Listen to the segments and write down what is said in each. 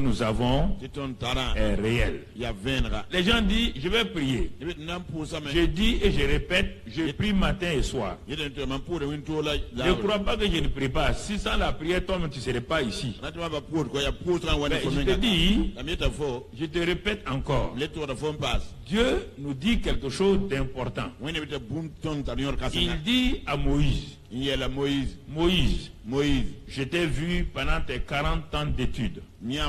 nous avons est réel. Les gens disent, je vais prier. Je dis et je répète, je prie matin et soir. Ne crois pas que je ne prie pas. Si sans la prière, toi, tu ne serais pas ici. Mais je te dis, je te répète encore. Dieu nous dit quelque chose d'important. Il dit à Moïse, Moïse, je t'ai vu pendant tes 40 ans d'études. Tu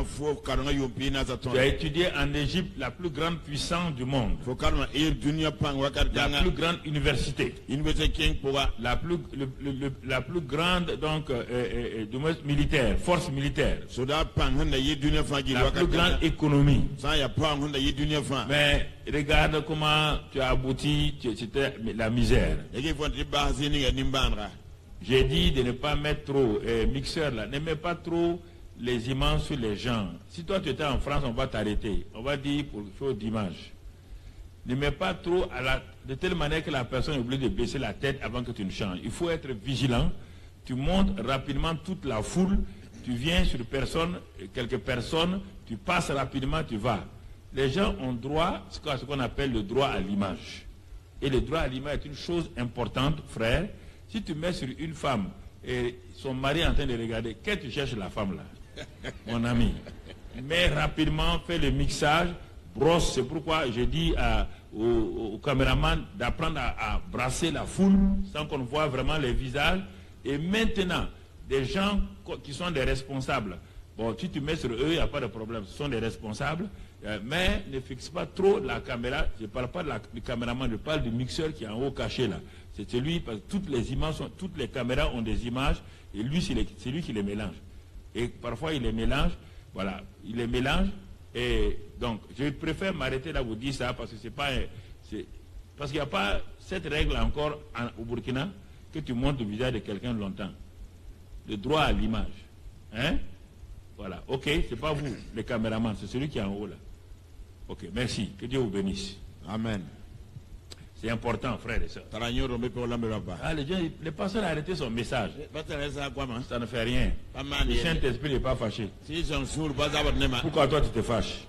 as étudié en Égypte la plus grande puissance du monde. La plus grande université. La plus grande donc militaire, force militaire. La plus grande économie. Mais regarde comment tu as abouti, c'était la misère. J'ai dit de ne pas mettre trop mixeur là, ne mets pas trop les images sur les gens. Si toi tu étais en France, on va t'arrêter. On va dire pour faire d'image. Ne mets pas trop de telle manière que la personne est obligée de baisser la tête avant que tu ne changes. Il faut être vigilant. Tu montes rapidement toute la foule. Tu viens sur quelques personnes. Tu passes rapidement, tu vas. Les gens ont droit, ce qu'on appelle le droit à l'image. Et le droit à l'image est une chose importante, frère. Si tu mets sur une femme et son mari est en train de regarder, qu'est-ce que tu cherches la femme là? Mon ami, mets rapidement, fais le mixage, brosse. C'est pourquoi je dis au caméraman d'apprendre à brasser la foule sans qu'on voit vraiment les visages. Et maintenant, des gens qui sont des responsables, bon, si tu mets sur eux, il n'y a pas de problème, ce sont des responsables, mais ne fixe pas trop la caméra. Je ne parle pas du caméraman, je parle du mixeur qui est en haut caché là. C'est celui, parce que toutes les caméras ont des images, et lui, c'est lui qui les mélange. Et parfois, il les mélange, voilà, il les mélange, et donc, je préfère m'arrêter là, vous dire ça, parce que parce qu'il n'y a pas cette règle encore au Burkina, que tu montes le visage de quelqu'un longtemps. Le droit à l'image. Hein? Voilà, ok, c'est pas vous, les caméramans, c'est celui qui est en haut là. Ok, merci, que Dieu vous bénisse. Amen. C'est important, frère et soeur. Les pasteurs ont arrêté son message. Ça ne fait rien. Le Saint-Esprit n'est pas fâché. Pourquoi toi tu te fâches?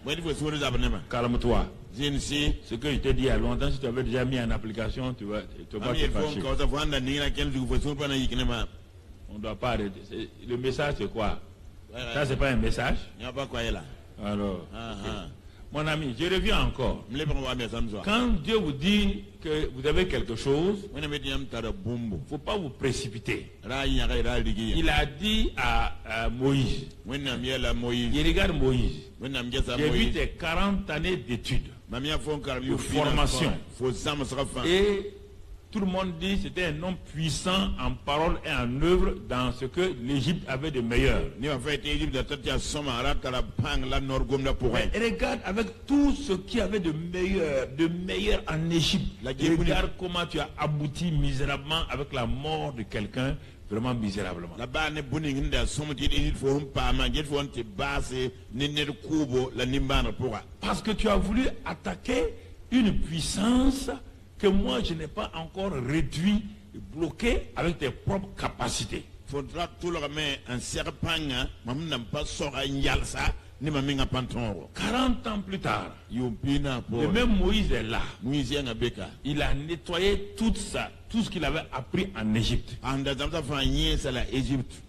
Calme-toi. Ce que je t'ai dit il y a longtemps, si tu avais déjà mis en application, tu vas te fâcher. On ne doit pas arrêter. Le message c'est quoi? Ça c'est pas un message? Alors, mon ami, je reviens encore. Quand Dieu vous dit que vous avez quelque chose, il ne faut pas vous précipiter. Il a dit à Moïse, il regarde Moïse, j'ai vu tes 40 années d'études, de formation. Et tout le monde dit que c'était un homme puissant en parole et en œuvre dans ce que l'Égypte avait de meilleur. Mais regarde avec tout ce qu'il y avait de meilleur en Égypte. Regarde comment tu as abouti misérablement avec la mort de quelqu'un, vraiment misérablement. Parce que tu as voulu attaquer une puissance que moi je n'ai pas encore réduit, bloqué avec tes propres capacités. Faudra tout le remettre un serpent, 40 ans plus tard, le même Moïse est là. Il a nettoyé tout ce qu'il avait appris en Égypte.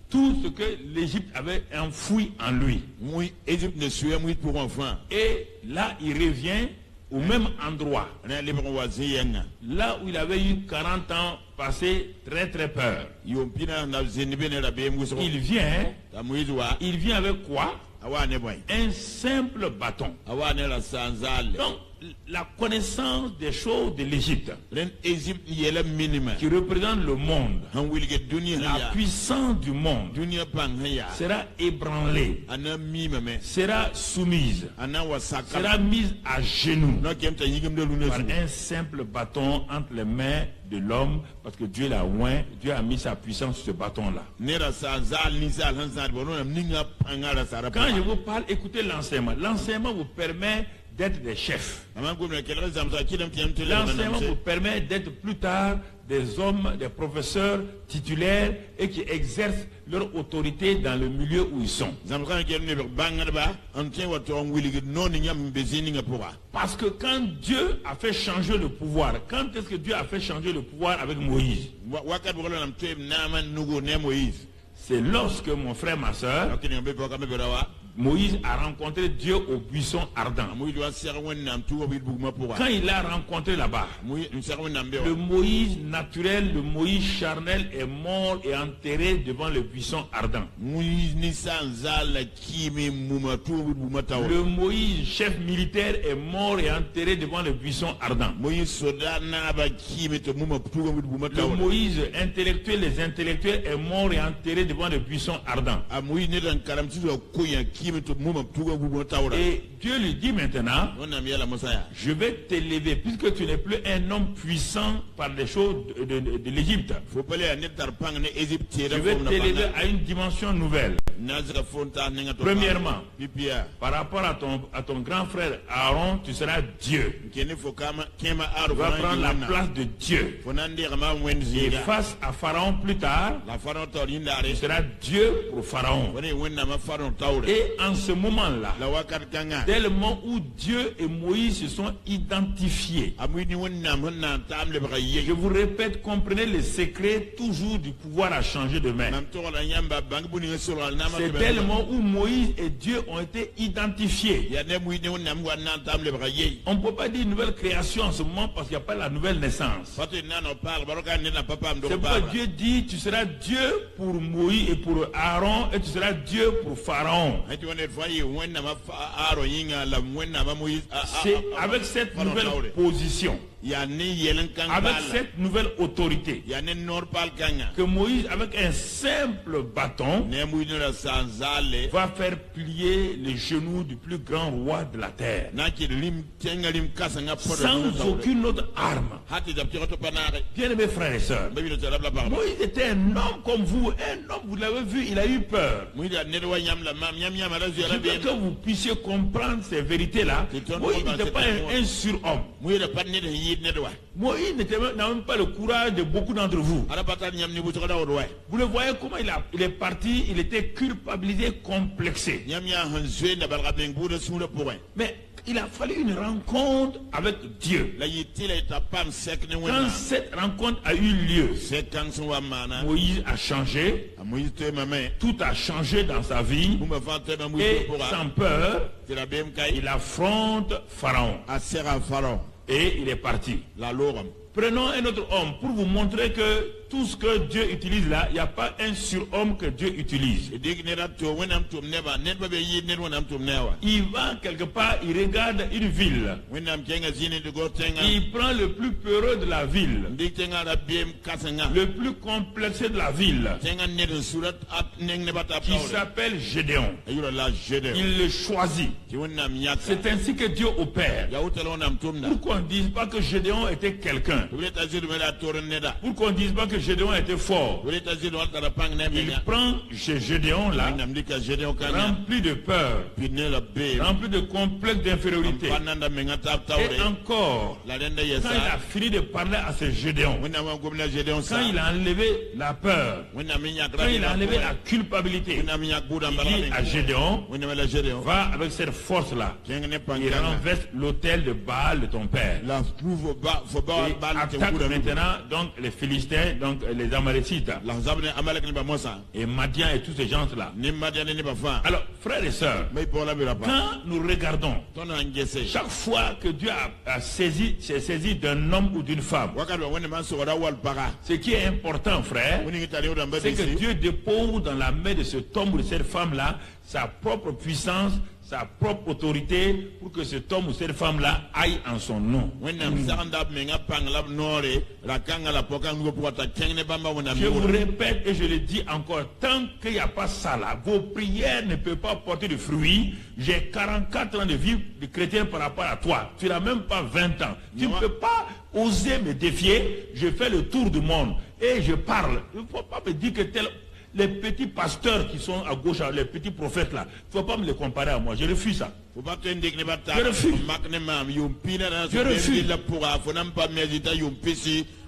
Tout ce que l'Égypte avait enfoui en lui. Et là, il revient au même endroit, là où il avait eu 40 ans passé très très peur. Il vient avec quoi? Un simple bâton. Donc, la connaissance des choses de l'Égypte, qui représente le monde, la puissance du monde, sera ébranlée, sera soumise, sera mise à genoux par un simple bâton entre les mains de l'homme, parce que Dieu l'a oint, Dieu a mis sa puissance sur ce bâton-là. Quand je vous parle, écoutez l'enseignement. L'enseignement vous permet d'être des chefs. L'enseignement L'enseignement vous permet d'être plus tard des hommes, des professeurs titulaires et qui exercent leur autorité dans le milieu où ils sont. Parce que quand Dieu a fait changer le pouvoir, quand est-ce que Dieu a fait changer le pouvoir avec Moïse? C'est lorsque, mon frère, ma soeur, Moïse a rencontré Dieu au buisson ardent. Quand il a rencontré là-bas, le Moïse naturel, le Moïse charnel est mort et enterré devant le buisson ardent. Le Moïse chef militaire est mort et enterré devant le buisson ardent. Le Moïse intellectuel, les intellectuels est mort et enterré devant le buisson ardent. Et Dieu lui dit maintenant, je vais t'élever, puisque tu n'es plus un homme puissant par les choses de l'Égypte. Je vais t'élever à une dimension nouvelle. Premièrement, par rapport à ton grand frère Aaron, tu seras Dieu. Tu vas prendre la place de Dieu. Et face à Pharaon plus tard, tu seras Dieu pour Pharaon. Et en ce moment-là, dès le moment où Dieu et Moïse se sont identifiés, je vous répète, comprenez le secret toujours du pouvoir à changer de main. C'est dès le moment où Moïse et Dieu ont été identifiés. On ne peut pas dire nouvelle création en ce moment parce qu'il n'y a pas la nouvelle naissance. C'est pourquoi Dieu dit, tu seras Dieu pour Moïse et pour Aaron et tu seras Dieu pour Pharaon. C'est avec cette nouvelle position, avec cette nouvelle autorité, que Moïse, avec un simple bâton, va faire plier les genoux du plus grand roi de la terre, sans aucune autre arme. Bien-aimés frères et sœurs, Moïse était un homme comme vous, vous l'avez vu, il a eu peur. Je veux que vous puissiez comprendre ces vérités-là. Moïse n'était pas un surhomme. Moïse n'a même pas le courage de beaucoup d'entre vous. Vous le voyez comment il est parti, il était culpabilisé, complexé. Mais il a fallu une rencontre avec Dieu. Quand cette rencontre a eu lieu, Moïse a changé, tout a changé dans sa vie, et sans peur, il affronte Pharaon. Et il est parti. Prenons un autre homme pour vous montrer que tout ce que Dieu utilise là, il n'y a pas un surhomme que Dieu utilise. Il va quelque part, il regarde une ville. Il prend le plus peureux de la ville, le plus complexé de la ville, qui s'appelle Gédéon. Il le choisit. C'est ainsi que Dieu opère. Pourquoi on ne dise pas que Gédéon était quelqu'un? Pourquoi on ne dise pas que Gédéon était fort? Il prend chez Gédéon là, rempli de peur, rempli de complexe d'infériorité. Et encore, quand il a fini de parler à ce Gédéon, quand il a enlevé la peur, quand il a enlevé la culpabilité, il dit à Gédéon, va avec cette force là, il renverse l'autel de Baal de ton père. Attaque maintenant donc les Philistins, donc les Amalécites, et Madian et tous ces gens-là. Alors, frères et sœurs, quand nous regardons, chaque fois que Dieu s'est saisi d'un homme ou d'une femme, ce qui est important, frère, c'est que Dieu dépose dans la main de cet homme ou de cette femme-là sa propre puissance, sa propre autorité, pour que cet homme ou cette femme-là aille en son nom. Je vous répète et je le dis encore, tant qu'il n'y a pas ça là, vos prières ne peuvent pas porter de fruits. J'ai 44 ans de vie de chrétien par rapport à toi. Tu n'as même pas 20 ans. Tu ne peux pas oser me défier. Je fais le tour du monde et je parle. Il ne faut pas me dire que tel... les petits pasteurs qui sont à gauche, les petits prophètes là, il ne faut pas me les comparer à moi. Je refuse ça. Je refuse.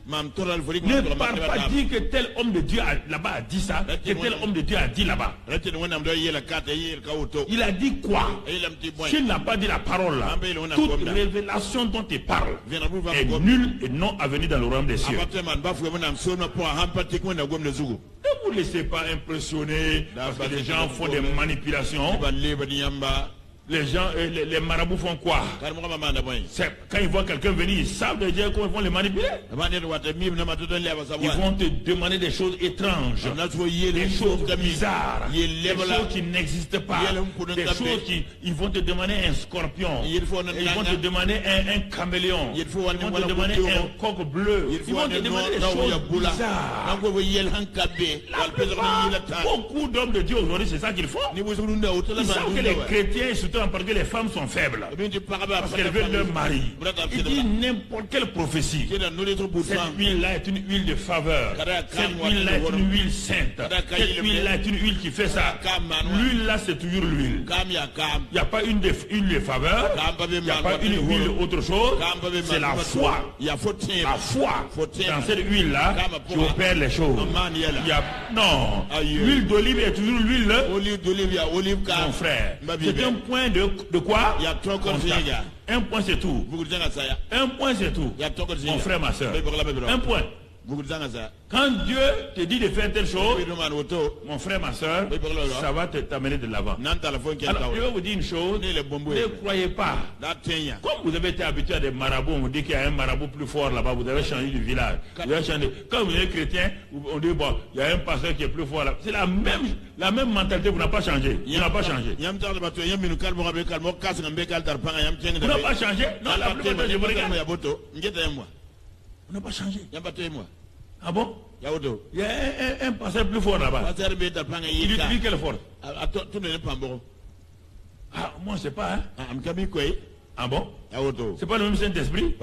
Ne parle pas dire que tel homme de Dieu là-bas a dit ça, que tel homme de Dieu a dit là-bas. Il a dit quoi? S'il n'a pas dit la parole là, toute révélation dont il parle est nulle et non à venir dans le royaume des cieux. Ne vous laissez pas impressionner parce que les gens font des manipulations. Les gens, les marabouts font quoi? Quand ils voient quelqu'un venir, ils savent déjà comment ils vont les manipuler. Ils vont te demander des choses étranges, des choses bizarres, des choses qui n'existent pas, des choses qui... Ils vont te demander un scorpion, ils vont te demander un caméléon, ils vont te demander un coq bleu, ils vont te demander des choses bizarres. Beaucoup d'hommes de Dieu aujourd'hui, c'est ça qu'ils font. Ils savent que les chrétiens, surtout parce que les femmes sont faibles, parce qu'elles veulent leur mari. Il dit n'importe quelle prophétie. Cette huile-là est une huile de faveur. Cette huile-là est une huile sainte. Cette huile-là est une huile qui fait ça. L'huile-là, c'est toujours l'huile. Il n'y a pas une huile de faveur. Il n'y a pas une huile autre chose. C'est la foi. La foi dans cette huile-là qui opère les choses. Non. L'huile d'olive est toujours l'huile. Mon frère. C'est un point de quoi? Un point c'est tout. Un point c'est tout. Mon frère, ma soeur. Un point. Quand Dieu te dit de faire telle chose, mon frère, ma soeur, ça va t'amener de l'avant. Alors, je vais vous dire une chose, ne croyez pas. Comme vous avez été habitué à des marabouts, on vous dit qu'il y a un marabout plus fort là-bas, vous avez changé de village. Vous avez changé. Quand vous êtes chrétien, on dit, bon, il y a un pasteur qui est plus fort là. C'est la même mentalité, vous n'avez pas changé. Vous n'avez pas changé. Vous n'avez pas changé. Non, la plupart des gens, vous regardez. On n'a pas changé. Ah bon? Il y a un pasteur plus fort là-bas. Il utilise quelle force? Ah, moi je ne sais pas. Hein? Ah bon? C'est pas le même Saint-Esprit?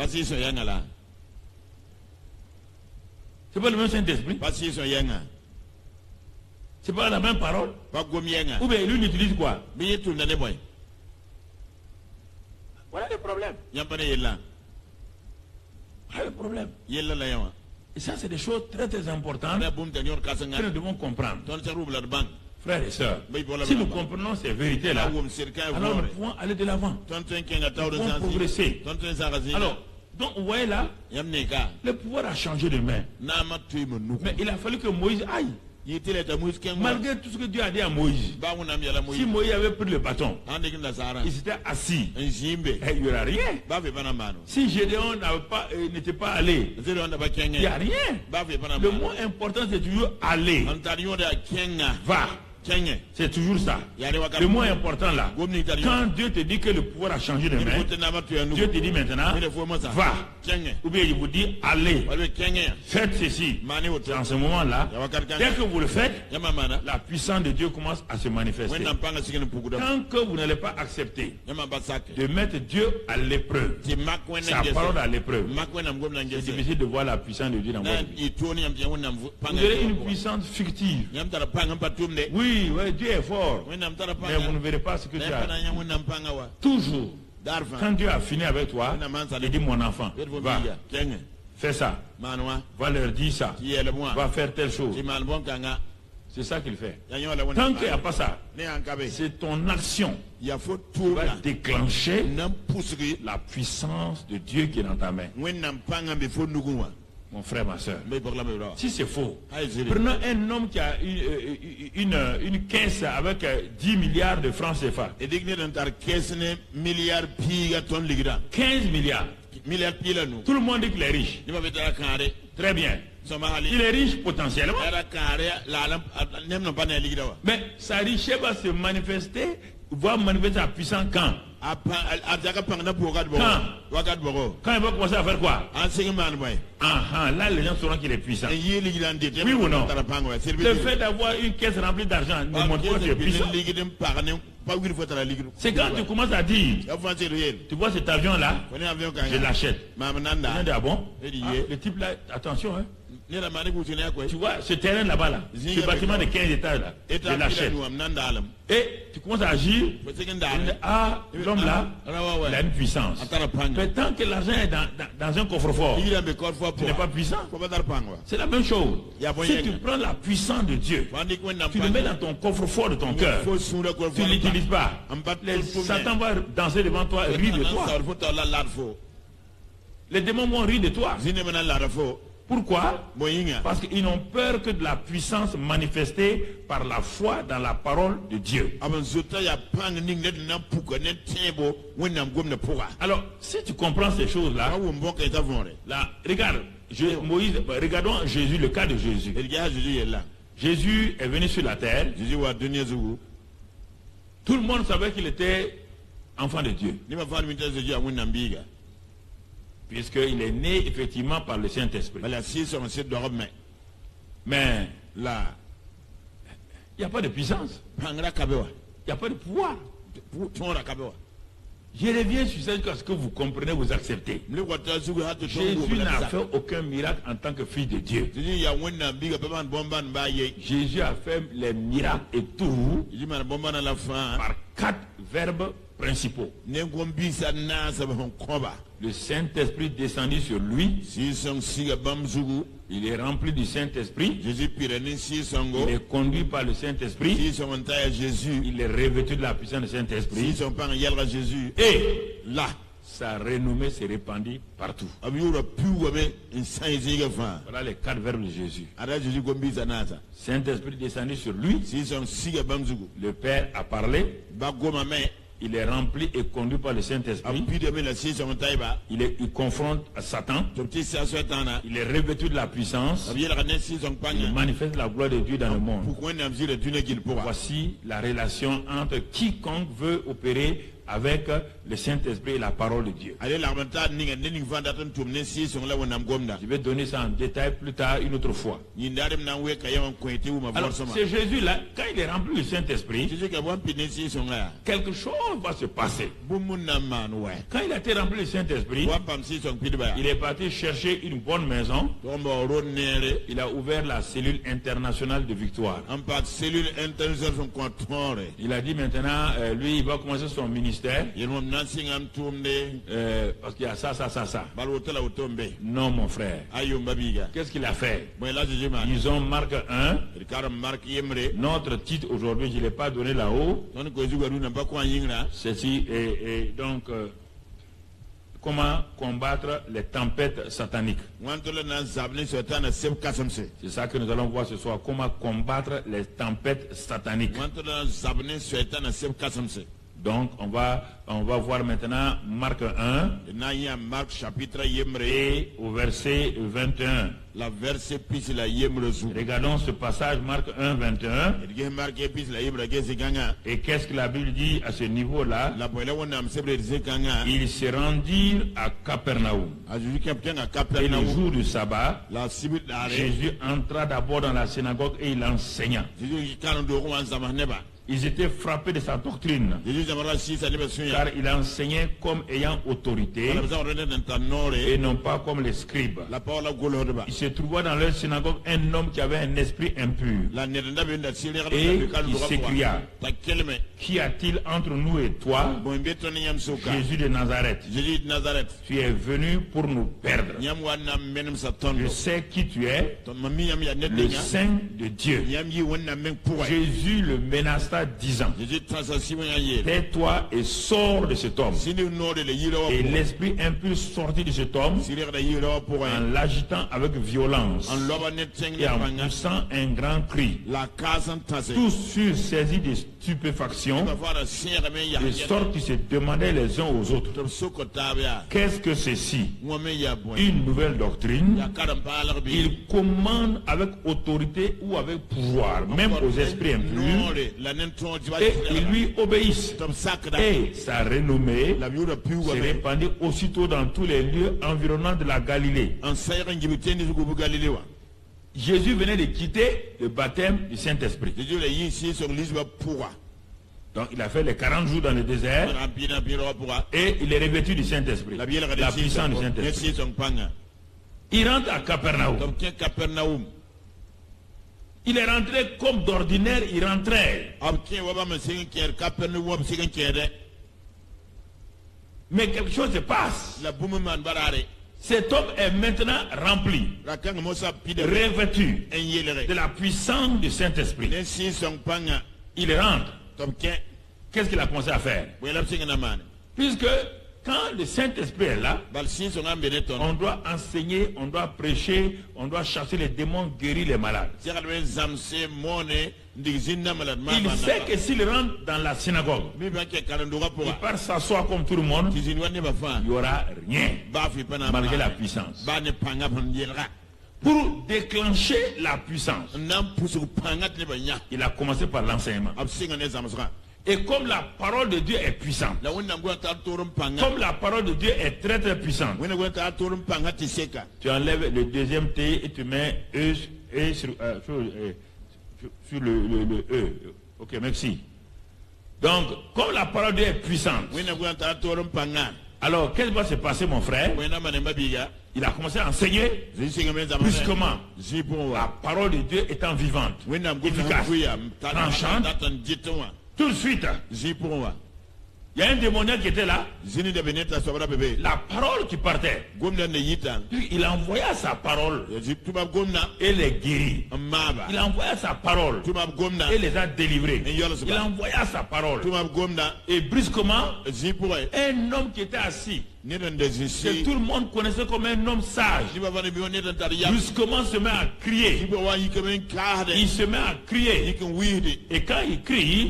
C'est pas le même Saint-Esprit? C'est pas la même parole? Ou bien lui il utilise quoi? Voilà le problème. Voilà le problème. Et ça, c'est des choses très très importantes que nous devons comprendre. Frères et sœurs, si nous comprenons ces vérités-là, alors nous pouvons aller de l'avant. Nous pouvons progresser. Alors, donc vous voyez là, le pouvoir a changé de main. Mais il a fallu que Moïse aille. Malgré tout ce que Dieu a dit à Moïse, si Moïse avait pris le bâton, il s'était assis, il n'y aurait rien. Si Gédéon n'était pas allé, il n'y a rien. Le mot important, c'est toujours aller. Va. C'est toujours ça. Le mot important là, quand Dieu te dit que le pouvoir a changé de main, Dieu te dit maintenant, va. Ou bien il vous dit, allez, faites ceci. En ce moment-là, dès que vous le faites, la puissance de Dieu commence à se manifester. Tant que vous n'allez pas accepter de mettre Dieu à l'épreuve, sa parole à l'épreuve, c'est difficile de voir la puissance de Dieu dans votre vie. Vous avez une puissance fictive. Oui, Dieu est fort, mais vous ne verrez pas ce que tu as. Toujours, quand Dieu a fini avec toi, il dit mon enfant, va, fais ça, va leur dire ça, va faire telle chose. C'est ça qu'il fait. Tant qu'il n'y a pas ça, c'est ton action qui va déclencher la puissance de Dieu qui est dans ta main. Mon frère, ma soeur, si c'est faux, prenons un homme qui a une caisse avec 10 milliards de francs CFA. 15 milliards. Tout le monde dit qu'il est riche. Très bien. Il est riche potentiellement. Mais sa richesse va se manifester, va manifester sa puissance quand? Quand il va commencer à faire quoi? Là les gens sauront qu'il est puissant. Oui ou non? Le fait d'avoir une caisse remplie d'argent ne montre pas que tu es puissant. C'est quand tu commences à dire, tu vois cet avion là, je l'achète. Ah bon? Le type là, attention, hein? Tu vois, ce terrain là-bas, là, ce bâtiment de 15 étages là, je l'achète. Et tu commences à agir. Ah, l'homme là, il a une puissance. Mais tant que l'argent est dans un coffre-fort, tu n'es pas puissant. C'est la même chose. Si tu prends la puissance de Dieu, tu le mets dans ton coffre-fort de ton cœur, tu ne l'utilises pas. Satan va danser devant toi et rire de toi. Les démons vont rire de toi. Pourquoi? Parce qu'ils n'ont peur que de la puissance manifestée par la foi dans la parole de Dieu. Alors, si tu comprends ces choses-là, là, regarde, Moïse, regardons Jésus, le cas de Jésus. Jésus est venu sur la terre. Tout le monde savait qu'il était enfant de Dieu. Puisqu'il est né effectivement par le Saint-Esprit. Mais là, il n'y a pas de puissance. Il n'y a pas de pouvoir. Je reviens sur ce que vous comprenez, vous acceptez. Jésus n'a fait aucun miracle en tant que fils de Dieu. Jésus a fait les miracles et tout par 4 verbes principaux. Le Saint-Esprit descendit sur lui. Il est rempli du Saint-Esprit. Il est conduit par le Saint-Esprit. Il est revêtu de la puissance du Saint-Esprit. Et là, sa renommée s'est répandue partout. Voilà les 4 verbes de Jésus. Saint-Esprit descendu sur lui. Le Père a parlé. Il est rempli et conduit par le Saint-Esprit. Il confronte Satan. Il est revêtu de la puissance. Il manifeste la gloire de Dieu dans le monde. Voici la relation entre quiconque veut opérer avec le Saint-Esprit et la parole de Dieu. Je vais donner ça en détail plus tard une autre fois. Alors, c'est Jésus-là, quand il est rempli du Saint-Esprit, quelque chose va se passer. Quand il a été rempli du Saint-Esprit, il est parti chercher une bonne maison. Il a ouvert la cellule internationale de victoire. Il a dit maintenant, lui, il va commencer son ministère. Parce qu'il y a ça. Non, mon frère. Qu'est-ce qu'il a fait? Ils ont Marc 1. Notre titre aujourd'hui, je ne l'ai pas donné là-haut. Ceci est donc comment combattre les tempêtes sataniques. C'est ça que nous allons voir ce soir. Comment combattre les tempêtes sataniques. Donc, on va voir maintenant Marc 1 et au verset 21. Regardons ce passage, Marc 1, 21. Et qu'est-ce que la Bible dit à ce niveau-là? Ils se rendirent à Capernaum. Et le jour du sabbat, Jésus entra d'abord dans la synagogue et il enseigna. Ils étaient frappés de sa doctrine, car il enseignait comme ayant autorité et non pas comme les scribes. Il se trouva dans leur synagogue un homme qui avait un esprit impur et qui s'écria: Qu'y a-t-il entre nous et toi, Jésus de Nazareth? Tu es venu pour nous perdre. Je sais qui tu es, le Saint de Dieu. Jésus le menaça disant: tais-toi et sors de cet homme. Et l'esprit impur sortit de cet homme en l'agitant avec violence et en poussant un grand cri. Tous furent saisis de stupéfaction, de sorte qu'ils se demandaient les uns aux autres: qu'est-ce que ceci? Une nouvelle doctrine. Il commande avec autorité ou avec pouvoir, même aux esprits impurs, et ils lui obéissent. Et sa renommée s'est répandue aussitôt dans tous les lieux environnants de la Galilée. Jésus venait de quitter le baptême du Saint-Esprit. Donc il a fait les 40 jours dans le désert et il est revêtu du Saint-Esprit, la puissance du Saint-Esprit. Il rentre à Capernaum. Il est rentré comme d'ordinaire, il rentrait. Mais quelque chose se passe. Cet homme est maintenant rempli, revêtu de la puissance du Saint-Esprit. Il rentre. Qu'est-ce qu'il a commencé à faire? Puisque quand le Saint-Esprit est là, on doit enseigner, on doit prêcher, on doit chasser les démons, guérir les malades. Il sait que s'il rentre dans la synagogue, il part s'asseoir comme tout le monde, il n'y aura rien, malgré la puissance. Pour déclencher la puissance, il a commencé par l'enseignement. Et comme la parole de Dieu est puissante, comme la parole de Dieu est très très puissante, tu enlèves le deuxième T et tu mets E sur le E. Ok, merci. Donc, comme la parole de Dieu est puissante, alors qu'est-ce qui va se passer, mon frère? Il a commencé à enseigner brusquement. La parole de Dieu étant vivante, efficace, tranchante. Tout de suite, il y a un démoniaque qui était là. La parole qui partait, il envoya sa parole et les guérit. Il envoya sa parole et les a délivrés. Il envoya sa parole et brusquement, un homme qui était assis, que tout le monde connaissait comme un homme sage, brusquement se met à crier. Il se met à crier. Et quand il crie,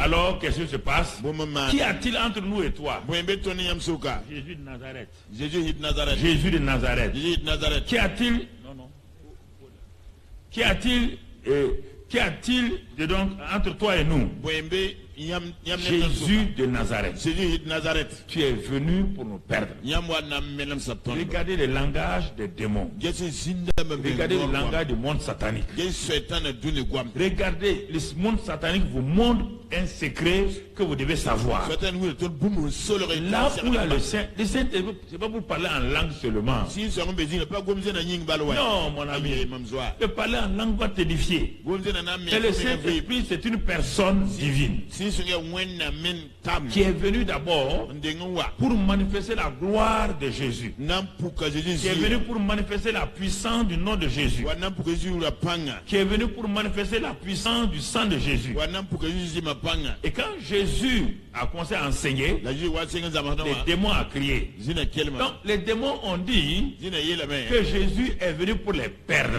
alors qu'est-ce qui se passe? Qui a-t-il entre nous et toi? Jésus de Nazareth. Jésus de Nazareth. Qui a-t-il? Non. Qui a-t-il donc entre toi et nous? Jésus de Nazareth. Tu es venu pour nous perdre. Regardez le langage des démons. Regardez le langage du monde satanique. Regardez, le monde satanique vous montre un secret que vous devez savoir. Là où il y a le Saint, c'est pas pour parler en langue seulement. Non, mon ami. De parler en langue va t'édifier. Et le Saint-Esprit, c'est une personne divine qui est venu d'abord pour manifester la gloire de Jésus, qui est venu pour manifester la puissance du nom de Jésus, qui est venu pour manifester la puissance du sang de Jésus. Et quand Jésus a commencé à enseigner, les démons ont crié. Donc les démons ont dit que Jésus est venu pour les perdre.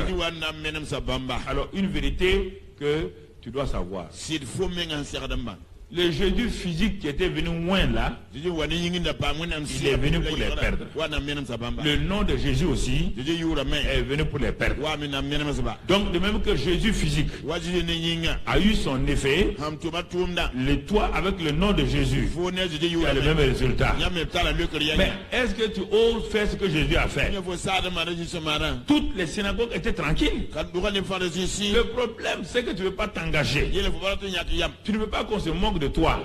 Alors une vérité que tu dois savoir. Le Jésus physique qui était venu loin là, il est venu pour les perdre. Le nom de Jésus aussi est venu pour les perdre. Donc de même que Jésus physique a eu son effet, le toi avec le nom de Jésus a le même résultat. Mais est-ce que tu oses faire ce que Jésus a fait? Toutes les synagogues étaient tranquilles. Le problème c'est que tu ne veux pas t'engager. Tu ne veux pas qu'on se moque de toi.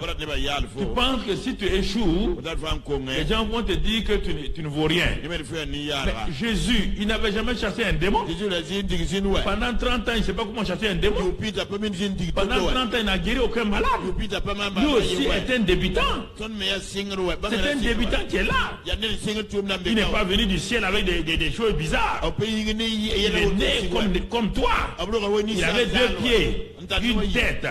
Tu penses que si tu échoues, les gens vont te dire que tu ne vaux rien. Mais Jésus, il n'avait jamais chassé un démon. Pendant 30 ans, il ne sait pas comment chasser un démon. Pendant 30 ans, il n'a guéri aucun malade. Lui aussi est un débutant. C'est un débutant qui est là. Il n'est pas venu du ciel avec des choses bizarres. Il est né comme toi. Il avait 2 pieds, une tête,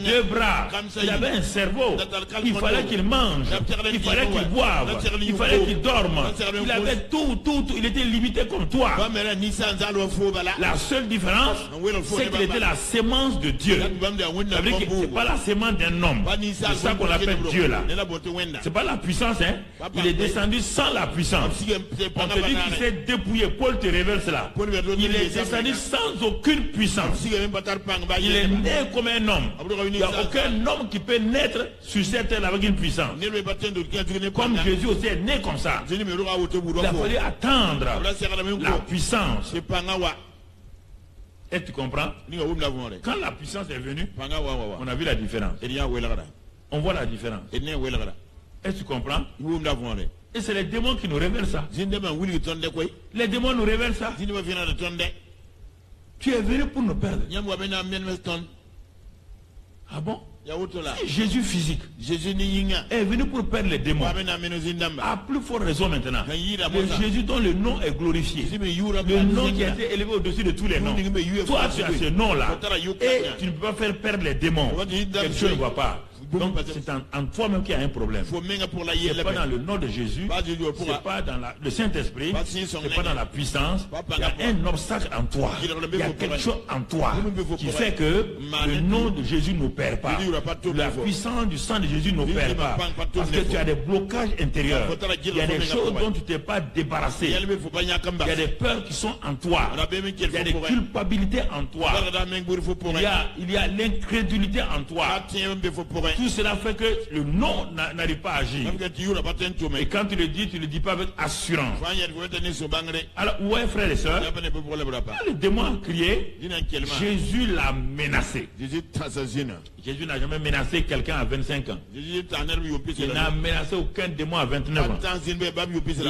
2 bras. Il avait un cerveau. Il fallait qu'il mange. Il fallait qu'il boive. Il fallait qu'il dorme. Il avait tout. Il était limité comme toi. La seule différence, c'est qu'il était la sémence de Dieu. Ça veut dire que ce n'est pas la sémence d'un homme. C'est ça qu'on appelle Dieu là. Ce n'est pas la puissance. Il est descendu sans la puissance. On te dit qu'il s'est dépouillé. Paul te révèle cela. Il est descendu sans aucune puissance. Il est né comme un homme. Il n'y a aucun homme qui peut naître sur cette terre avec une puissance. Comme Jésus aussi est né comme ça. Il a fallu attendre la puissance. Est-ce que tu comprends? Quand la puissance est venue, on a vu la différence. On voit la différence. Est-ce que tu comprends? Et c'est les démons qui nous révèlent ça. Les démons nous révèlent ça. Tu es venu pour nous perdre. Ah bon? Si Jésus physique est venu pour perdre les démons, à plus forte raison maintenant, le Jésus dont le nom est glorifié, le nom qui a été élevé au-dessus de tous les noms. Toi, tu as ce nom-là et tu ne peux pas faire perdre les démons. Quelque chose ne va pas. Donc c'est en toi-même qu'il y a un problème. C'est pas dans le nom de Jésus, c'est pas dans le Saint-Esprit, c'est pas dans la puissance. Il y a un obstacle en toi. Il y a quelque chose en toi qui fait que le nom de Jésus ne perd pas. La puissance du sang de Jésus ne perd pas. Parce que tu as des blocages intérieurs. Il y a des choses dont tu t'es pas débarrassé. Il y a des peurs qui sont en toi. Il y a des culpabilités en toi. Il y a l'incrédulité en toi. Tout cela fait que le nom n'arrive pas à agir. Et quand tu le dis pas avec assurance. Alors, où est frère et soeur? Le démon a crié, Jésus l'a menacé. Jésus n'a jamais menacé quelqu'un à 25 ans. Il n'a menacé aucun démon à 29 ans. Il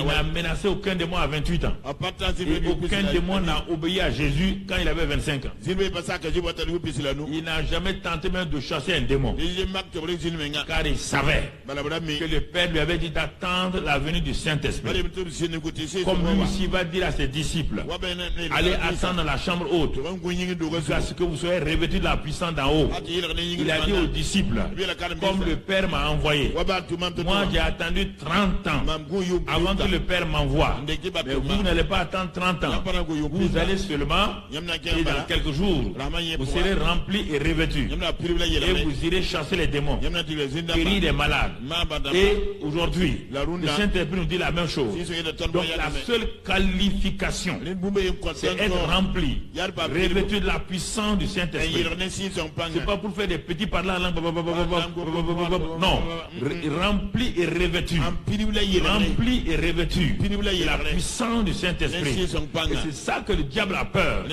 n'a menacé aucun démon à 28 ans. Et aucun démon n'a obéi à Jésus quand il avait 25 ans. Il n'a jamais tenté même de chasser un démon. Car il savait que le Père lui avait dit d'attendre la venue du Saint-Esprit. Comme lui aussi va dire à ses disciples, allez attendre dans la chambre haute jusqu'à ce que vous soyez revêtus de la puissance d'en haut. Il a dit aux disciples, comme le Père m'a envoyé. Moi j'ai attendu 30 ans avant que le Père m'envoie. Mais vous n'allez pas attendre 30 ans. Vous allez seulement, et dans quelques jours, vous serez remplis et revêtus. Et vous irez chasser les démons, guérir les malades. Et aujourd'hui, le Saint-Esprit nous dit la même chose. Donc la seule qualification, c'est être rempli, revêtu de la puissance du Saint-Esprit. C'est pas pour faire des petits parlants. Non, rempli et revêtu. Rempli et revêtu de la puissance du Saint-Esprit. Et c'est ça que le diable a peur.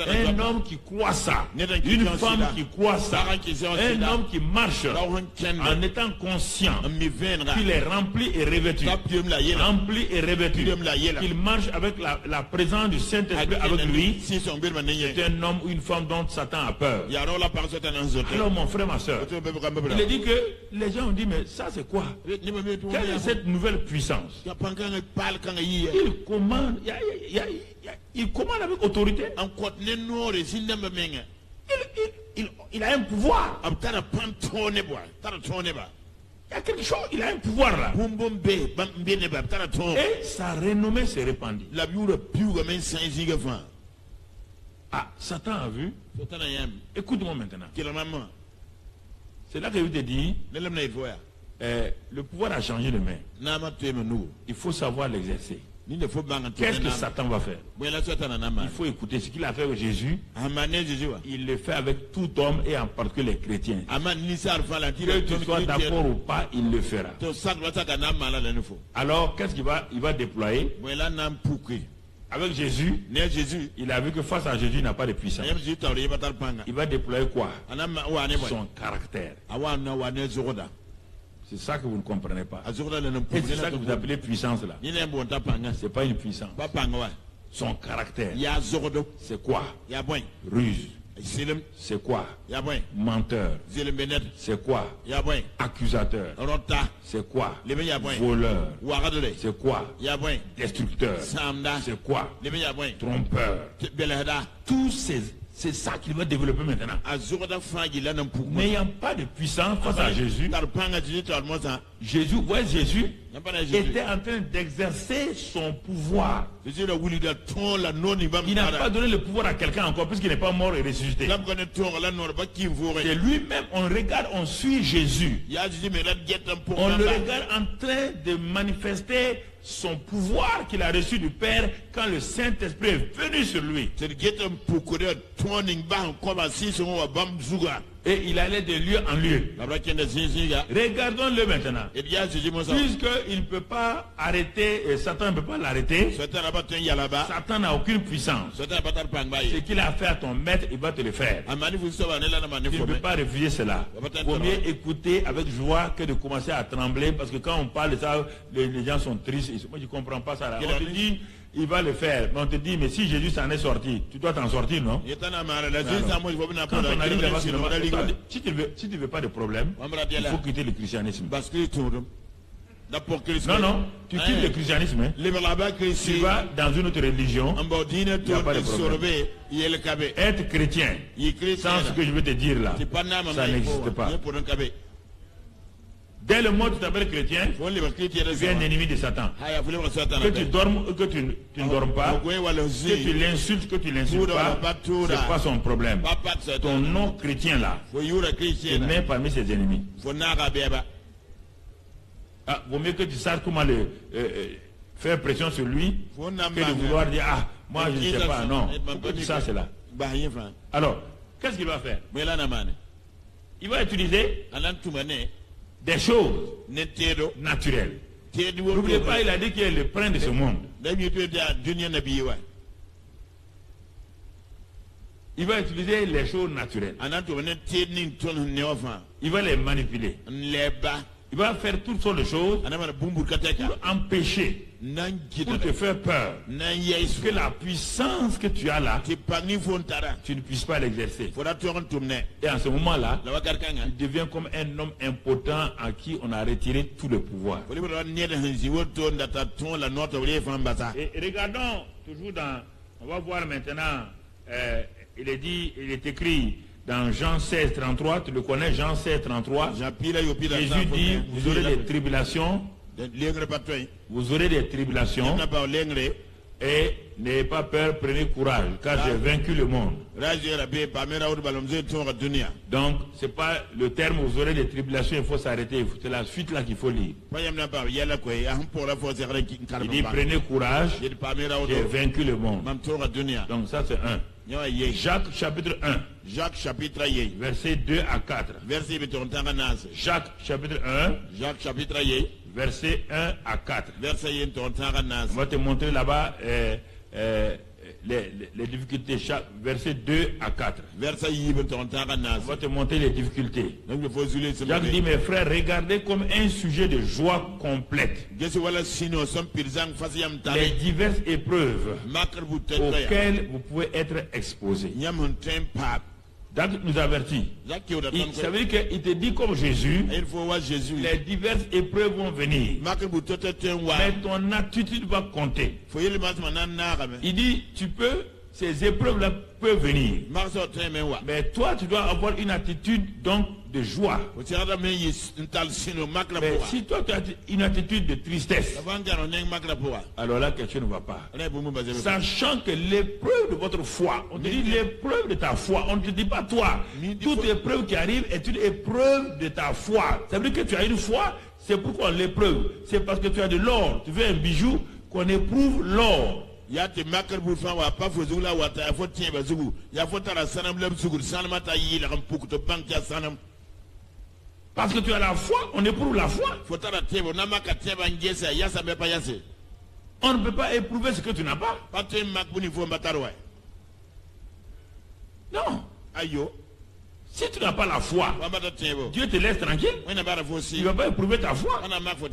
Un homme qui croit ça, une femme qui croit ça, un homme qui marche en étant conscient qu'il est rempli et revêtu, rempli et revêtu, qu'il marche avec la présence du Saint-Esprit avec lui, c'est un homme ou une femme dont Satan a peur. Alors mon frère, ma soeur, il a dit que les gens ont dit, mais ça c'est quoi? Quelle est cette nouvelle puissance? Il commande avec autorité. Il a un pouvoir. Il y a quelque chose, il a un pouvoir là. Et sa renommée s'est répandue. Ah, Satan a vu. Écoute-moi maintenant. C'est là que je te dis, le pouvoir a changé de main. Il faut savoir l'exercer. Qu'est-ce que Satan va faire? Il faut écouter ce qu'il a fait avec Jésus. Il le fait avec tout homme et en particulier les chrétiens. Que tu sois d'accord ou pas, il le fera. Alors, qu'est-ce qu'il va déployer? Avec Jésus, il a vu que face à Jésus, il n'a pas de puissance. Il va déployer quoi? Son caractère. C'est ça que vous ne comprenez pas. Et c'est ça que vous appelez puissance là. C'est pas une puissance. Son caractère. C'est quoi? Ruse. C'est quoi? Menteur. C'est quoi? Accusateur. C'est quoi? Voleur. C'est quoi? Destructeur. C'est quoi? Trompeur. Tous ces... C'est ça qu'il va développer maintenant. N'ayant pas de puissance face à Jésus, Jésus était en train d'exercer son pouvoir. Il n'a pas donné le pouvoir à quelqu'un encore puisqu'il n'est pas mort et ressuscité. C'est lui-même, on regarde, on suit Jésus. On le regarde en train de manifester son pouvoir qu'il a reçu du Père quand le Saint-Esprit est venu sur lui. Et il allait de lieu en lieu. Regardons-le maintenant. Puisqu'il ne peut pas arrêter, et Satan ne peut pas l'arrêter, Satan n'a aucune puissance. Ce qu'il a fait à ton maître, il va te le faire. Tu ne peux pas refuser cela. Il vaut mieux écouter avec joie que de commencer à trembler, parce que quand on parle de ça, les gens sont tristes. Moi, je ne comprends pas ça. Là. On te dit, il va le faire. Mais on te dit, mais si Jésus s'en est sorti, tu dois t'en sortir, non? Quand on arrive là-bas, si tu ne veux pas de problème, il faut quitter le christianisme. Non, non, tu quittes le christianisme. Hein. Tu vas dans une autre religion. Il n'y a pas de problème. Être chrétien, sans ce que je veux te dire là, ça n'existe pas. Dès le moment où tu t'appelles chrétien, tu es un ennemi de Satan. Que tu dormes ou que tu ne dormes pas, que tu l'insultes, que tu l'insultes pas, c'est pas son problème. Ton nom chrétien là, tu mets parmi ses ennemis. Ah, vaut mieux que tu saches comment faire pression sur lui que de vouloir dire ah, moi je ne sais pas, non. Pourquoi tu saches cela? Alors, qu'est-ce qu'il va faire? Il va utiliser des choses naturelles. N'oubliez pas, il a dit qu'il est le prince de ce monde. Il va utiliser les choses naturelles. Il va les manipuler. Il va faire toutes sortes de choses pour empêcher, pour te faire peur, que la puissance que tu as là, tu ne puisses pas l'exercer. Et en ce moment-là, tu deviens comme un homme impotent à qui on a retiré tout le pouvoir. Et regardons toujours dans, on va voir maintenant, il est écrit dans Jean 16, 33, tu le connais, Jean 16, 33. Jésus dit, vous aurez des tribulations. Vous aurez des tribulations. Et n'ayez pas peur, prenez courage, car j'ai vaincu le monde. Donc, ce n'est pas le terme, vous aurez des tribulations, il faut s'arrêter. C'est la suite là qu'il faut lire. Il dit, prenez courage, j'ai vaincu le monde. Donc ça c'est un. Jacques chapitre 1. Jacques chapitre 1. Verset 2 à 4. Jacques chapitre 1. Jacques chapitre 1. Verset 1 à 4. On va te montrer là-bas les difficultés. Verset 2 à 4. On va te montrer les difficultés. Jacques dit, mes frères, regardez comme un sujet de joie complète les diverses épreuves auxquelles vous pouvez être exposés. Jacques nous avertit. Ça veut dire qu'il te dit comme Jésus, les diverses épreuves vont venir. Mais ton attitude va compter. Il dit, ces épreuves-là peuvent venir. Mais toi, tu dois avoir une attitude donc de joie. Mais si toi tu as une attitude de tristesse, alors là quelque chose ne va pas. Sachant que l'épreuve de votre foi, on te dit l'épreuve de ta foi, on ne te dit pas toi. Toute épreuve qui arrive est une épreuve de ta foi. Ça veut dire que tu as une foi, c'est pourquoi l'épreuve. C'est parce que tu as de l'or, tu veux un bijou, qu'on éprouve l'or. Parce que tu as la foi, on éprouve la foi. On ne peut pas éprouver ce que tu n'as pas. Non. Si tu n'as pas la foi, Dieu te laisse tranquille. Il ne va pas éprouver ta foi. Parce que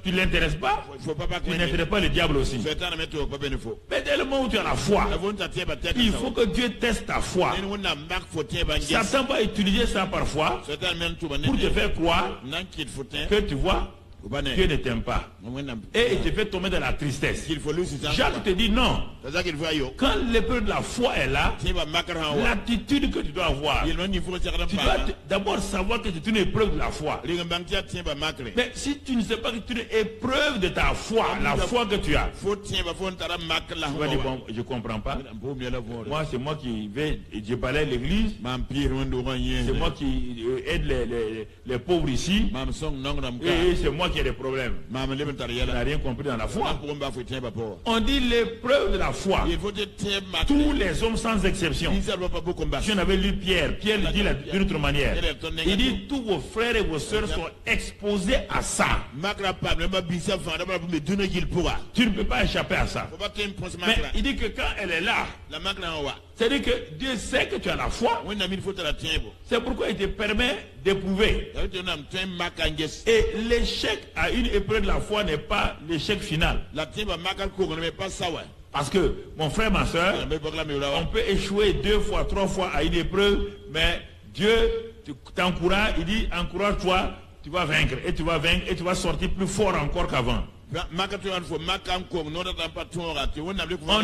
tu ne l'intéresses pas. Tu n'intéresses pas le diable aussi. Mais dès le moment où tu as la foi, il faut que Dieu teste ta foi. Satan va utiliser ça parfois pour te faire croire que tu vois, Dieu ne t'aime pas. Et il te fait tomber dans la tristesse. Jacques te dit non. Quand l'épreuve de la foi est là, l'attitude que tu dois avoir, tu dois d'abord savoir que c'est une épreuve de la foi. Mais si tu ne sais pas que c'est une épreuve de ta foi, la foi que tu as, tu vas dire bon, je ne comprends pas. Moi, c'est moi qui vais, je balaye l'église. C'est moi qui aide les pauvres ici. Et c'est moi qu'il y a des problèmes. Maman leben tar On n'a yala. rien compris dans la foi. Pour mba fo tiens papa. On dit l'épreuve de la foi. Il faut te tiens ma. Tous les hommes sans exception. Ils savent pas beaucoup combattre. Si on avait lu Pierre, Pierre le dit d'une autre manière. Il dit tous vos frères et vos sœurs sont exposés à ça. Makra pa ne ba bisa fa da ba me duna gil pourra. Tu ne peux pas échapper à ça. Faut pas te pense Mais makra. il dit que quand elle est là, La makra en wa. c'est-à-dire que Dieu sait que tu as la foi. On a mis faut te la tiens bo. C'est pourquoi il te permet d'éprouver. Ya te nam tiens makanges. Et l'échec à une épreuve de la foi n'est pas l'échec final. La tiens ba makal ko ne pas ça ouais. Parce que, mon frère, ma soeur, Mais pas la me on peut échouer 2 fois, 3 fois à une épreuve, mais Dieu t'encourage, il dit, encourage-toi, tu vas vaincre, et tu vas vaincre, et tu vas sortir plus fort encore qu'avant. On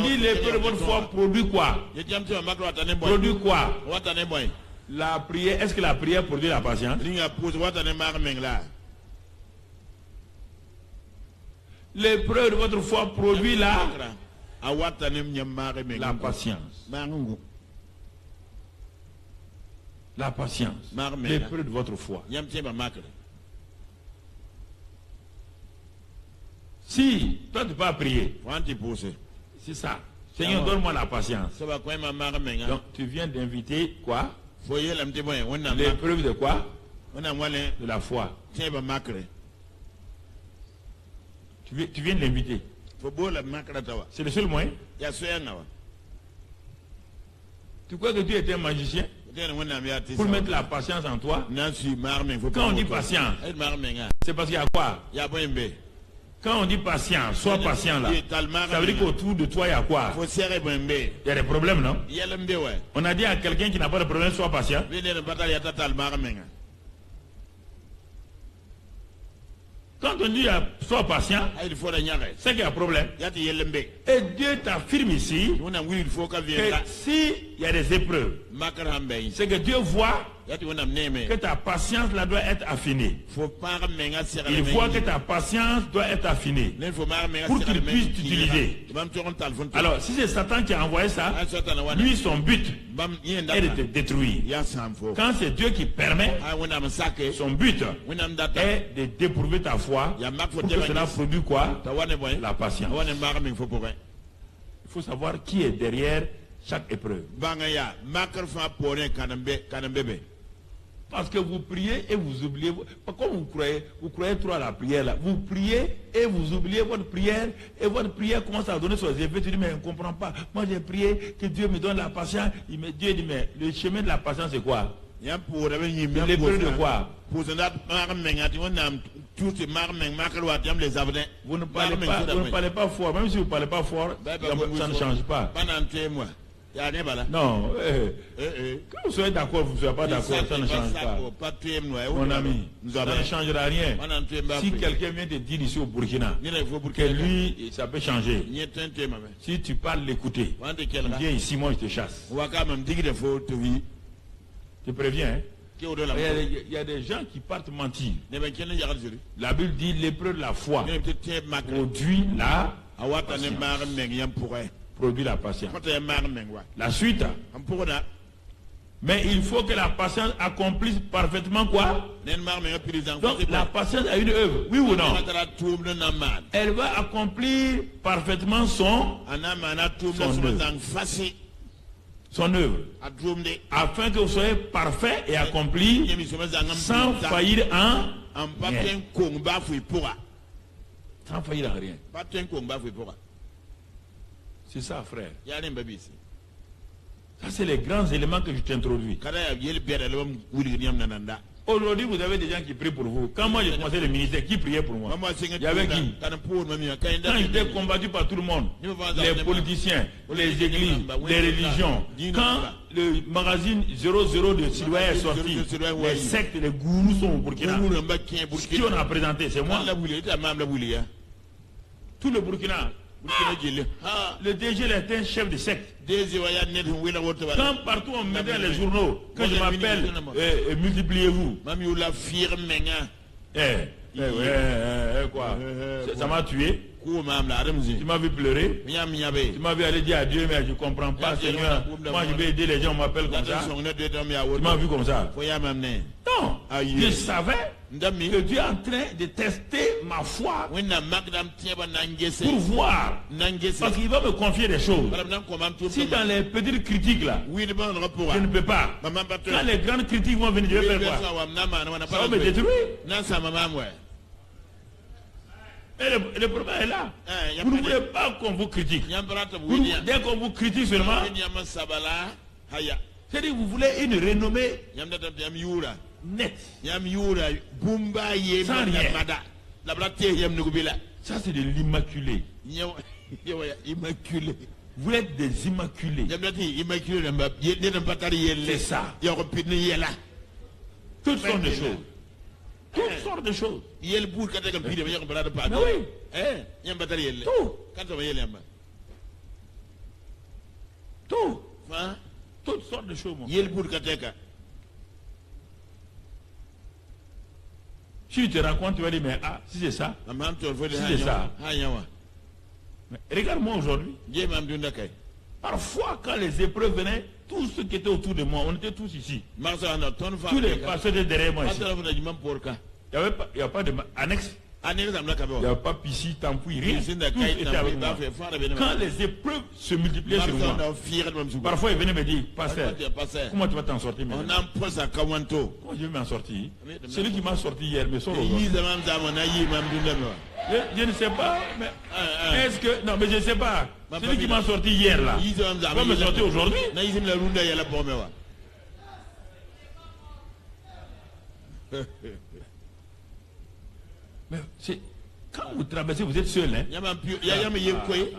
dit l'épreuve de votre foi produit quoi? Produit quoi? La prière, est-ce que la prière produit la patience? L'épreuve de votre foi produit la patience. La patience. L'épreuve de votre foi. Si toi tu ne peux pas prier, c'est ça. Seigneur, donne-moi la patience. Donc tu viens d'inviter quoi? L'épreuve de quoi? De la foi. Tu viens de l'inviter. C'est le seul moyen. Tu crois que tu es un magicien pour mettre la patience en toi? Quand on dit patience, c'est parce qu'il y a quoi? Quand on dit patience, sois patient là. Ça veut dire qu'autour de toi il y a quoi? Il y a des problèmes, non? On a dit à quelqu'un qui n'a pas de problème, sois patient. Quand on dit sois patient, c'est qu'il y a un problème. Et Dieu t'affirme ici que s'il y a des épreuves, c'est que Dieu voit que ta patience là doit être affinée. Il voit que ta patience doit être affinée pour qu'il puisse t'utiliser. Alors, si c'est Satan qui a envoyé ça, lui, son but est de te détruire. Quand c'est Dieu qui permet, son but est de déprouver ta foi pour que cela produise quoi? La patience. Il faut savoir qui est derrière chaque épreuve. Parce que vous priez et vous oubliez. Pourquoi vous croyez trop à la prière là? Vous priez et vous oubliez votre prière et votre prière commence à donner ses effets. Tu dis mais je ne comprends pas. Moi j'ai prié que Dieu me donne la patience. Dieu dit mais le chemin de la patience c'est quoi? L'épreuve de quoi? Vous ne parlez pas fort. Même si vous ne parlez pas fort, ça ne change pas. Non, quand vous soyez d'accord, vous ne soyez pas d'accord, ça ne change pas. Mon ami, ça ne changera rien. Si quelqu'un vient te dire ici au Burkina que lui, ça peut changer. Si tu parles, l'écouter. Viens ici, moi je te chasse. Je te préviens, hein? Il y a des gens qui partent mentir. La Bible dit l'épreuve de la foi produit la patience. Produit la patience. La suite. Mais il faut que la patience accomplisse parfaitement quoi? Donc la patience a une œuvre, oui ou non? Elle va accomplir parfaitement son œuvre. Afin que vous soyez parfait et accompli sans faillir en rien. Sans faillir en rien. C'est ça, frère. Ça, c'est les grands éléments que je t'introduis. Aujourd'hui, vous avez des gens qui prient pour vous. Quand moi j'ai commencé le ministère, qui priait pour moi? Il y avait qui? Quand j'étais combattu par tout le monde, les politiciens, les églises, les religions, quand le magazine 00 de Siloé est sorti, les sectes, les gourous sont au Burkina. Qui on a présenté? C'est moi. Tout le Burkina. Le DG était un chef de secte. Quand partout on met dans les journaux que je m'appelle multipliez-vous. Quoi? Ça m'a tué. ku mam la adam zi Tu m'as vu pleurer. nyam nyabe Tu m'as vu aller dire à Dieu, mais je ne comprends pas, Seigneur. Moi, je vais aider les gens, on m'appelle la comme ça. song ne de dom ya Tu wo m'as vu comme ça. fo ya mam ne Non. Aïe. Je savais ndami que Dieu est en train de tester ma foi winna magdam tieba nangese pour voir. nangese Parce qu'il va me confier des choses. madam nan ko mam tout Si dans les petites critiques là, oui de bon rapport je ne peux pas. maman bato Quand les grandes critiques vont venir, je vais faire quoi? Ça va me détruire. nan sa maman ouais Et le problème est là. Vous ne voulez pas qu'on vous critique. nyam brata Vous- widia dès qu'on vous critique seulement, nyam sabala haya c'est-à-dire que vous voulez une renommée nyam data yam yura nette. nyam yura bumba ye Sans rien. mada la brate yam nugubila Ça, c'est de l'immaculé. nyaw yow immaculé Vous êtes des immaculés. nyam data immaculé de mbab ye ne patari yelle C'est ça. yow ko pitni yela Toutes sortes de choses. Toutes sortes de choses. yel bur kata kam pide yow ko brata pa Mais oui. nyam patari yelle Tout. kata ba yelle amba Tout. fa Toutes sortes de choses, mon frère. yel bur kata ka Si tu te rends compte, tu vas dire, mais ah, si c'est ça. mam to fo de Si c'est ça. ha nyawa Mais regarde-moi aujourd'hui. je mam dunda kay Parfois, quand les épreuves venaient, tous ceux qui étaient autour de moi, on était tous ici. marsa na ton fa Tous les pasteurs étaient derrière moi ici. atara fo de mam porka Il n'y a pas de annexe. ani sam la ka Il n'y bo a pas piscine, tampouille, rien. isin da Tous kay étaient na avec ba moi. fe fara be Quand les épreuves se multipliaient sur moi, marsa na fiire mam su parfois ils venaient me dire, pasteur, passer comment tu vas t'en sortir on maintenant? a posa kawanto Comment je vais m'en sortir? Celui qui m'a sorti hier me sort aujourd'hui. yi zaman zaman na yi mam dunda no Je ne sais pas, mais ah. est-ce que... Non, mais je ne sais pas. Ma Celui qui famille, m'a sorti hier là, yi zaman il va zaman me sortir aujourd'hui? na yi la runda yala bombe wa Mais c'est... Quand vous traversez, vous êtes seul. Hein? nyama pio ya yama ye koy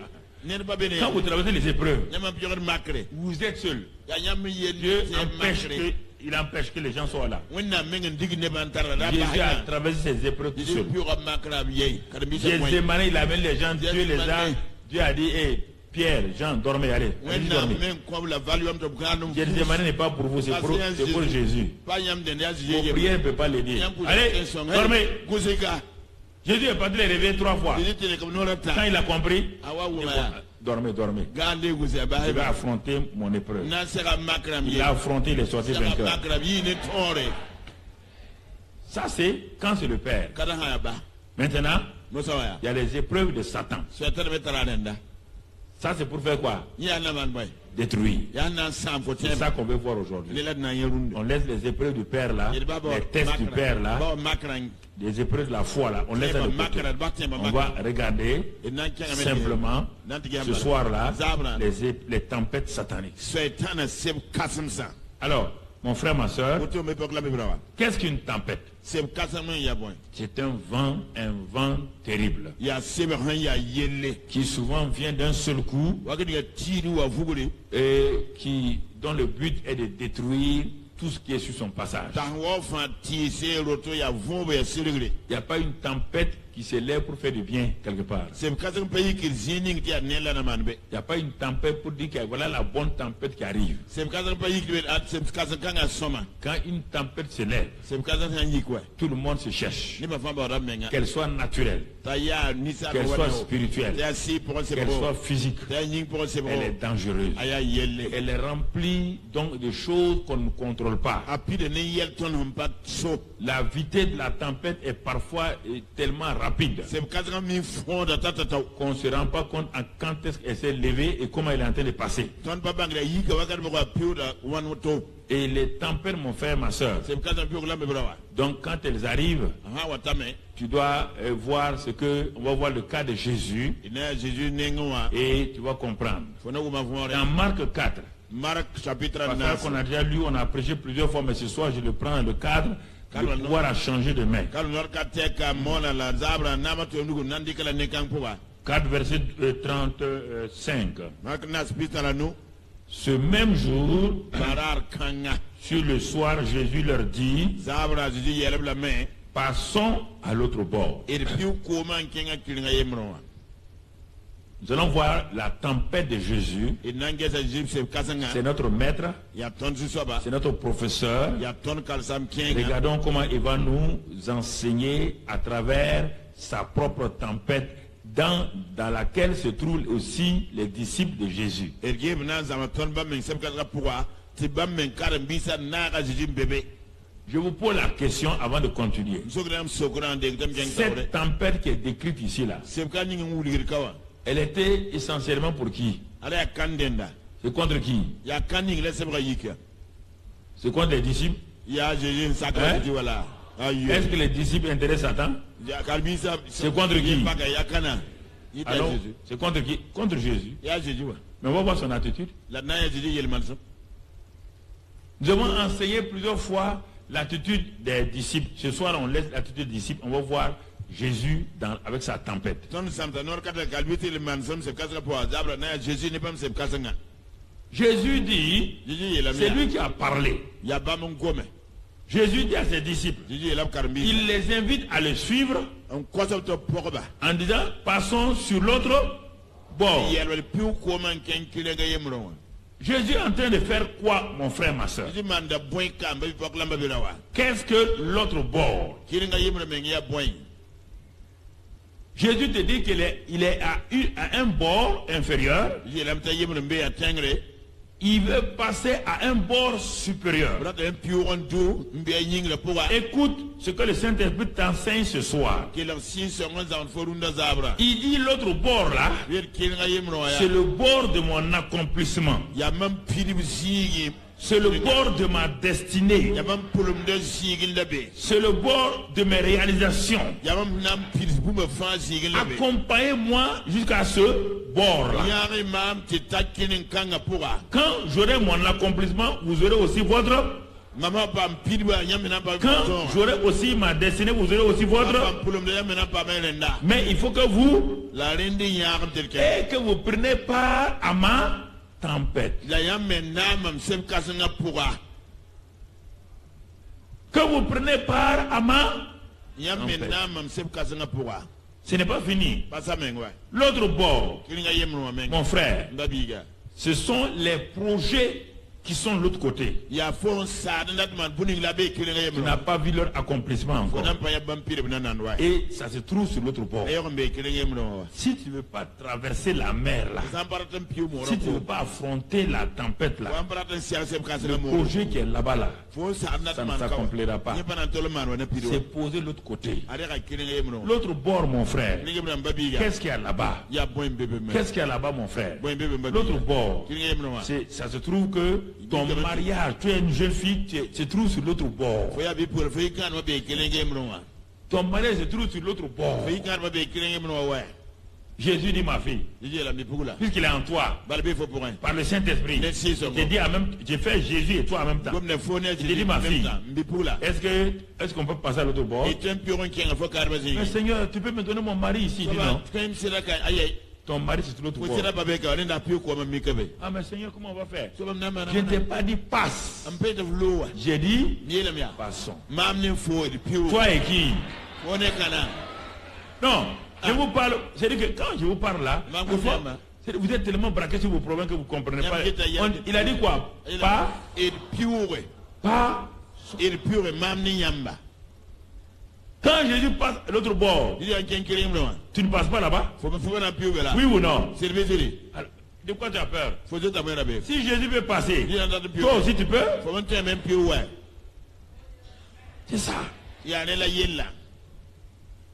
nen ba bene Quand vous traversez les épreuves, nyama pio makre vous êtes seul. ya nyama ye Dieu se empêche makre il empêche que les gens soient là. wonna mengen dig ne ban tarra da Jésus a ba traversé ces épreuves tout Jésus seul. pio makra biye kada mi se Jésus point Mané, il amène les gens, Dieu les a... Mané. Dieu a dit, hé, Pierre, Jean, dormez, allez. Allez wonna dormir. men ko la value am to granum Jésus Mané n'est pas pour vous, c'est pour Jésus. pas nyam de ya Vos je prières ne peuvent pas l'aider. Allez, dormez. gusika Jésus est parti les réveiller 3 fois. Jésus te comme no Quand rata il a compris, awa il wuma faut- dormez, dormez. gande gusa ba Je vais affronter mon épreuve. na sera makram Il ye a affronté, il est sorti sera vainqueur. makram yi ne tore Ça, c'est quand c'est le Père. kada ha ba Maintenant, no sawaya il y a les épreuves de Satan. so tere betara nda Ça, c'est pour faire quoi? ya na man boy Détruire. ya na sam ko C'est tem ça qu'on veut voir aujourd'hui. le la na yerunde On laisse les épreuves du Père là, il ba bo les tests du Père là, ba makran les épreuves de la foi là, on laisse ça de côté. makran ba tem On va regarder simplement ce soir là les tempêtes sataniques. Satan seb kasamsa Alors, mon frère, ma soeur, auto me pokla me brawa qu'est-ce qu'une tempête? seb kasam ya boy C'est un vent terrible ya seb han ya yelle qui souvent vient d'un seul coup wa ga diga tiru wa fugule et dont le but est de détruire tout ce qui est sur son passage. tan wo fa ti se roto ya vombe ya siligre Il n'y a pas une tempête qui se lève pour faire du bien quelque part. seb kasam pays ki zining ti anela na manbe Il n'y a pas une tempête pour dire que voilà la bonne tempête qui arrive. seb kasam pays ki at seb kasam kanga soma Quand une tempête se lève, seb kasam han yikwa tout le monde se cherche. ni ma fa ba ramenga Qu'elle soit naturelle, ta ya ni sa qu'elle soit spirituelle, ya si pour se qu'elle soit physique, ta ning pour se elle est dangereuse. aya yelle Elle est remplie donc de choses qu'on ne contrôle pas. apide ne yel ton hum pat so La vitesse de la tempête est parfois tellement rapide seb kasam mi fonda tata qu'on ne se rend pas compte en quand est-ce qu'elle s'est levée et comment elle est en train de passer. ton papa ngra yika wakat mo ko piuda wan to Et les tempêtes, mon frère, ma soeur, seb kasam piu la me brawa donc quand elles arrivent, ha watame tu dois voir on va voir le cas de Jésus ina Jésus nengwa et tu vas comprendre. fona ko ma fore Dans Marc 4, Marc chapitre parce qu'on a déjà lu, on a prêché plusieurs fois, mais ce soir je le prends dans le cadre, le pouvoir a changé de main. kalu nor ka teka mona la zabra nama to nugo nandi kala ne kan puwa 4 verset 35. Marc na spita la nu Ce même jour, barar kanga sur le soir, Jésus leur dit, zabra Jésus yeleb la main passons à l'autre bord. et piu ko man kenga kilinga yemro Nous allons voir la tempête de Jésus. et nange sa Jésus se kasanga C'est notre maître, ya ton su soba c'est notre professeur. ya ton kalsam kenga Regardons comment il va nous enseigner à travers sa propre tempête dans laquelle se trouvent aussi les disciples de Jésus. Je vous pose la question avant de continuer. Cette tempête qui est décrite ici là, elle était essentiellement pour qui? C'est contre qui? C'est contre les disciples? Est-ce que les disciples intéressent Satan? C'est contre qui? Alors, c'est contre qui? Contre Jésus. Mais on va voir son attitude. Nous avons enseigné plusieurs fois l'attitude des disciples. Ce soir, on laisse l'attitude des disciples. On va voir Jésus avec sa tempête. Jésus dit, c'est lui qui a parlé. Jésus dit à ses disciples, il les invite à le suivre en disant, passons sur l'autre bord. Jésus est en train de faire quoi, mon frère, ma soeur? Qu'est-ce que l'autre bord? Jésus te dit qu'il est à un bord inférieur. Il veut passer à un bord supérieur. Écoute ce que le Saint-Esprit t'enseigne ce soir. Il dit l'autre bord là, c'est le bord de mon accomplissement. C'est le bord de ma destinée. C'est le bord de mes réalisations. Accompagnez-moi jusqu'à ce bord-là. Quand j'aurai mon accomplissement, vous aurez aussi votre. Quand j'aurai aussi ma destinée, vous aurez aussi votre. Mais il faut que vous. Et que vous preniez part à ma tempête. Que vous prenez part à ma tempête. Ce n'est pas fini. L'autre bord, mon frère, ce sont les projets qui sont de l'autre côté. Tu n'as pas vu leur accomplissement encore. Et ça se trouve sur l'autre bord. Si tu ne veux pas traverser la mer là, si tu ne veux pas affronter la tempête là, le projet qui est là-bas là, ça ne s'accomplira pas. C'est posé de l'autre côté. L'autre bord, mon frère, qu'est-ce qu'il y a là-bas? Qu'est-ce qu'il y a là-bas, mon frère? L'autre bord, ça se trouve que ton mariage, tu es une jeune fille, tu se trouves sur l'autre bord. Ton mariage se trouve sur l'autre bord. Jésus dit, ma fille, puisqu'il est en toi, par le Saint-Esprit, j'ai fait Jésus et toi en même temps. Je te dis, ma fille, est-ce qu'on peut passer à l'autre bord? Mais Seigneur, tu peux me donner mon mari ici? Dis non. Ton mari c'est sur l'autre bord. Ah mais Seigneur, comment on va faire? Je ne t'ai pas dit passe. J'ai dit passons. Toi et qui? Non, je vous parle. C'est-à-dire que quand je vous parle là, vous êtes tellement braqué sur vos problèmes que vous ne comprenez pas. Il a dit quoi? Pas. Quand Jésus passe à l'autre bord, tu ne passes pas là-bas? Oui ou non? Alors, de quoi tu as peur? Si Jésus veut passer, toi aussi tu peux? C'est ça.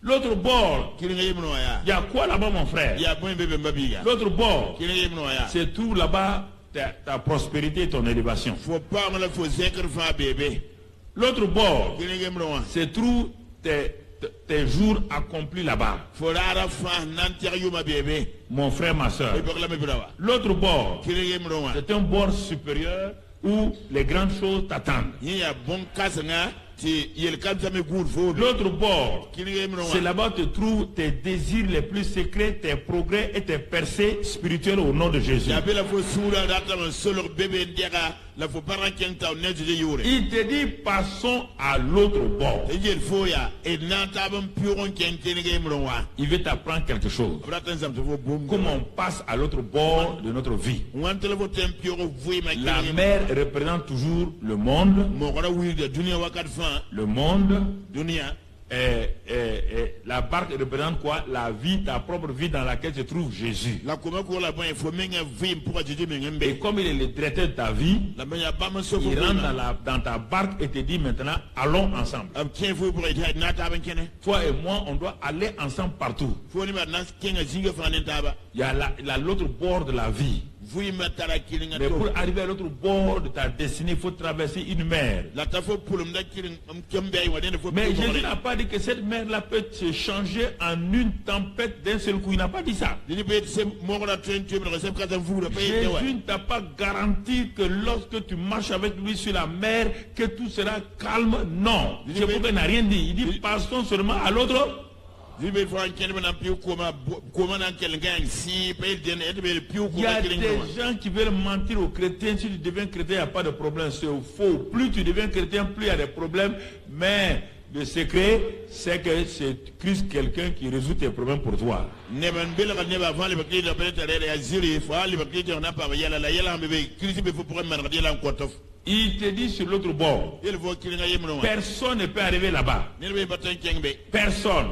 L'autre bord, il y a quoi là-bas, mon frère? L'autre bord, c'est tout là-bas ta prospérité et ton élévation. L'autre bord, c'est tout tes jours accomplis là-bas. Mon frère, ma soeur. L'autre bord, c'est un bord supérieur où les grandes choses t'attendent. L'autre bord, c'est là-bas que tu trouves tes désirs les plus secrets, tes progrès et tes percées spirituelles au nom de Jésus. Il te dit passons à l'autre bord. Il veut t'apprendre quelque chose. Comment on passe à l'autre bord de notre vie. La mer représente toujours le monde. Le monde la barque représente quoi? La vie, ta propre vie dans laquelle se trouve Jésus. La comment ko la bon il faut menga vie pour Jésus Et menga. comme il est le directeur de ta vie, La menya ba ma so il rentre dans ta barque et te dit maintenant, allons ensemble. am tien faut pour être na ta ben kene. Toi et moi, on doit aller ensemble partout. Faut ni ba na kenga zinga fanen taba. Il y a l'autre bord de la vie. Vous ma tara kilinga Mais pour to. arriver à l'autre bord de ta destinée, il faut traverser une mer. La ta faut pour me kiling am kembe wa den faut. Mais Jésus n'a pas dit que cette mer-là peut se changer en une tempête d'un seul coup. Il n'a pas dit ça. Ni be se mo la train tu me recep ka vous le payer de wa. Jésus ne t'a pas garanti que lorsque tu marches avec lui sur la mer, que tout sera calme. Non. C'est pourquoi il n'a rien dit. Il dit, passons seulement à l'autre. Il y a des gens qui veulent mentir aux chrétiens. Si tu deviens chrétien, il n'y a pas de problème. C'est faux. Plus tu deviens chrétien, plus il y a des problèmes. Mais le secret, c'est que c'est Christ quelqu'un qui résout tes problèmes pour toi. Il te dit sur l'autre bord. Personne ne peut arriver là-bas. Personne.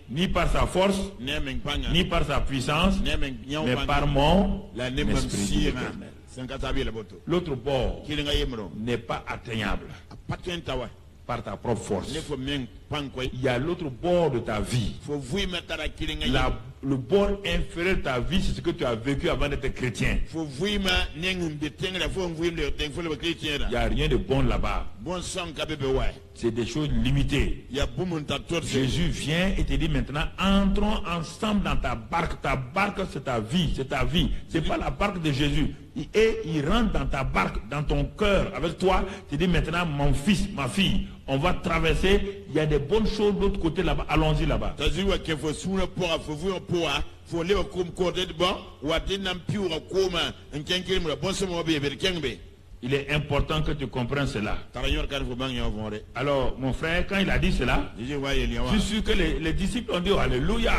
Ni par sa force, ni par sa puissance, mais par mon esprit. L'autre bord n'est pas atteignable par ta propre force. Il y a l'autre bord de ta vie. Le bord inférieur de ta vie, c'est ce que tu as vécu avant d'être chrétien. Il n'y a rien de bon là-bas. C'est des choses limitées. Jésus vient et te dit maintenant, entrons ensemble dans ta barque. Ta barque, c'est ta vie, c'est ta vie. C'est pas la barque de Jésus. Et il rentre dans ta barque, dans ton cœur, avec toi. Il te dit maintenant, mon fils, ma fille, on va traverser. Il y a des bonnes choses de l'autre côté là-bas. Allons-y là-bas. Il est important que tu comprennes cela. Alors, mon frère, quand il a dit cela, je suis sûr que les disciples ont dit Alléluia.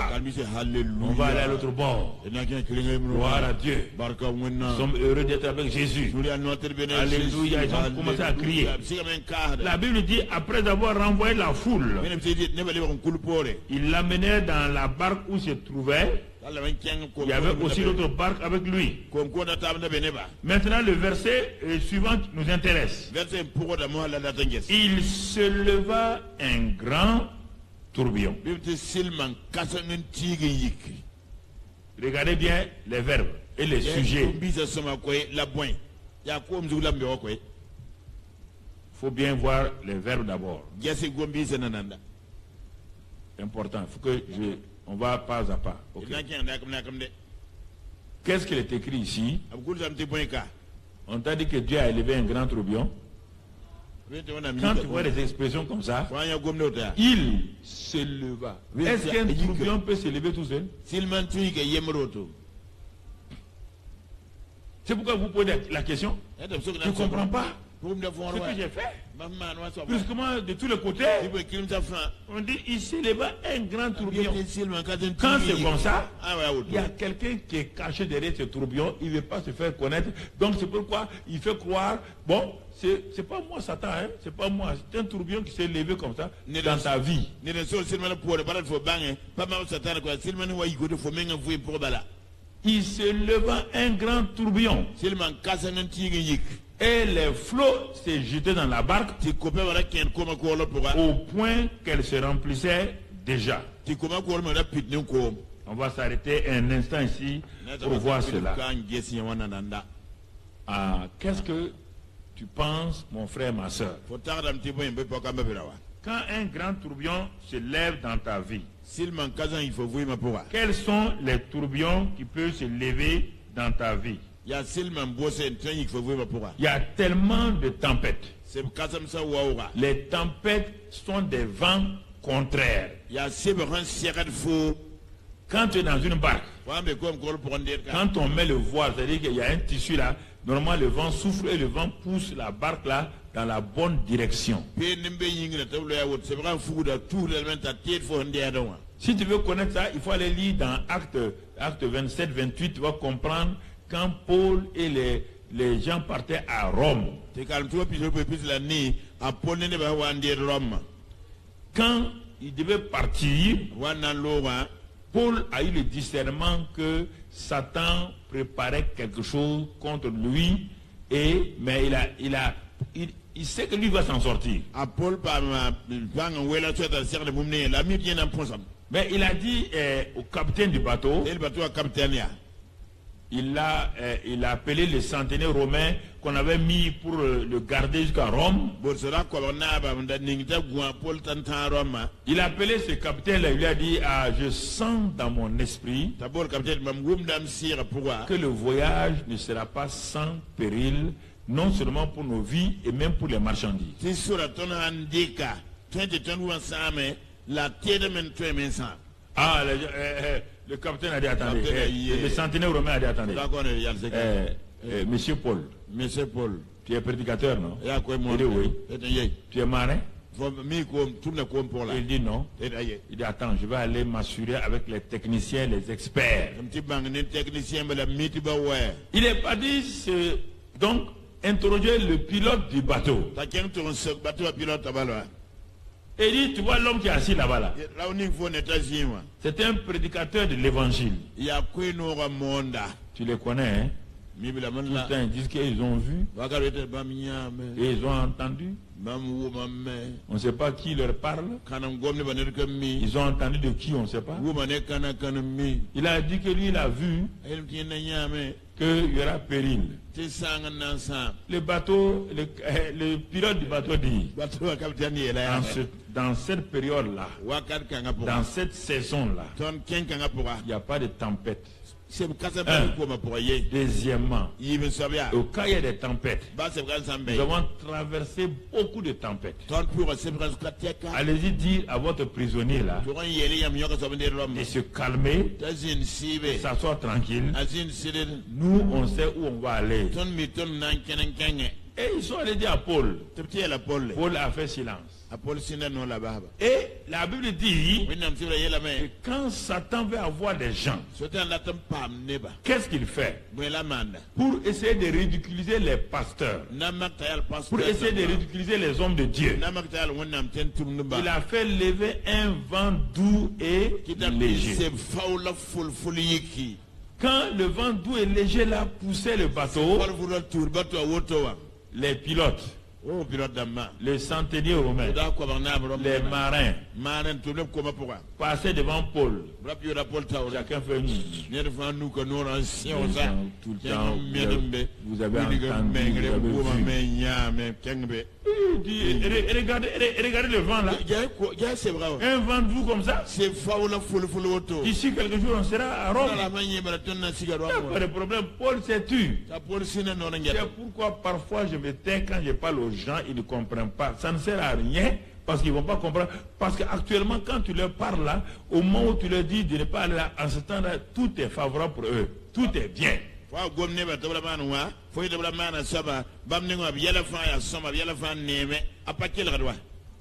On va aller à l'autre bord. Gloire à Dieu. Nous sommes heureux d'être avec Jésus. Alléluia. Ils ont commencé à crier. La Bible dit, après avoir renvoyé la foule, il l'amenait dans la barque où se trouvait. Il y avait aussi l'autre barque avec lui. Maintenant, le verset suivant nous intéresse. Il se leva un grand tourbillon. Regardez bien les verbes et les sujets. Il faut bien voir les verbes d'abord. C'est important. Il faut que on va pas à pas. Okay. Qu'est-ce qu'il est écrit ici? On t'a dit que Dieu a élevé un grand tourbillon. Quand tu vois des expressions comme ça, il se leva. Est-ce qu'un tourbillon peut se lever tout seul? C'est pourquoi vous posez la question. Tu ne comprends pas ce que j'ai fait. Puisqu'ement de tous les côtés, on dit il se leva un grand tourbillon. Quand c'est comme ça, il y a quelqu'un qui est caché derrière ce tourbillon, il ne veut pas se faire connaître. Donc c'est pourquoi il fait croire, bon, c'est pas moi Satan, hein? C'est pas moi, c'est un tourbillon qui s'est levé comme ça dans ta vie. Il se leva un grand tourbillon. Et les flots se jetaient dans la barque au point qu'elle se remplissait déjà. On va s'arrêter un instant ici pour voir cela. Qu'est-ce que tu penses, mon frère, ma soeur? Quand un grand tourbillon se lève dans ta vie, quels sont les tourbillons qui peuvent se lever dans ta vie? Il y a tellement de tempêtes. Les tempêtes sont des vents contraires. Quand tu es dans une barque, quand on met le voile, c'est-à-dire qu'il y a un tissu là, normalement le vent souffle et le vent pousse la barque là dans la bonne direction. Si tu veux connaître ça, il faut aller lire dans Acte 27-28, tu vas comprendre quand Paul et les gens partaient quand il devait partir, wana lowa Paul a eu le discernement que Satan préparait quelque chose contre lui, mais il sait que lui va s'en sortir. a Paul pa ma bang wela tsata ser de mumne la mi bien en posam Mais il a dit au capitaine du bateau, el bateau capitaine ya il a appelé les centenaires romains qu'on avait mis pour le garder jusqu'à Rome. bo sera ko na ba nda ningita gwa Paul tanta Roma Il a appelé ce capitaine-là, il lui a dit, je sens dans mon esprit tabor capitaine mam gum dam sira pourquoi que le voyage ne sera pas sans péril, non seulement pour nos vies et même pour les marchandises. ti sura ton handika 20 same la tiede men sa Ah, le capitaine a dit, attendez, le centenaire romain a dit, attendez, d'accord il y a le monsieur Paul, monsieur Paul tu es prédicateur, non? ya ko mo Il dit oui. et Tu es marin? mi ko tourne ko pour là Il dit non. et aye Il dit, attends, je vais aller m'assurer avec les techniciens, les experts. un petit bang ni technicien ba la miti ba ouais Il n'est pas dit, donc, interroger le pilote du bateau. ta ken to se bateau pilote tabalo Et il dit, tu vois l'homme qui est assis là-bas, là. là on y faut États-Unis C'est un prédicateur de l'évangile. ya ko no ga monda Tu les connais, hein? mi bi la man la Putain, ils disent qu'ils ont vu ba ka rete ba mi nyame et ils ont entendu. bam wo mamme On ne sait pas qui leur parle. kanam gomne ba ne ka mi Ils ont entendu de qui, on ne sait pas. wo mané kana mi Il a dit que lui, il a vu el ti na nyame qu'il y aura péril. ti sanga nan sa Le bateau, le pilote du bateau dit, bateau capitaine yela ya dans cette période-là, wakat kanga pour dans cette saison-là, ton ken kanga pour il n'y a pas de tempête. c'est kasa ba ko ma pour ye Deuxièmement, yibe sabia au cas où il y a des tempêtes, ba se kan sambe nous avons traversé beaucoup de tempêtes. ton pour se prendre kateka Allez-y dire à votre prisonnier là to yele yam yoka so bende rom de se calmer, tazin sibe de s'asseoir tranquille. azin sire Nous, on sait où on va aller. ton mi ton nan kenen kenge Et ils sont allés dire à Paul. tepti la Paul Paul a fait silence. a Paul sina no la baba Et la Bible dit winam sira yela que me quand Satan veut avoir des gens, sotan la tam pam neba qu'est-ce qu'il fait? la manda Pour essayer de ridiculiser les pasteurs, namak tayal pastor pour essayer de ridiculiser les hommes de Dieu, namak tayal wonnam ten tum nuba il a fait lever un vent doux et kita léger. se faula ful yiki Quand le vent doux et léger l'a poussé le bateau, par vura tour bato woto wa les pilotes, oh pilote damma les centeniers romains, da ko bang na bro les marins manen to ne ko ma pourquoi passaient devant Paul. rap yo Paul taw Chacun fait une. ne devant nous que nous anciens ça Tout le temps, vous avez entendu vous avez vu. Regardez le vent là. c'est vrai Un vent de vous comme ça. c'est faula ful woto D'ici quelques jours, on sera à Rome. la manye bara ton na sigaro Il n'y a pas de problème. Paul s'est tu. ta Paul sina non C'est ngata pourquoi parfois je me tais quand je parle aux gens, ils ne comprennent pas. Ça ne sert à rien parce qu'ils ne vont pas comprendre. Parce qu'actuellement, quand tu leur parles là, au moment où tu leur dis de ne pas aller là, en ce temps-là, tout est favorable pour eux. Tout est bien. wa gomne ba tabla man wa foi tabla man saba bam ne ngab yela fa ya soma yela fa neme apakil gadwa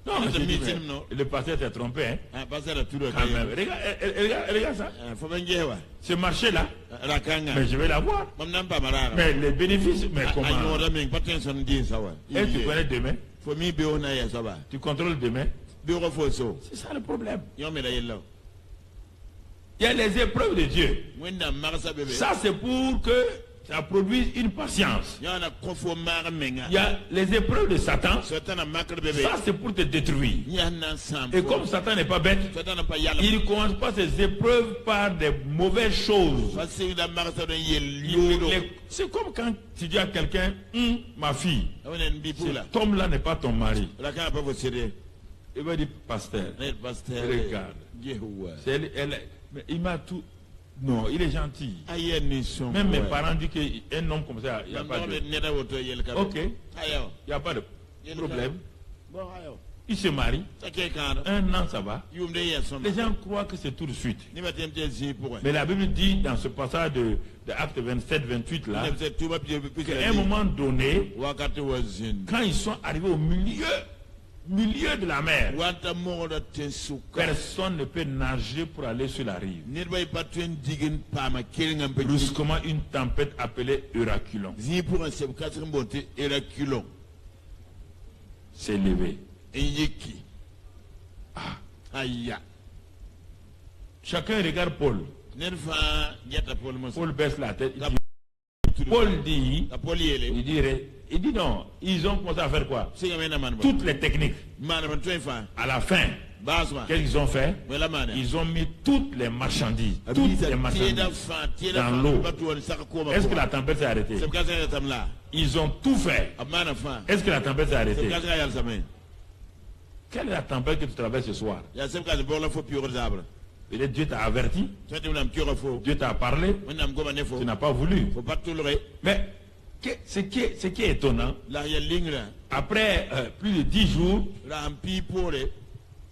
Non, le pasteur s'est trompé. Hein? ah passer la tour Quand même. Regarde ça. faut ben jewa Ce marché-là, rakanga mais je vais l'avoir. bam nan pa marara Mais les bénéfices, mais ayo comment? da men patenson di sawa Et tu connais demain? faut mi be ona ya saba Tu contrôles demain? be ko fo so C'est ça le problème. yo me la yelo Il y a les épreuves de Dieu. wenda marasa bebe Ça, c'est pour que ça produise une patience. yo na ko fo mar menga Il y a les épreuves de Satan. sotana makre bebe Ça, c'est pour te détruire. ya na sam Et comme Satan n'est pas bête, sotana pa yalla il ne commence pas ses épreuves par des mauvaises choses. parce da marasa do yel yodo C'est comme quand tu dis à quelqu'un, ma fille, wonen bi pula cet homme-là n'est pas ton mari. rakanga pa fo sere Il va dire, pasteur, ne pasteur regarde. jehuwa Mais il m'a tout... Non, il est gentil. ayen ni son Même mes parents disent qu'un homme comme ça, il n'y a pas de... Ok, il ayo n'y a pas de problème. bon ayo Il se marie, take kan 1 an ça va. yum de yesom Les gens croient que c'est tout de suite. ni matem te zi pour Mais la Bible dit dans ce passage de Acte 27-28 là, ni te tuba pie qu'à un moment donné, wakati wazin quand ils sont arrivés au milieu de la mer, wanta mo da te suka personne ne peut nager pour aller sur la rive. ni bay patuen digin pa ma kelingam pe Brusquement, une tempête appelée Euraculon zi pour un seb katrin bonte eraculon s'est levée. yiki Aïe. Chacun regarde Paul. Paul baisse la tête. Paul dit, il dit non, ils ont commencé à faire quoi? Toutes les techniques. À la fin, qu'est-ce qu'ils ont fait? Ils ont mis toutes les marchandises dans l'eau. Est-ce que la tempête s'est arrêtée? Ils ont tout fait. Est-ce que la tempête s'est arrêtée? Quelle est la tempête que tu traverses ce soir? Et Dieu t'a averti, Dieu t'a parlé, tu n'as pas voulu. Mais ce qui est étonnant, après plus de 10 jours,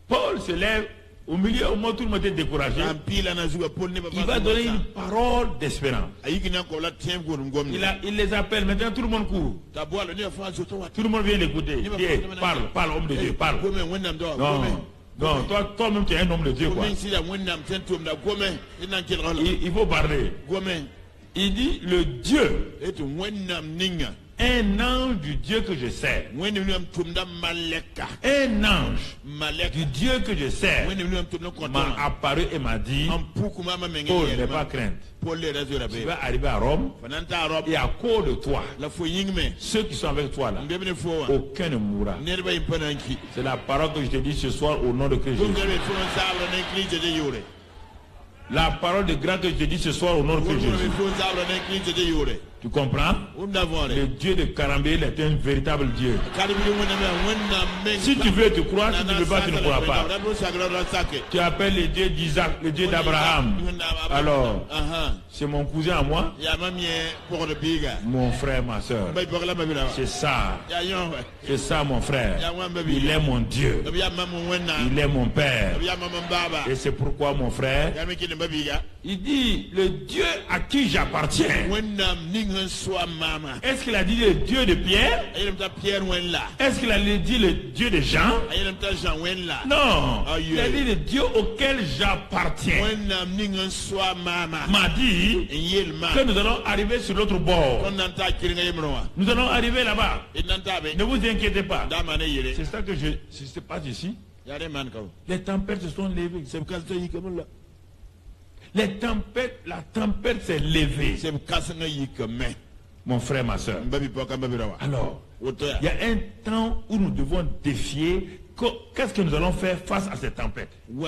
Paul se lève, au milieu, au moment où tout le monde est découragé, il va donner une parole d'espérance. Il les appelle, maintenant tout le monde court. Tout le monde vient l'écouter. Parle, homme de Dieu, parle. Non, toi-même tu es un homme de Dieu, quoi. Il faut parler. Il dit, le Dieu, un ange du Dieu que je sers, un ange du Dieu que je sers m'a apparu et m'a dit, Paul, n'aie pas crainte. Tu vas arriver à Rome et à cause de toi, ceux qui sont avec toi là, aucun ne mourra. C'est la parole que je te dis ce soir au nom de Christ Jésus. La parole de grâce que je te dis ce soir au nom de Christ Jésus. Tu comprends? Le Dieu de Karambél est un véritable Dieu. Si tu veux, tu crois. Si tu ne veux pas, tu ne crois pas. Tu appelles le Dieu d'Isaac, le Dieu d'Abraham. Alors, c'est mon cousin à moi. Mon frère, ma soeur. C'est ça. C'est ça, mon frère. Il est mon Dieu. Il est mon Père. Et c'est pourquoi, mon frère, il dit, le Dieu à qui j'appartiens. Est-ce qu'il a dit le Dieu de Pierre? Est-ce qu'il a dit le Dieu de Jean? Non. Il a dit le Dieu auquel j'appartiens m'a dit que nous allons arriver sur l'autre bord. Nous allons arriver là-bas. Ne vous inquiétez pas. C'est ça que je sais pas ici. Les tempêtes se sont levées. La tempête s'est levée. Mon frère, ma soeur. Alors, il y a un temps où nous devons défier. Qu'est-ce que nous allons faire face à cette tempête? Il y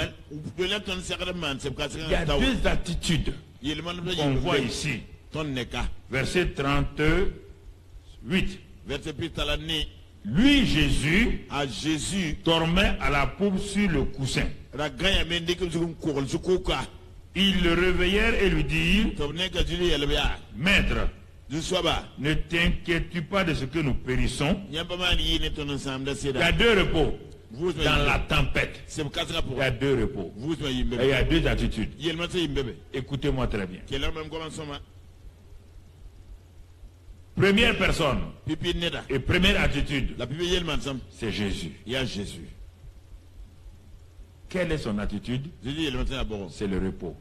a deux attitudes qu'on voit ici. Verset 38. Lui, Jésus, dormait à la poupe sur le coussin. Ils le réveillèrent et lui dirent, Maître, ne t'inquiètes-tu pas de ce que nous périssons? Il y a deux repos dans la tempête. Il y a deux repos. Et il y a deux attitudes. Écoutez-moi très bien. Première personne et première attitude, c'est Jésus. Quelle est son attitude? C'est le repos.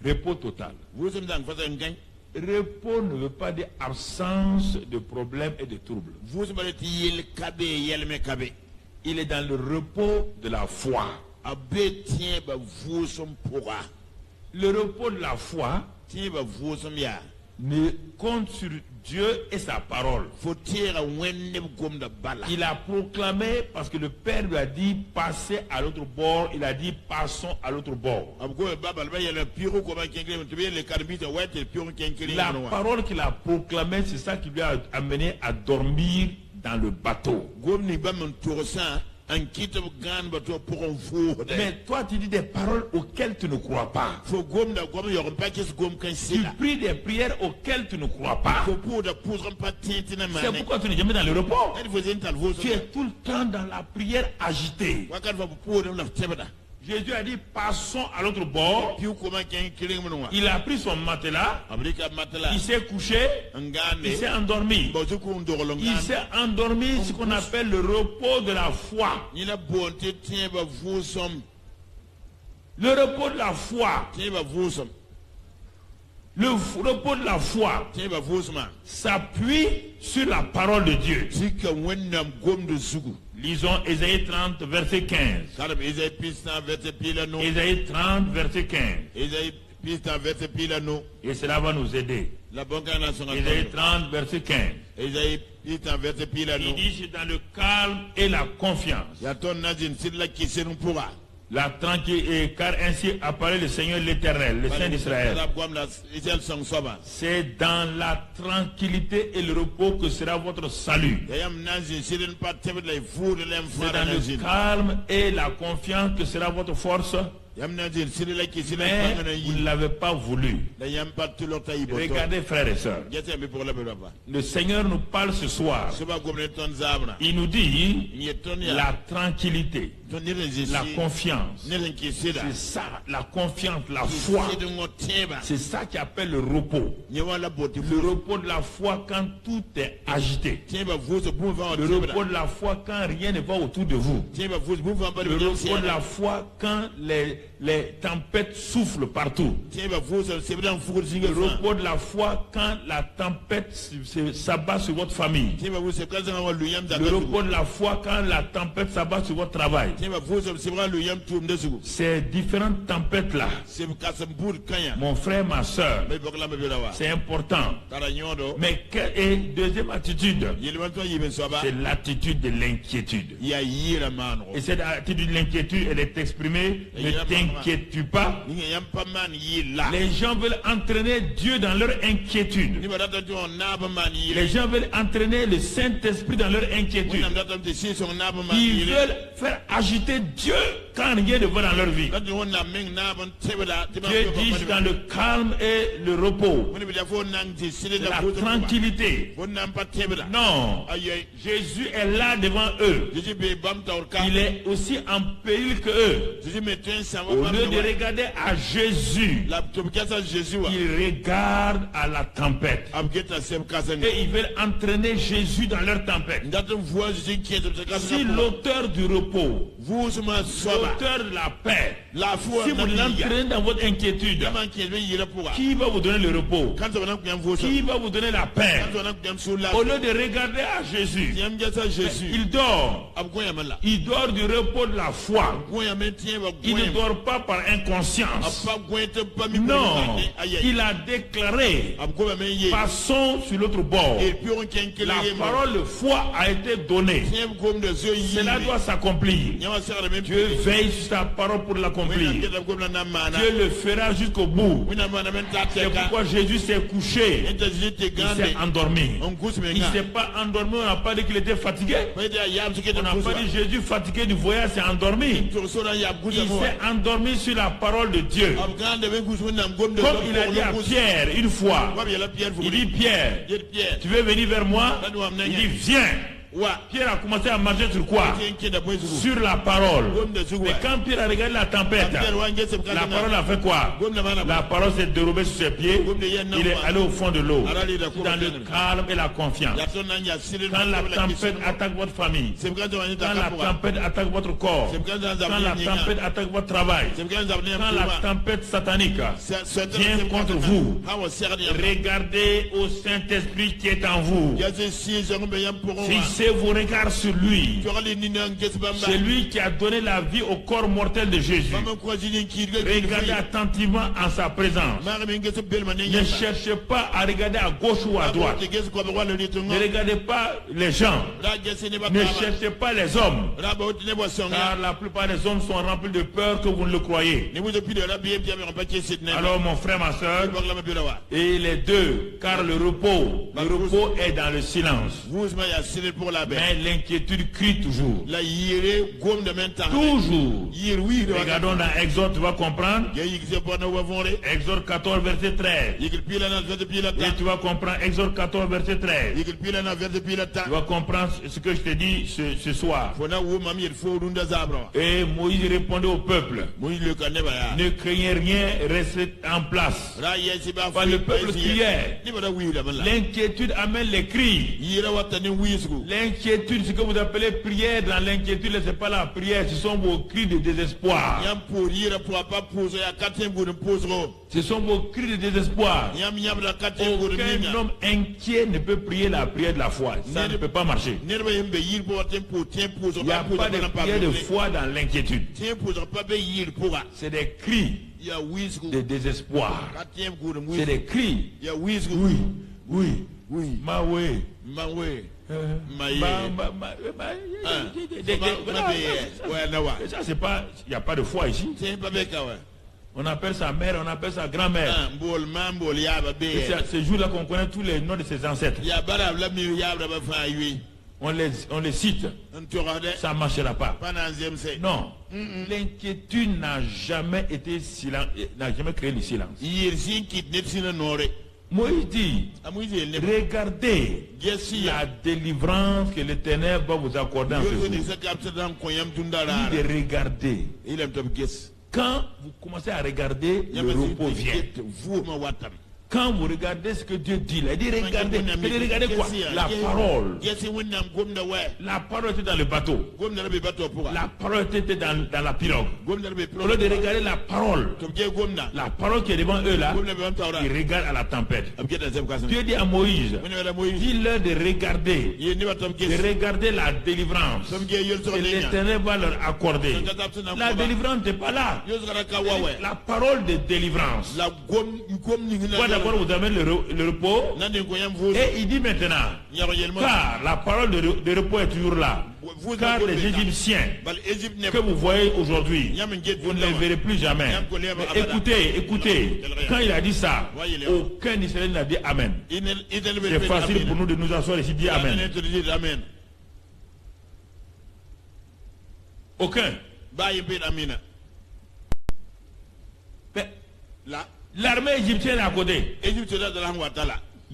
Repos total. Repos ne veut pas dire absence de problèmes et de troubles. Il est dans le repos de la foi. Le repos de la foi ne compte sur Dieu et sa parole. Il a proclamé parce que le Père lui a dit passez à l'autre bord. Il a dit passons à l'autre bord. La parole qu'il a proclamée, c'est ça qui lui a amené à dormir dans le bateau. Mais toi tu dis des paroles auxquelles tu ne crois pas. Tu pries des prières auxquelles tu ne crois pas. C'est pourquoi tu n'es jamais dans le repos. Tu es tout le temps dans la prière agitée. Jésus a dit passons à l'autre bord. Il a pris son matelas. Il s'est couché. Il s'est endormi. Il s'est endormi, ce qu'on appelle le repos de la foi. Le repos de la foi. Le repos de la foi Tiba vusma. s'appuie sur la parole de Dieu. Tika wennam gom de zugu. Lisons Ésaïe 30, verset 15. Karam Esaïe pista verset pila no. Ésaïe 30, verset 15. Esaïe pista verset pila no. Et cela va nous aider. La banque nationale. Ésaïe 30, verset 15. Esaïe pista verset pila no. Il dit c'est dans le calme et la confiance. Ya ton najin silla kisenu pura. La tranquillité, car ainsi apparaît le Seigneur l'Éternel, le Saint d'Israël. C'est dans la tranquillité et le repos que sera votre salut. C'est dans le calme et la confiance que sera votre force. Mais vous ne l'avez pas voulu. Regardez, frères et sœurs. Le Seigneur nous parle ce soir. Il nous dit la tranquillité, la confiance. C'est ça, la confiance, la foi. C'est ça qui appelle le repos. Le repos de la foi quand tout est agité. Le repos de la foi quand rien ne va autour de vous. Le repos de la foi quand les tempêtes soufflent partout. Le repos de la foi quand la tempête s'abat sur votre famille. Le repos de la foi quand la tempête s'abat sur votre travail. Ces différentes tempêtes-là, mon frère, ma soeur, c'est important. Mais quelle est la deuxième attitude? C'est l'attitude de l'inquiétude. Et cette attitude de l'inquiétude, elle est exprimée: ne t'inquiète pas. Les gens veulent entraîner Dieu dans leur inquiétude. Les gens veulent entraîner le Saint-Esprit dans leur inquiétude. Ils veulent faire agiter Dieu quand rien ne va dans leur vie. Dieu dit dans le calme et le repos, la tranquillité. Non, Jésus est là devant eux. Il est aussi en péril que eux. Au lieu de regarder à Jésus, ils regardent à la tempête. Et ils veulent entraîner Jésus dans leur tempête. Si l'auteur du repos, l'auteur de la paix, si vous l'entraînez dans votre inquiétude, qui va vous donner le repos? Qui va vous donner la paix? Au lieu de regarder à Jésus, il dort. Il dort du repos de la foi. Il ne dort pas par inconscience. Non, il a déclaré: passons sur l'autre bord. La parole de foi a été donnée. Cela doit s'accomplir. Dieu veille sur sa parole pour l'accomplir. Dieu le fera jusqu'au bout. C'est pourquoi Jésus s'est couché. Il s'est endormi. Il ne s'est pas endormi. On n'a pas dit qu'il était fatigué. On n'a pas dit Jésus fatigué du voyage s'est endormi. Il s'est endormi sur la parole de Dieu. Comme il a dit à Pierre une fois, il dit: Pierre, tu veux venir vers moi? Il dit: viens. Pierre a commencé à marcher sur quoi? Sur la parole. Mais quand Pierre a regardé la tempête, la parole a fait quoi? La parole s'est dérobée sur ses pieds. Il est allé au fond de l'eau, dans le calme et la confiance. Quand la tempête attaque votre famille, quand la tempête attaque votre corps, quand la tempête attaque votre travail, quand la tempête satanique vient contre vous, regardez au Saint-Esprit qui est en vous. Fixez vos regards sur lui. C'est lui qui a donné la vie au corps mortel de Jésus. Regardez attentivement en sa présence. Ne cherchez pas à regarder à gauche ou à droite. Ne regardez pas les gens. Ne cherchez pas les hommes. Car la plupart des hommes sont remplis de peur que vous ne le croyez. Alors mon frère, ma soeur, et les deux, car le repos est dans le silence. Mais l'inquiétude crie toujours. Toujours. Regardons dans Exode, tu vas comprendre. Exode 14, verset 13. Et tu vas comprendre Exode 14, verset 13. Tu vas comprendre ce que je te dis ce soir. Et Moïse répondait au peuple: ne craignez rien, restez en place. Le peuple criait. L'inquiétude amène les cris. L'inquiétude, ce que vous appelez prière dans l'inquiétude, ce n'est pas la prière, ce sont vos cris de désespoir. Ce sont vos cris de désespoir. Aucun homme inquiet ne peut prier la prière de la foi. Ça ne peut pas marcher. Il n'y a pas de prière de foi dans l'inquiétude. C'est des cris de désespoir. C'est des cris. Oui. Maoué. Ça, c'est pas. Il n'y a pas de foi ici. On appelle sa mère, on appelle sa grand-mère. C'est ce jour-là qu'on connaît tous les noms de ses ancêtres. On les cite. Ça ne marchera pas. Non. L'inquiétude n'a jamais été silence, n'a jamais créé le silence. Moïse dit, regardez la délivrance que l'Éternel va vous accorder en ce jour. Il dit de regarder. Quand vous commencez à regarder, le repos vient. Quand vous regardez ce que Dieu dit, là, il dit regardez quoi? La parole. La parole était dans le bateau. La parole était dans la pirogue. Au lieu de regarder la parole qui est devant eux là, ils regardent à la tempête. Dieu dit à Moïse, dis-leur de regarder la délivrance que l'Éternel va leur accorder. La délivrance n'est pas là. La parole de délivrance. D'abord vous amène le repos et il dit maintenant, car la parole de repos est toujours là, car les Égyptiens que vous voyez aujourd'hui, vous ne les verrez plus jamais. Mais écoutez, quand il a dit ça, aucun Israélien n'a dit Amen. C'est facile pour nous de nous asseoir ici, dire Amen. Aucun. Mais l'armée égyptienne est à côté. Il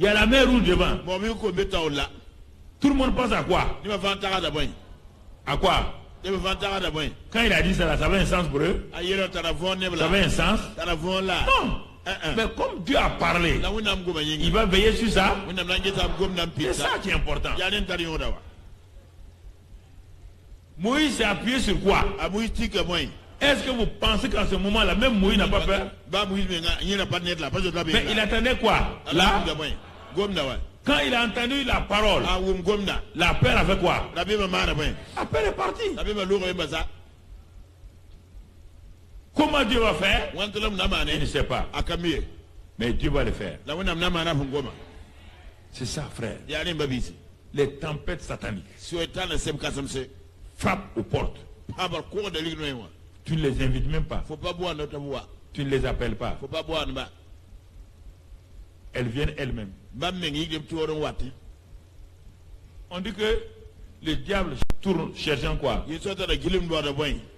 y a la mer rouge devant. Tout le monde pense à quoi? À quoi? Quand il a dit ça, ça avait un sens pour eux? Ça avait un sens? Non. Mais comme Dieu a parlé, il va veiller sur ça. C'est ça qui est important. Moïse s'est appuyé sur quoi? Est-ce que vous pensez qu'en ce moment-là, même Moïse n'a pas peur? Mais il attendait quoi? Là? Quand il a entendu la parole, la peur a fait quoi? La peur est partie. Comment Dieu va faire? Il ne sait pas. Mais Dieu va le faire. C'est ça, frère. Les tempêtes sataniques frappent aux portes. Tu ne les invites même pas. Tu ne les appelles pas. Elles viennent elles-mêmes. On dit que le diable tourne cherchant quoi?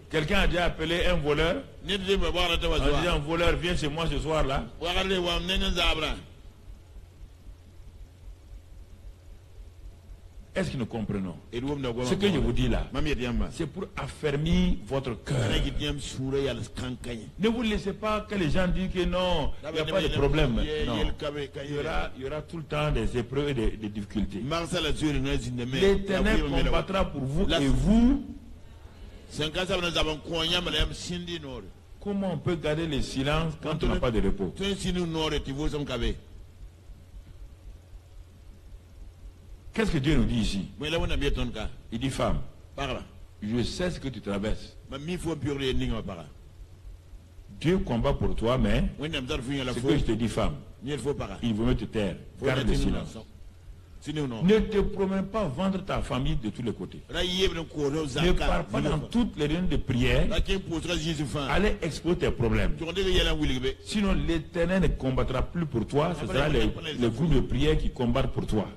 Quelqu'un a déjà appelé un voleur. On dit un voleur, viens chez moi ce soir-là. Est-ce que nous comprenons? Ce que je vous dis là, c'est pour affermir votre cœur. Ne vous laissez pas que les gens disent que non, il n'y a pas de problème. Non. Il y aura tout le temps des épreuves et des difficultés. L'Éternel combattra pour vous et vous. Comment on peut garder le silence quand on n'a pas de repos? Qu'est-ce que Dieu nous dit ici? Il dit femme, je sais ce que tu traverses. Dieu combat pour toi, mais ce que je te dis femme, il vaut mieux te taire. Garde le silence. Ne te promène pas vendre ta famille de tous les côtés. Ne pars pas dans toutes les réunions de prière. Allez exposer tes problèmes. Sinon l'Éternel ne combattra plus pour toi. Ce sera le groupe de prière qui combattent pour toi.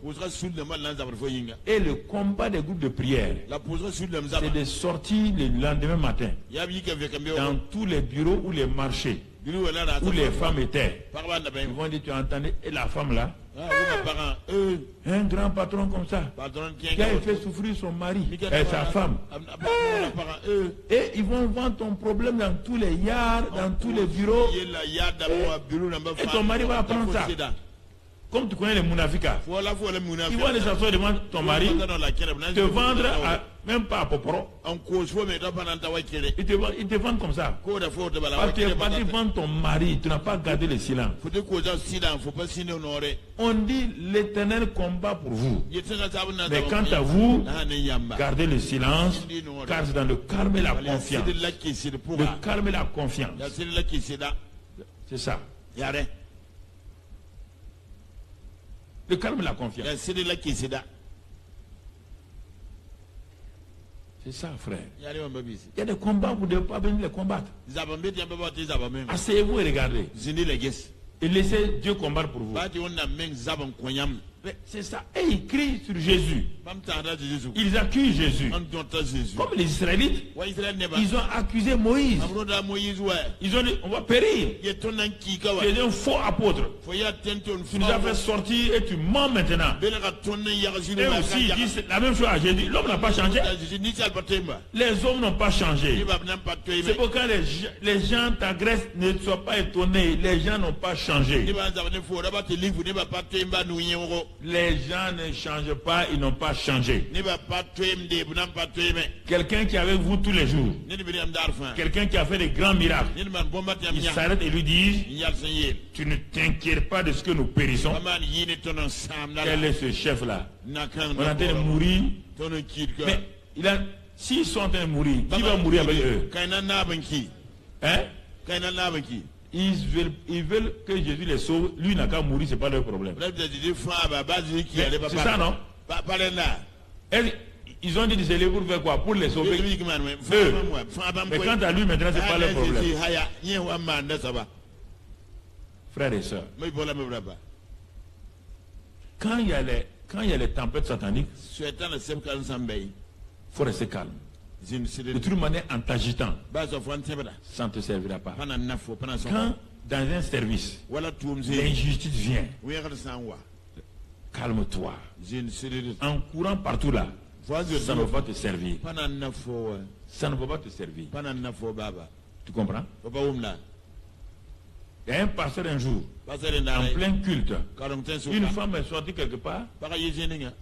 Et le combat des groupes de prière, c'est de sortir le lendemain matin dans tous les bureaux ou les marchés où les femmes étaient. Ils vont dire, tu as entendu, et la femme là, un grand patron comme ça, qui a fait souffrir son mari et sa femme. Et ils vont vendre ton problème dans tous les yards, dans tous les bureaux. Et ton mari va apprendre ça. Comme tu connais les Mounafika, Voilà, voilà, ils vont aller s'asseoir devant ton mari, te vendre même pas à Poporo. Ils te vendent comme ça. Parce que tu es parti vendre ton mari, tu n'as pas gardé le silence. On dit l'éternel combat pour vous. Mais quant à vous, gardez le silence, car c'est dans le calme et la confiance. Le calme et la confiance. C'est ça. Le calme et la confiance. C'est ça, frère. Il y a des combats, vous ne devez pas venir les combattre. Asseyez-vous et regardez. Et laissez Dieu combattre pour vous. C'est ça. Et ils crient sur Jésus. Ils accusent Jésus. Comme les Israélites, ils ont accusé Moïse. Ils ont dit, on va périr. Tu es un faux apôtre. Tu nous as fait sortir et tu mens maintenant. Et aussi, ils disent la même chose à Jésus. L'homme n'a pas changé. Les hommes n'ont pas changé. C'est pourquoi les gens t'agressent, ne sois pas étonnés. Les gens n'ont pas changé. Les gens ne changent pas, ils n'ont pas changé. Quelqu'un qui est avec vous tous les jours, quelqu'un qui a fait des grands miracles, il s'arrête et lui dit, tu ne t'inquiètes pas de ce que nous périssons. Quel est ce chef-là? On est en train de mourir. Mais s'ils sont en train de mourir, qui va mourir avec eux? Hein? Ils veulent que Jésus les sauve. Lui n'a qu'à mourir, ce n'est pas leur problème. C'est ça, non? Ils ont dit c'est pour faire quoi? Pour les sauver. Eux. Mais quant à lui, maintenant, ce n'est pas leur problème. Frères et sœurs, quand il y a les tempêtes sataniques, il faut rester calme. De toute manière, en t'agitant, ça ne te servira pas. Quand dans un service, l'injustice vient, calme-toi. En courant partout là, ça ne va pas te servir. Ça ne va pas te servir. Tu comprends? Il y a un pasteur un jour, en plein culte, une femme est sortie quelque part,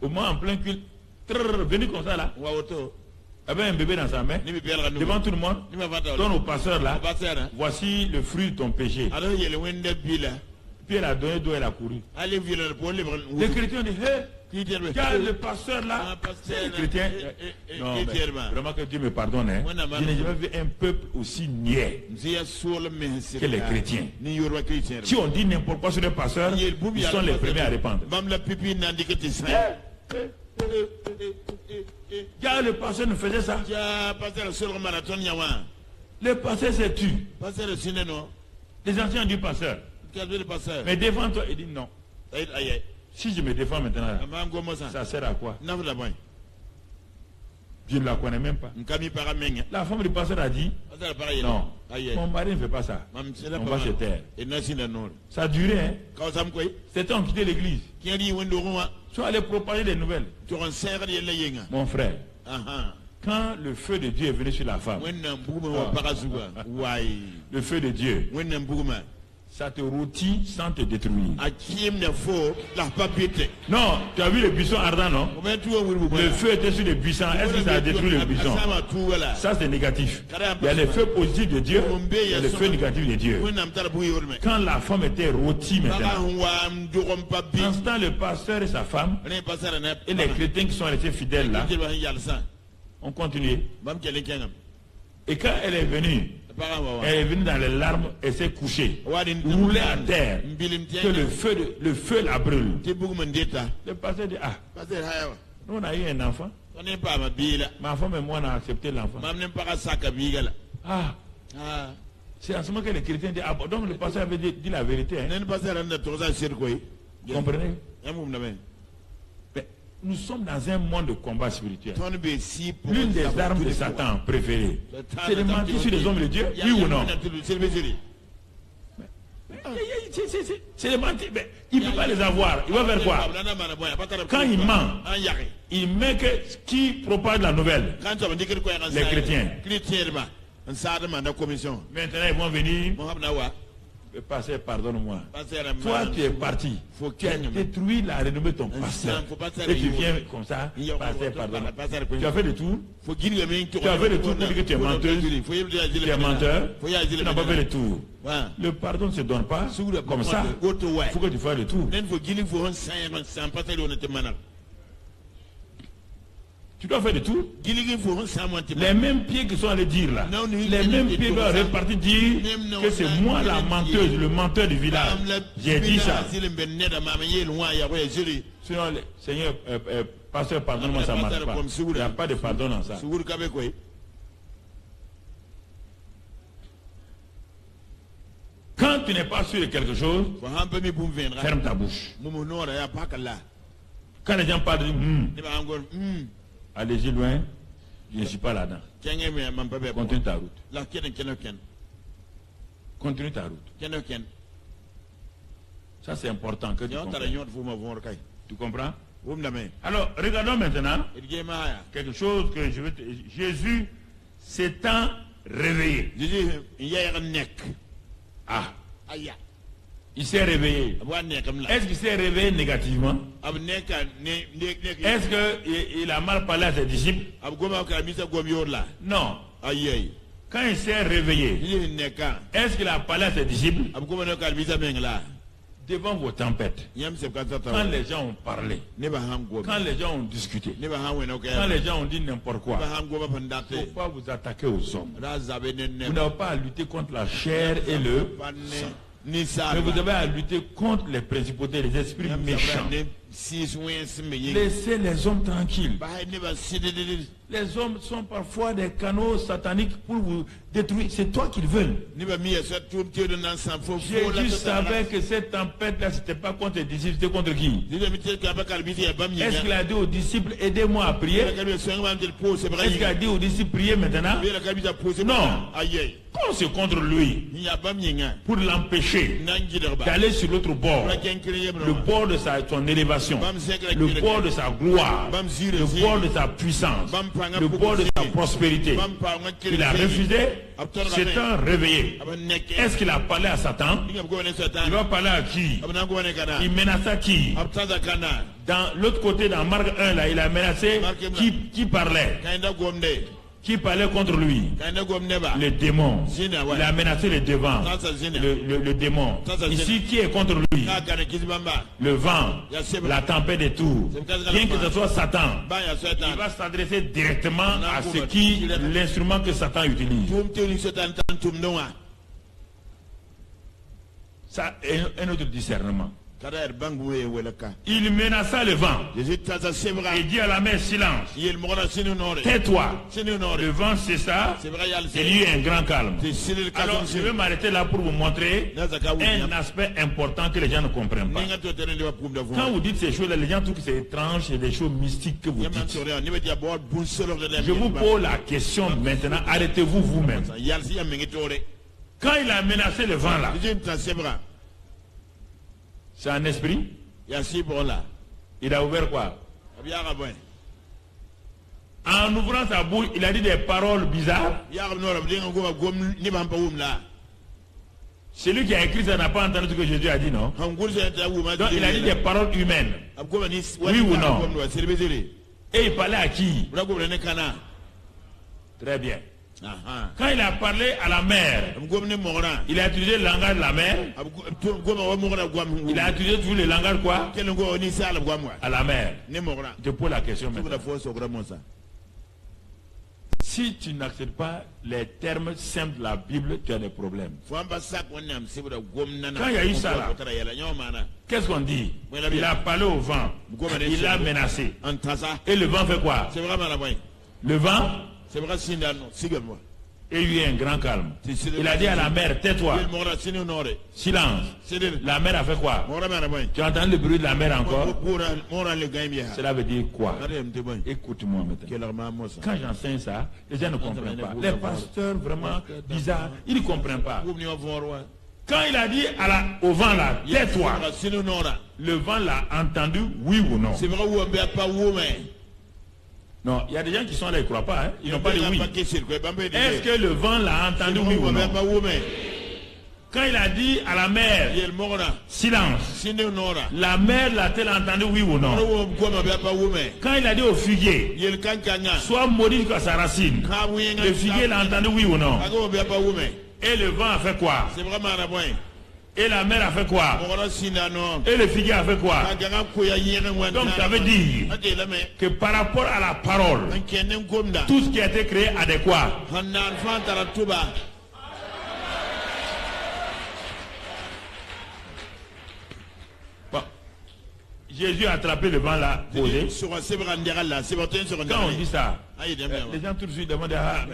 au moins en plein culte, venu comme ça là, avec un bébé dans sa main, devant tout le monde, donne au pasteur là, voici le fruit de ton péché. Puis elle a donné d'où elle a couru. Les chrétiens disent, hé, car le pasteur là, les chrétiens, non, vraiment que Dieu me pardonne, hein. Je n'ai jamais vu un peuple aussi niais que les chrétiens. Si on dit n'importe quoi sur les pasteurs, ils sont les premiers à répandre. Car le pasteur ne faisait ça. Le pasteur s'est tué. Les anciens ont dit pasteur. Mais défends-toi. Il dit non. Si je me défends maintenant, ça sert à quoi? Je ne la connais même pas. La femme du pasteur a dit non, mon mari ne fait pas ça. On va se taire. Ça a duré, hein? C'était on quittait l'église. Tu vas aller propager des nouvelles. Mon frère, quand le feu de Dieu est venu sur la femme, le feu de Dieu, ça te rôtit sans te détruire. Non, tu as vu le buisson ardent, non? Le feu était sur le buisson. Est-ce que ça a détruit le buisson? Ça, c'est négatif. Il y a le feu positif de Dieu, il y a le feu négatif de Dieu. Quand la femme était rôtie maintenant, en ce temps, le pasteur et sa femme, et les chrétiens qui sont restés fidèles là, ont continué. Et quand elle est venue, dans les larmes et s'est couchée, roulée à terre, que le feu la brûle. Le pasteur dit, ah, nous on a eu un enfant, ma femme et moi on a accepté l'enfant. Ah, c'est en ce moment que les chrétiens disent, ah bon, donc le pasteur avait dit la vérité. Hein? Comprenez? Nous sommes dans un monde de combat spirituel. L'une des armes de Satan préférées, c'est de mentir sur les hommes de Dieu, oui ou non? C'est de mentir. Mais il ne peut pas les avoir. Il va faire quoi? Quand il ment, il met que qui propage la nouvelle? Les chrétiens. Maintenant ils vont venir. pasteur, pardonne-moi. Pasteur, Toi, tu es parti. Tu as détruit la renommée de ton pasteur. Et tu viens comme ça, pasteur, pardonne-moi. Tu as fait le tour. Tu as fait le tour pour dire que tu es menteuse. Tu es menteur. Tu n'as pas fait le tour. Le pardon ne se donne pas comme ça. Il faut que tu fasses le tour. Tu dois faire le tour. Les mêmes pieds qui sont allés dire là, les mêmes pieds doivent repartir dire que c'est moi la menteuse, le menteur du village. J'ai dit ça. Sinon, Seigneur, pasteur, pardonne-moi, ça ne marche pas. Il n'y a pas de pardon dans ça. Quand tu n'es pas sûr de quelque chose, ferme ta bouche. Quand les gens parlent, allez-y loin, je ne suis pas là-dedans. Continue ta route. Continue ta route. Ça, c'est important que tu comprennes. Tu comprends? Alors, regardons maintenant quelque chose que je veux te... Jésus s'étant réveillé. Ah. Il s'est réveillé. Est-ce qu'il s'est réveillé négativement? Est-ce qu'il a mal parlé à ses disciples? Non. Quand il s'est réveillé, est-ce qu'il a parlé à ses disciples? Devant vos tempêtes, quand les gens ont parlé, quand les gens ont discuté, quand les gens ont dit n'importe quoi, il ne faut pas vous attaquer aux hommes. Vous n'avez pas à lutter contre la chair et le sang. Mais vous avez à lutter contre les principautés, les esprits méchants. Laissez les hommes tranquilles. Les hommes sont parfois des canaux sataniques pour vous détruire. C'est toi qu'ils veulent. Jésus savait que cette tempête-là, ce n'était pas contre les disciples, c'était contre qui? Est-ce qu'il a dit aux disciples, aidez-moi à prier? Est-ce qu'il a dit aux disciples, priez maintenant? Non. Quand c'est contre lui, pour l'empêcher d'aller sur l'autre bord, le bord de son élévation, le bord de sa gloire, le bord de sa puissance, le bord de sa prospérité, il a refusé, s'étant réveillé. Est-ce qu'il a parlé à Satan? Il va parler à qui? Il menaça qui? Dans l'autre côté, dans Marc 1, là, il a menacé qui parlait? Qui parlait contre lui? Le démon. Il a menacé le démon. Le démon. Ici, qui est contre lui? Le vent, la tempête et tout. Bien que ce soit Satan, il va s'adresser directement à l'instrument que Satan utilise. Ça est un autre discernement. Il menaça le vent. Il dit à la mer, silence. Tais-toi. Le vent cessa. Et il y eut un grand calme. Alors je vais m'arrêter là pour vous montrer un aspect important que les gens ne comprennent pas. Quand vous dites ces choses-là, les gens trouvent que c'est étrange, c'est des choses mystiques que vous dites. Je vous pose la question maintenant, arrêtez-vous vous-même. Quand il a menacé le vent là, c'est un esprit. Il a ouvert quoi? En ouvrant sa bouche, il a dit des paroles bizarres. Celui qui a écrit ça n'a pas entendu ce que Jésus a dit, non? Donc il a dit des paroles humaines. Oui ou non? Et il parlait à qui? Très bien. Quand il a parlé à la mer, il a utilisé le langage de la mer. Il a utilisé toujours le langage quoi? À la mer. Je pose la question maintenant. Si tu n'acceptes pas les termes simples de la Bible, tu as des problèmes. Quand il y a eu ça là, qu'est-ce qu'on dit? Il a parlé au vent. Il l'a menacé. Et le vent fait quoi? Le vent, et il y a eu un grand calme. Il a dit à la mer, tais-toi. Silence. La mer a fait quoi? Tu as entendu le bruit de la mer encore? Cela veut dire quoi? Écoute-moi maintenant. Quand j'enseigne ça, les gens ne comprennent pas. Les pasteurs vraiment bizarres, ils ne comprennent pas. Quand il a dit au vent là, tais-toi, le vent l'a entendu, oui ou non? Non, il y a des gens qui sont là, ils ne croient pas, hein? Ils n'ont pas dit oui. Est-ce que le vent l'a entendu, oui ou non? Quand il a dit à la mère, yel mogona silence, sinde nora la mère l'a-t-elle entendu, oui ou non? wo goma be pa wume Quand il a dit au figuier, yel kankanga sois maudit jusqu'à sa racine, ka wuyenga le figuier l'a entendu, oui ou non? ago be pa wume Et le vent a fait quoi? c'est vraiment la point Et la mère a fait quoi? mogona sinda no Et le figuier a fait quoi? kankanga ko ya yenga wanta Donc ça veut dire ade la me que par rapport à la parole, ankenen gomda tout ce qui a été créé adéquat. hanan fantara tuba Bon. Jésus a attrapé le vent là, posé. sur sebra nderala sebaten sur Quand on dit ça, ayi dem les gens tout de suite demandent, ah,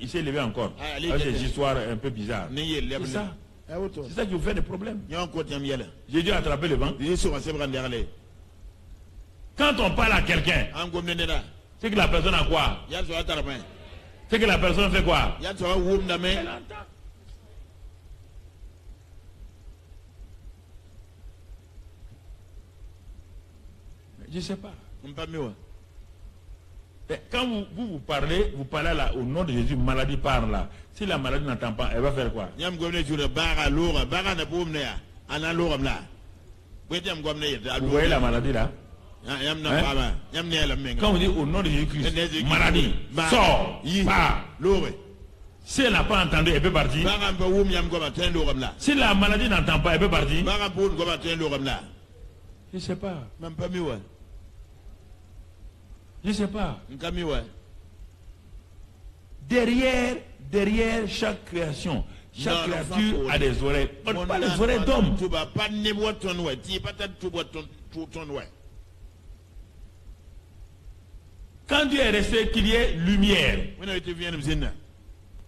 il s'est levé encore. Ah, allez, Avec allez. ces histoires un peu bizarres. ne yel C'est lebne ça. awoto C'est ça qui vous fait des problèmes. nyon ko tam yela Jésus a attrapé le vent. di sur sebra nderale Quand on parle à quelqu'un, an gomne neda c'est que la personne a quoi? ya so atarama C'est que la personne fait quoi? ya so wum na me Elle entend. Je ne sais pas. mpamiwa Mais quand vous parlez là, au nom de Jésus, maladie parle là. Si la maladie n'entend pas, elle va faire quoi? nyam gomne jure baga lora baga na bum ne ya ana lora mla wetam gomne yeda Vous voyez la maladie là? yam na Hein? baba yam ne la menga Quand on dit au nom de Jésus-Christ, Jésus-Christ, maladie, baga, sort, yi, part. lore Si elle n'a pas entendu, elle peut partir. baga mpa wum yam goma ten lora mla Si la maladie n'entend pas, elle peut partir. baga bun goma ten lora mla Je ne sais pas. mpamiwa Je ne sais pas. nkamiwa Derrière chaque création, chaque Non, créature non, a des oreilles. On pas les oreilles d'homme. tuba pas ne boton ouais ti pas tuba ton ouais Quand Dieu est resté qu'il y ait lumière, on a été vient mzina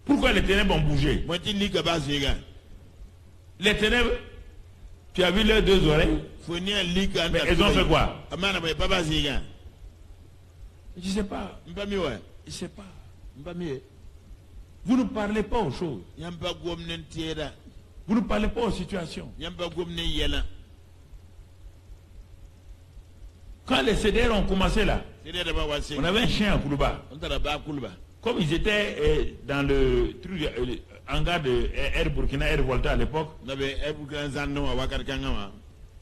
pourquoi les ténèbres ont bougé? moi ti liga baziga Les ténèbres, tu as vu leurs deux oreilles? faut ni liga Mais elles ont fait quoi? amana pas baziga Je ne sais pas. mpamiwa Je ne sais pas. mpamiye Vous ne parlez pas aux choses. yamba gomnen tieda Vous ne parlez pas aux situations. yamba gomnen yela Quand les CDR ont commencé là, c'est de ba wasi on avait un chien à Koulouba. on tara ba kulba Comme ils étaient dans le truc, hangar de Air Burkina, Air Volta à l'époque, na be e bu gran zanno wa wakar kangama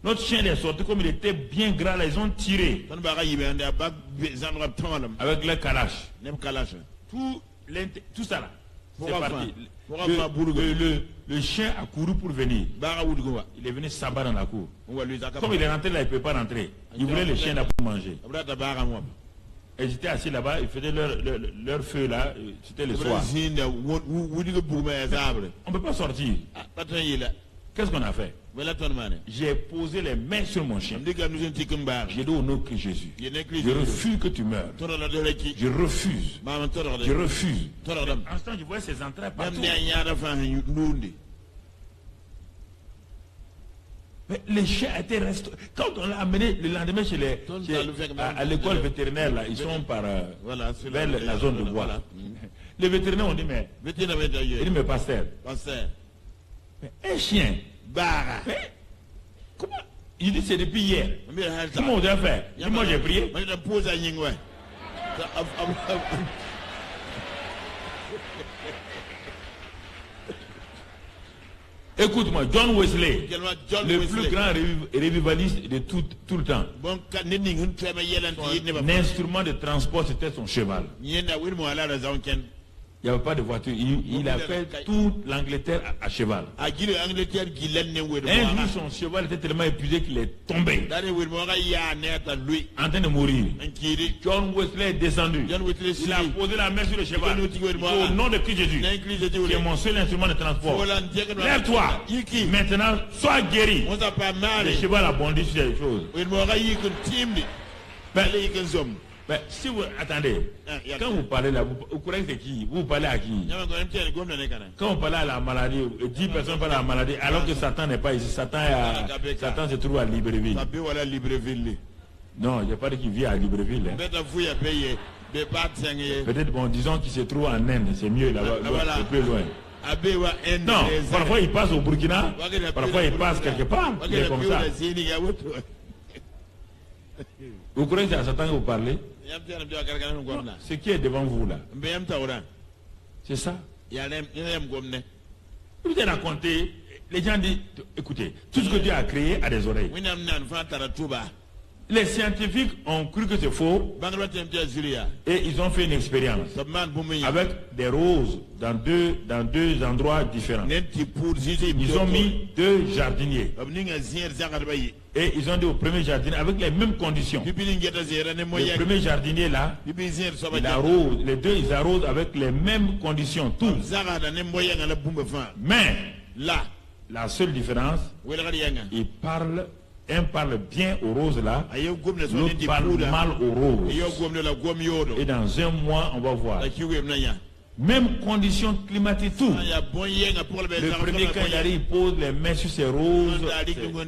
notre chien est sorti comme il était bien grand là, ils ont tiré ton ba ga yibe ande ba zanno tawalam avec les kalash. nem kalash Tout ça là, c'est Pourquoi parti. pas Bourgogne? Le chien a couru pour venir. ba ga wudu wa Il est venu s'abattre dans la cour. on va lui zaka Comme il est rentré là, il ne peut pas rentrer. Il voulait le chien là pour manger. abrata ba ga mo Et ils étaient assis là-bas, ils faisaient leur feu là, c'était le soir. zinda wudi go bugma zabre On ne peut pas sortir. patan yila Qu'est-ce qu'on a fait? wala ton mané J'ai posé les mains sur mon chien. ndiga nous en tikum ba J'ai dit au nom de Jésus. ye nekli Je refuse que tu meurs. toro la de ki Je refuse. mama toro Je de refuse. toro dam En ce temps, je voyais ses entrailles même partout. ne nyaara fa nundi Mais les chiens étaient restés. Quand on l'a amené le lendemain à l'école vétérinaire, là, ils sont par voilà vers la zone de bois. voilà Les vétérinaires ont dit, mais, vetina be da il dit, ye mais pasteur, pasteur mais un chien, bara mais, comment? Il dit, c'est depuis hier. mbi halta Comment on doit faire? Il dit, moi j'ai prié. ma da posa nyingwe Écoute-moi, John Wesley, John le Wesley. plus grand révivaliste de tout le temps. bon ka nini hun trema yelanti yidne ba L'instrument de transport, c'était son cheval. nyenda wir mo ala da zawken Il n'y avait pas de voiture. Il a fait toute l'Angleterre à cheval. a gile Angleterre gilen ne wir Un mo jour, son cheval était tellement épuisé qu'il est tombé, dare wir mo ga ya neta lui en train de mourir. nkiri John Wesley est descendu. John Wesley Il a posé la main sur le cheval. Il dit, Au nom de Christ Jésus, na incluse qui est mon seul instrument de transport. voilà ndeke Lève-toi. yiki Maintenant, sois guéri. on sa pas Le mal cheval a bondi sur les choses. wir mo ga yiki timdi bale yiki zom Mais si vous attendez, Ah, quand vous parlez là, vous croyez que c'est qui? Vous parlez à qui? nyama ko mtene gomna ne kana Quand on parle à la maladie, 10 personnes parlent à la maladie, alors que Satan n'est pas ici. Satan se trouve à Libreville. tabe wala Libreville Non, je n'ai pas dit qu'il vit à Libreville. Hein. beta fuya paye be patsenye Peut-être, bon, disons qu'il se trouve en Inde, c'est mieux là-bas, Voilà. c'est plus loin. abe wa en Non, parfois il passe au Burkina, parfois il passe quelque part, il est comme ça. Vous croyez que c'est à Satan que vous parlez? Non, ce qui est devant vous là, c'est ça. yalem gomne Je vous ai raconté les gens disent, écoutez, tout ce que Dieu a créé a des oreilles. wina mnan fa taratuba Les scientifiques ont cru que c'est faux bangro temtia zulia et ils ont fait une expérience sabman bumunya avec des roses dans deux endroits différents. nenti pour zizi Ils ont mis 2 jardiniers abninga zier zagar bayi et ils ont dit au premier jardinier avec les mêmes conditions. bibili ngeta zera ne Le moya premier jardinier là, bibi zier soba il arrose, les deux ils arrosent avec les mêmes conditions, tout. zaga da ne moya ngala bumba fa Mais la la seule différence, wela gari yanga un parle bien aux roses là, ayo gomne so l'autre nenti parle puda mal aux roses. ayo gomne la gom yodo Et dans un mois, on va voir. la kiwe mnanya Même conditions climatiques, tout. ya bon yenga pour le Le premier, quand il arrive, il pose les mains sur ses roses,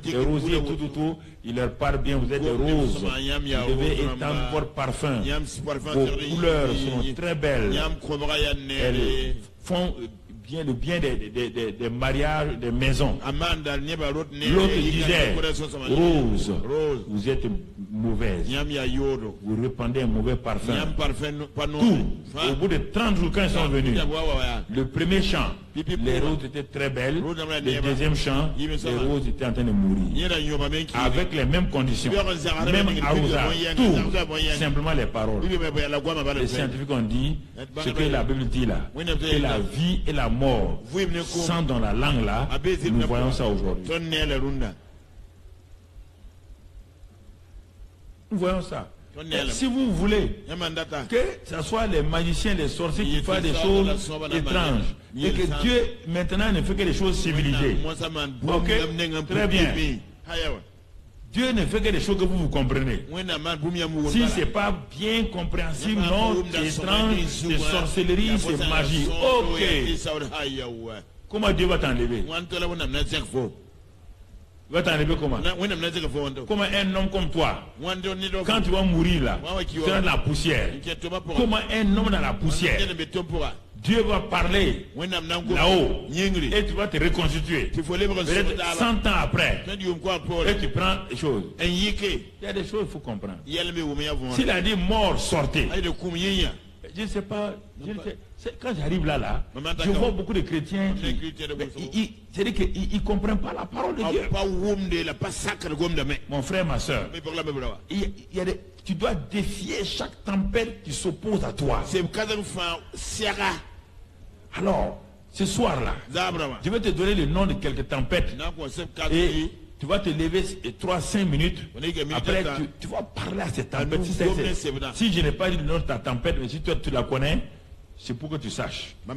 ses rosiers, tout. Il leur parle bien, vous êtes des roses. Vous devez étendre votre parfum. Vos couleurs sont très belles. Elles font le bien des mariages, des maisons. L'autre disait, rose, vous êtes mauvaise. Vous répandez un mauvais parfum. Tout. Au bout de 30 jours, quand ils sont venus, le premier chant, les roses étaient très belles. Le deuxième chant, les roses étaient en train de mourir. Avec les mêmes conditions, même arrosage, tout. Simplement les paroles. Les scientifiques ont dit ce que la Bible dit là, que la vie et la mort sont dans la langue là. Nous voyons ça aujourd'hui. Nous voyons ça. Si vous voulez que ce soit les magiciens, les sorciers qui font des choses étranges et que Dieu maintenant ne fait que des choses civilisées. Ok, très bien. Dieu ne fait que des choses que vous comprenez. Si ce n'est pas bien compréhensible, non, c'est étrange, c'est sorcellerie, c'est magie. Ok. Comment Dieu va t'enlever? Il va t'enlever comment? Comment un homme comme toi, quand tu vas mourir là, tu seras dans la poussière. Comment un homme dans la poussière, Dieu va parler là-haut et tu vas te reconstituer. Peut-être 100 ans après, et tu prends les choses. Il y a des choses qu'il faut comprendre. S'il a dit mort, sortez. Je ne sais pas. Quand j'arrive là, je vois beaucoup de chrétiens c'est-à-dire qu'ils ne comprennent pas la parole de Dieu. Mon frère, ma soeur, tu dois défier chaque tempête qui s'oppose à toi. Alors, ce soir-là, je vais te donner le nom de quelques tempêtes. Et tu vas te lever 3-5 minutes. Après, tu vas parler à cette tempête. Si je n'ai pas dit le nom de ta tempête, mais si toi tu la connais, c'est pour que tu saches. Il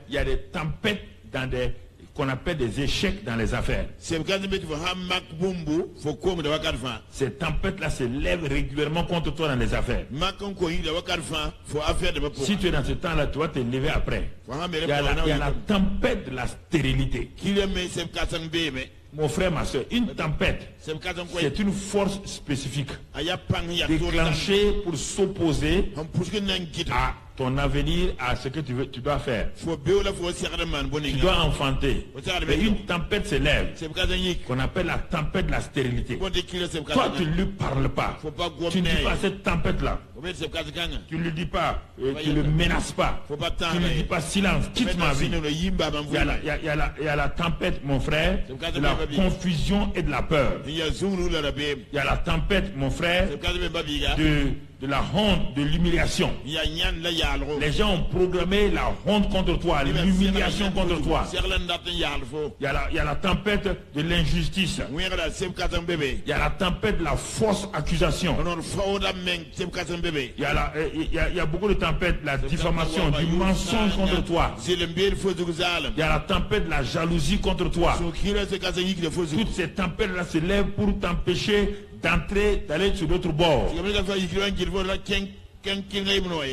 y a des tempêtes dans qu'on appelle des échecs dans les affaires. Ces tempêtes-là se lèvent régulièrement contre toi dans les affaires. Si tu es dans ce temps-là, tu vas te lever après. Il y a la tempête de la stérilité. Mon frère, ma soeur, une tempête, c'est une force spécifique déclenchée pour s'opposer à ton avenir, à ce que tu dois faire. Tu dois enfanter. Et une tempête se lève, qu'on appelle la tempête de la stérilité. Toi, tu ne lui parles pas. Tu ne dis pas cette tempête-là. Tu ne lui dis pas, tu ne le menaces pas. Tu ne lui dis pas silence, quitte ma vie. Il y a la tempête, mon frère, de la confusion et de la peur. Il y a la tempête, mon frère, de la honte, de l'humiliation. Les gens ont programmé la honte contre toi, l'humiliation contre toi. Il y a la tempête de l'injustice. Il y a la tempête de la fausse accusation. Il y a beaucoup de tempêtes, la diffamation, du mensonge contre toi. Il y a la tempête de la jalousie contre toi. Toutes ces tempêtes-là se lèvent pour t'empêcher d'aller sur l'autre bord. Il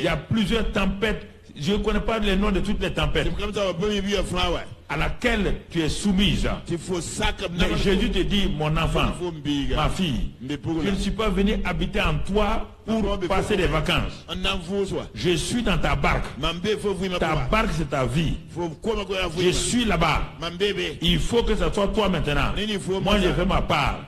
y a plusieurs tempêtes. Je ne connais pas les noms de toutes les tempêtes à laquelle tu es soumise. Mais Jésus te dit, mon enfant, ma fille, je ne suis pas venu habiter en toi pour passer des vacances. Je suis dans ta barque. Ta barque, c'est ta vie. Je suis là-bas. Il faut que ce soit toi maintenant. Moi, j'ai fait ma part.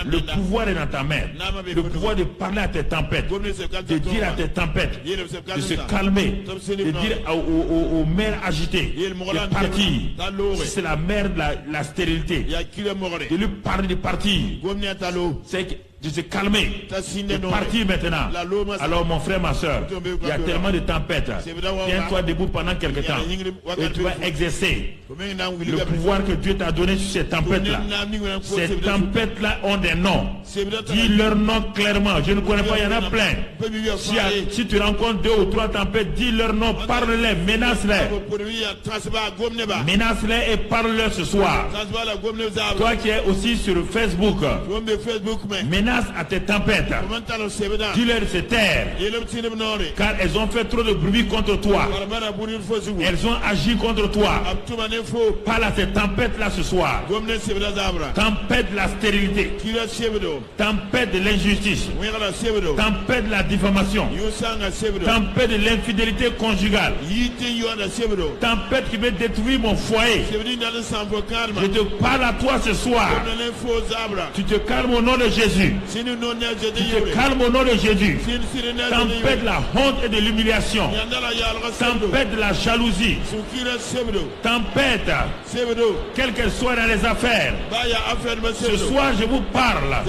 Le pouvoir est dans ta main. Le pouvoir de parler à tes tempêtes, de dire à tes tempêtes de se calmer, de dire aux mers agitées de partir. C'est la mère de la stérilité. De lui parler de partir. C'est que de se calmer, de partir maintenant. Alors mon frère, ma soeur, il y a tellement de tempêtes. Tiens-toi debout pendant quelque temps et tu vas exercer le pouvoir que Dieu t'a donné sur ces tempêtes-là. Ces tempêtes-là ont des noms. Dis leur nom clairement. Je ne connais pas, il y en a plein. Si tu rencontres 2 ou 3 tempêtes, dis leur nom, parle-les, menace-les. Menace-les et parle-les ce soir. Toi qui es aussi sur Facebook, menace à tes tempêtes. Dis-leur de se taire, car elles ont fait trop de bruit contre toi. Elles ont agi contre toi. Parle à ces tempêtes-là ce soir. Tempête de la stérilité, tempête de l'injustice, tempête de la diffamation, tempête de l'infidélité conjugale, tempête qui veut détruire mon foyer. Je te parle à toi ce soir. Tu te calmes au nom de Jésus. Tu te calmes au nom de Jésus. Tempête de la honte et de l'humiliation. Tempête de la jalousie. Tempête, quelle qu'elle soit dans les affaires. Ce soir je vous parle.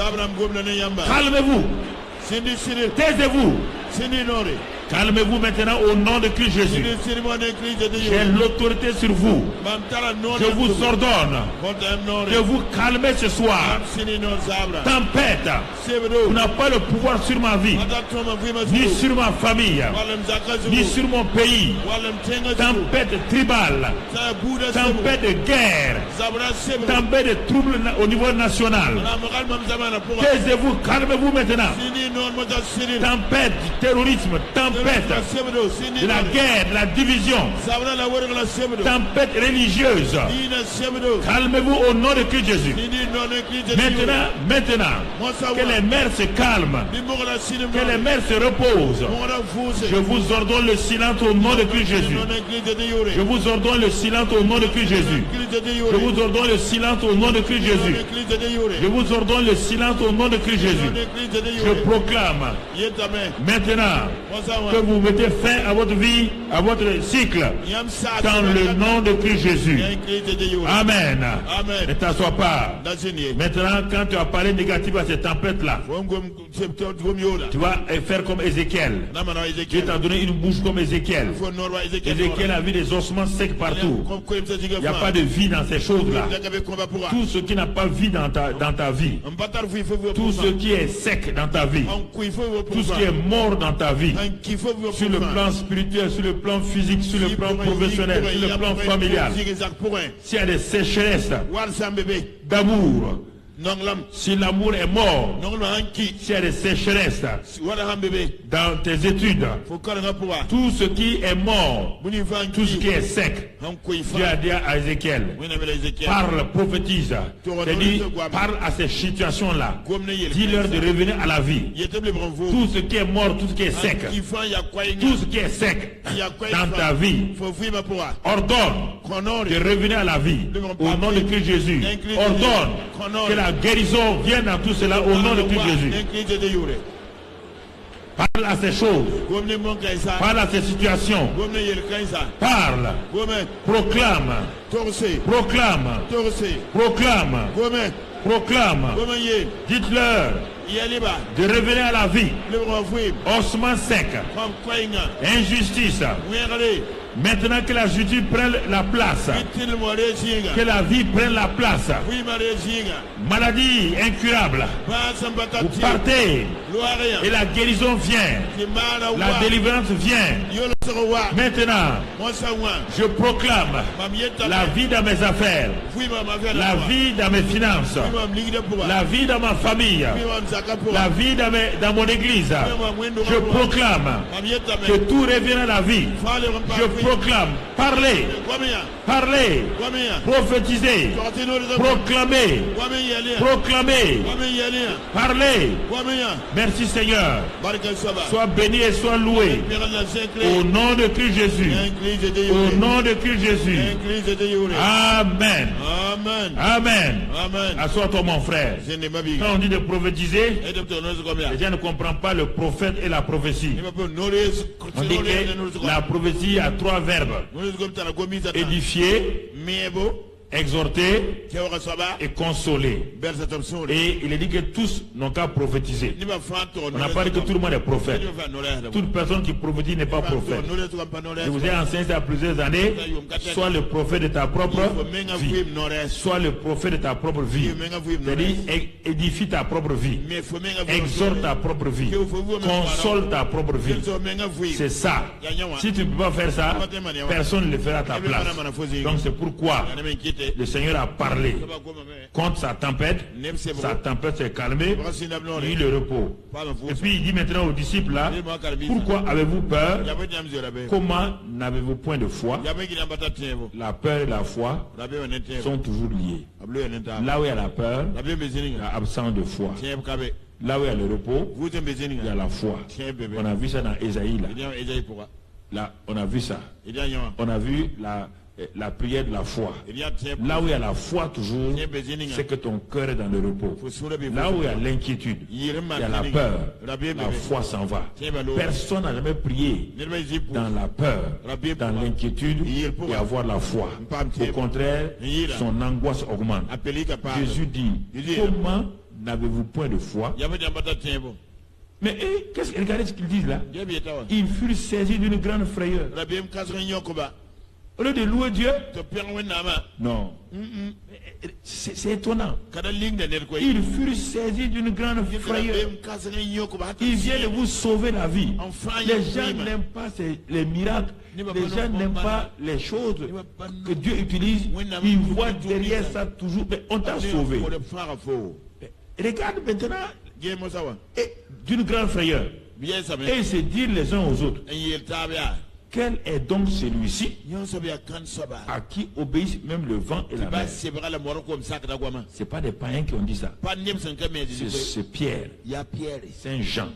Calmez-vous. Taisez-vous. Calmez-vous maintenant au nom de Christ Jésus. J'ai l'autorité sur vous. Je vous ordonne de vous calmer ce soir. Tempête, vous n'avez pas le pouvoir sur ma vie, ni sur ma famille, ni sur mon pays. Tempête tribale, tempête de guerre, tempête de troubles au niveau national. Taisez-vous, calmez-vous maintenant. Tempête du terrorisme, tempête de la guerre, de la division, tempête religieuse. Calmez-vous au nom de Christ Jésus. Maintenant, que les mers se calment, que les mers se reposent. Je vous ordonne le silence au nom de Christ Jésus. Je vous ordonne le silence au nom de Christ Jésus. Je vous ordonne le silence au nom de Christ Jésus. Je vous ordonne le silence au nom de Christ Jésus. Je proclame maintenant que vous mettez fin à votre vie, à votre cycle, dans le nom de Christ Jésus. Amen. Ne t'assois pas. Maintenant, quand tu as parlé négatif à cette tempête-là, tu vas faire comme Ézéchiel. Dieu t'a donné une bouche comme Ézéchiel. Ézéchiel a vu des ossements secs partout. Il n'y a pas de vie dans ces choses-là. Tout ce qui n'a pas vie dans ta vie, tout ce qui est sec dans ta vie, tout ce qui est mort dans ta vie, sur le plan spirituel, sur le plan physique, sur le plan professionnel, sur le plan familial, s'il y a des sécheresses d'amour, si l'amour est mort, s'il y a des sécheresses dans tes études, tout ce qui est mort, tout ce qui est sec, Dieu a dit à Ézéchiel, parle, prophétise, c'est-à-dire parle à ces situations-là, dis-leur de revenir à la vie. Tout ce qui est mort, tout ce qui est sec, tout ce qui est sec dans ta vie, ordonne de revenir à la vie au nom de Christ Jésus. Ordonne que la guérison vienne dans tout cela au nom de Christ Jésus. Parle à ces choses. Parle à ces situations. Parle. Proclame. Proclame. Proclame. Proclame. Dites-leur de revenir à la vie. Ossements secs. Injustice. Maintenant que la justice prenne la place, que la vie prenne la place, maladie incurable, vous partez et la guérison vient, la délivrance vient. Maintenant, je proclame la vie dans mes affaires, la vie dans mes finances, la vie dans ma famille, la vie dans mon église. Je proclame que tout revienne à la vie. Je proclame, parlez, parlez, prophétisez, proclamez, proclamez, parlez. Merci Seigneur. Sois béni et sois loué. Au nom de Christ Jésus. Au nom de Christ Jésus. Amen. Amen. Assois-toi mon frère. Quand on dit de prophétiser, les gens ne comprennent pas le prophète et la prophétie. On dit que la prophétie a 3 3 verbes. Édifier, exhorter et consoler. Et il est dit que tous n'ont qu'à prophétiser. On n'a pas dit que tout le monde est prophète. Toute personne qui prophétise n'est pas prophète. Je vous ai enseigné ça plusieurs années. Soit le prophète de ta propre vie, soit le prophète de ta propre vie. C'est-à-dire, édifie ta propre vie, exhorte ta propre vie, console ta propre vie. C'est ça. Si tu ne peux pas faire ça, personne ne le fera à ta place. Donc c'est pourquoi le Seigneur a parlé contre sa tempête s'est calmée, il le repos. Et puis il dit maintenant aux disciples là, pourquoi avez-vous peur? Comment n'avez-vous point de foi? La peur et la foi sont toujours liés. Là où il y a la peur, il y a absence de foi. Là où il y a le repos, il y a la foi. On a vu ça dans Ésaïe là. Là, on a vu ça. On a vu la prière de la foi. Là où il y a la foi toujours, c'est que ton cœur est dans le repos. Là où il y a l'inquiétude, il y a la peur, la foi s'en va. Personne n'a jamais prié dans la peur, dans l'inquiétude et avoir la foi. Au contraire, son angoisse augmente. Jésus dit, comment n'avez-vous point de foi? Mais regardez ce qu'ils disent là. Ils furent saisis d'une grande frayeur. Au lieu de louer Dieu, non. C'est étonnant. Ils furent saisis d'une grande frayeur. Il vient de vous sauver la vie. Les gens n'aiment pas les miracles. Les gens n'aiment pas les choses que Dieu utilise. Ils voient derrière ça toujours. Mais on t'a sauvé. Regarde maintenant. D'une grande frayeur. Et ils se disent les uns aux autres. Quel est donc celui-ci à qui obéissent même le vent et la mer? Ce n'est pas des païens qui ont dit ça. C'est Pierre, Saint Jean,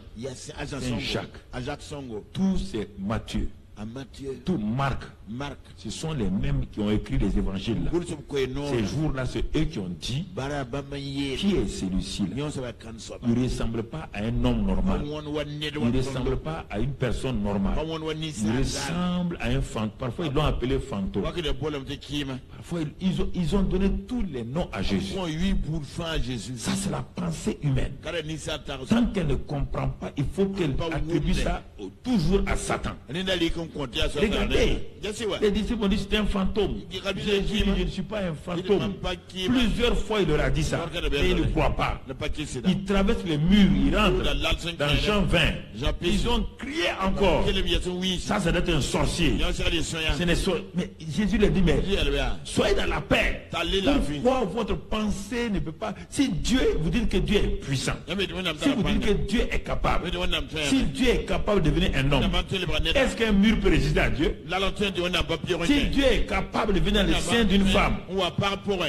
Saint Jacques, tous c'est Matthieu, tout Marc. Ce sont les mêmes qui ont écrit les évangiles là. Ces jours-là, c'est eux qui ont dit qui est celui-ci là? Il ne ressemble pas à un homme normal. Il ne ressemble pas à une personne normale. Il ressemble à un fantôme. Parfois, ils l'ont appelé fantôme. Parfois, ils ont donné tous les noms à Jésus. Ça, c'est la pensée humaine. Tant qu'elle ne comprend pas, il faut qu'elle attribue ça toujours à Satan. Regardez. Les disciples ont dit c'est un fantôme. Jésus dit je ne suis pas un fantôme. Plusieurs fois il leur a dit ça. Mais ils ne croient pas. Ils traversent les murs, ils rentrent dans Jean 20. Ils ont crié encore. Ça doit être un sorcier. Mais Jésus leur dit mais soyez dans la paix. Pourquoi votre pensée ne peut pas... Si Dieu, vous dites que Dieu est puissant. Si vous dites que Dieu est capable. Si Dieu est capable de devenir un homme. Est-ce qu'un mur peut résister à Dieu? Si Dieu est capable de venir dans le sein d'une femme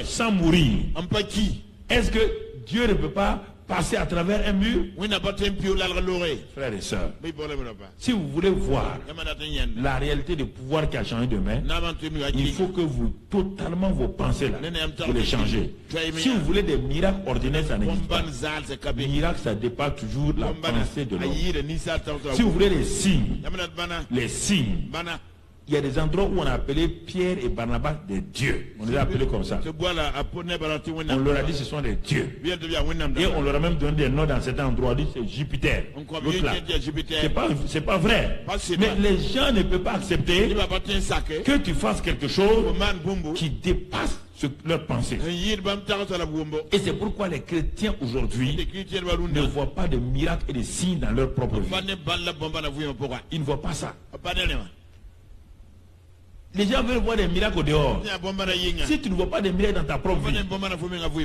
sans mourir, est-ce que Dieu ne peut pas passer à travers un mur? Frères et sœurs, si vous voulez voir la réalité du pouvoir qui a changé de main, il faut que vous, totalement vos pensées là, vous les changez. Si vous voulez des miracles ordinaires, ça n'existe pas. Miracle, ça dépasse toujours la pensée de l'homme. Si vous voulez les signes, il y a des endroits où on a appelé Pierre et Barnabas des dieux. On les a appelés comme ça. On leur a dit ce sont des dieux. Et on leur a même donné des noms dans cet endroit. On dit c'est Jupiter. C'est pas vrai. Mais les gens ne peuvent pas accepter que tu fasses quelque chose qui dépasse leur pensée. Et c'est pourquoi les chrétiens aujourd'hui ne voient pas de miracles et de signes dans leur propre vie. Ils ne voient pas ça. Les gens veulent voir des miracles au dehors. Si tu ne vois pas des miracles dans ta propre vie,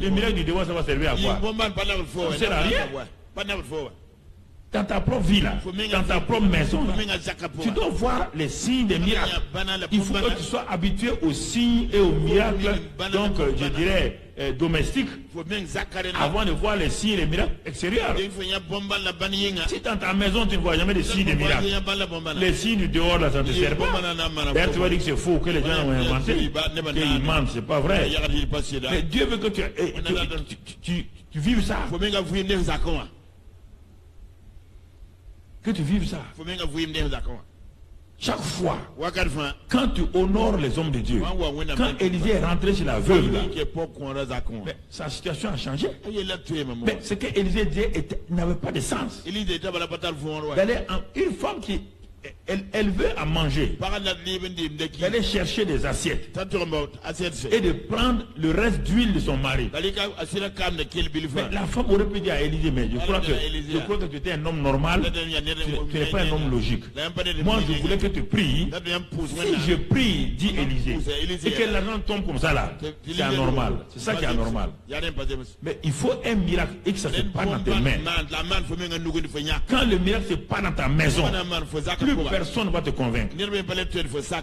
les miracles du dehors, ça va servir à quoi? Ça ne sert à rien. Dans ta propre vie, là, dans ta propre maison, là, tu dois voir les signes des miracles. Il faut que tu sois habitué aux signes et aux miracles, donc je dirais domestiques, avant de voir les signes et les miracles extérieurs. Si dans ta maison tu ne vois jamais des signes et des miracles, les signes du dehors là, ça ne te sert pas. D'ailleurs tu vas dire que c'est faux, que les gens ont inventé, qu'ils mentent, c'est pas vrai. Mais Dieu veut que tu vives ça. Que tu vives ça. Chaque fois, wakati fa quand tu honores les hommes de Dieu, quand Élisée est rentré chez la veuve, là, mais sa situation a changé. Mais ce que Élisée disait n'avait pas de sens. Une femme qui elle veut à manger, d'aller chercher des assiettes et de prendre le reste d'huile de son mari. Mais la femme aurait pu dire à Élisée, mais je crois que tu étais un homme normal, tu n'es pas un homme logique. Moi je voulais que tu pries. Si je prie, dit Élisée, et que l'argent tombe comme ça là, c'est anormal. C'est ça qui est anormal. Mais il faut un miracle et que ça ne se passe dans tes mains. Quand le miracle se passe dans ta maison, plus personne ne va te convaincre.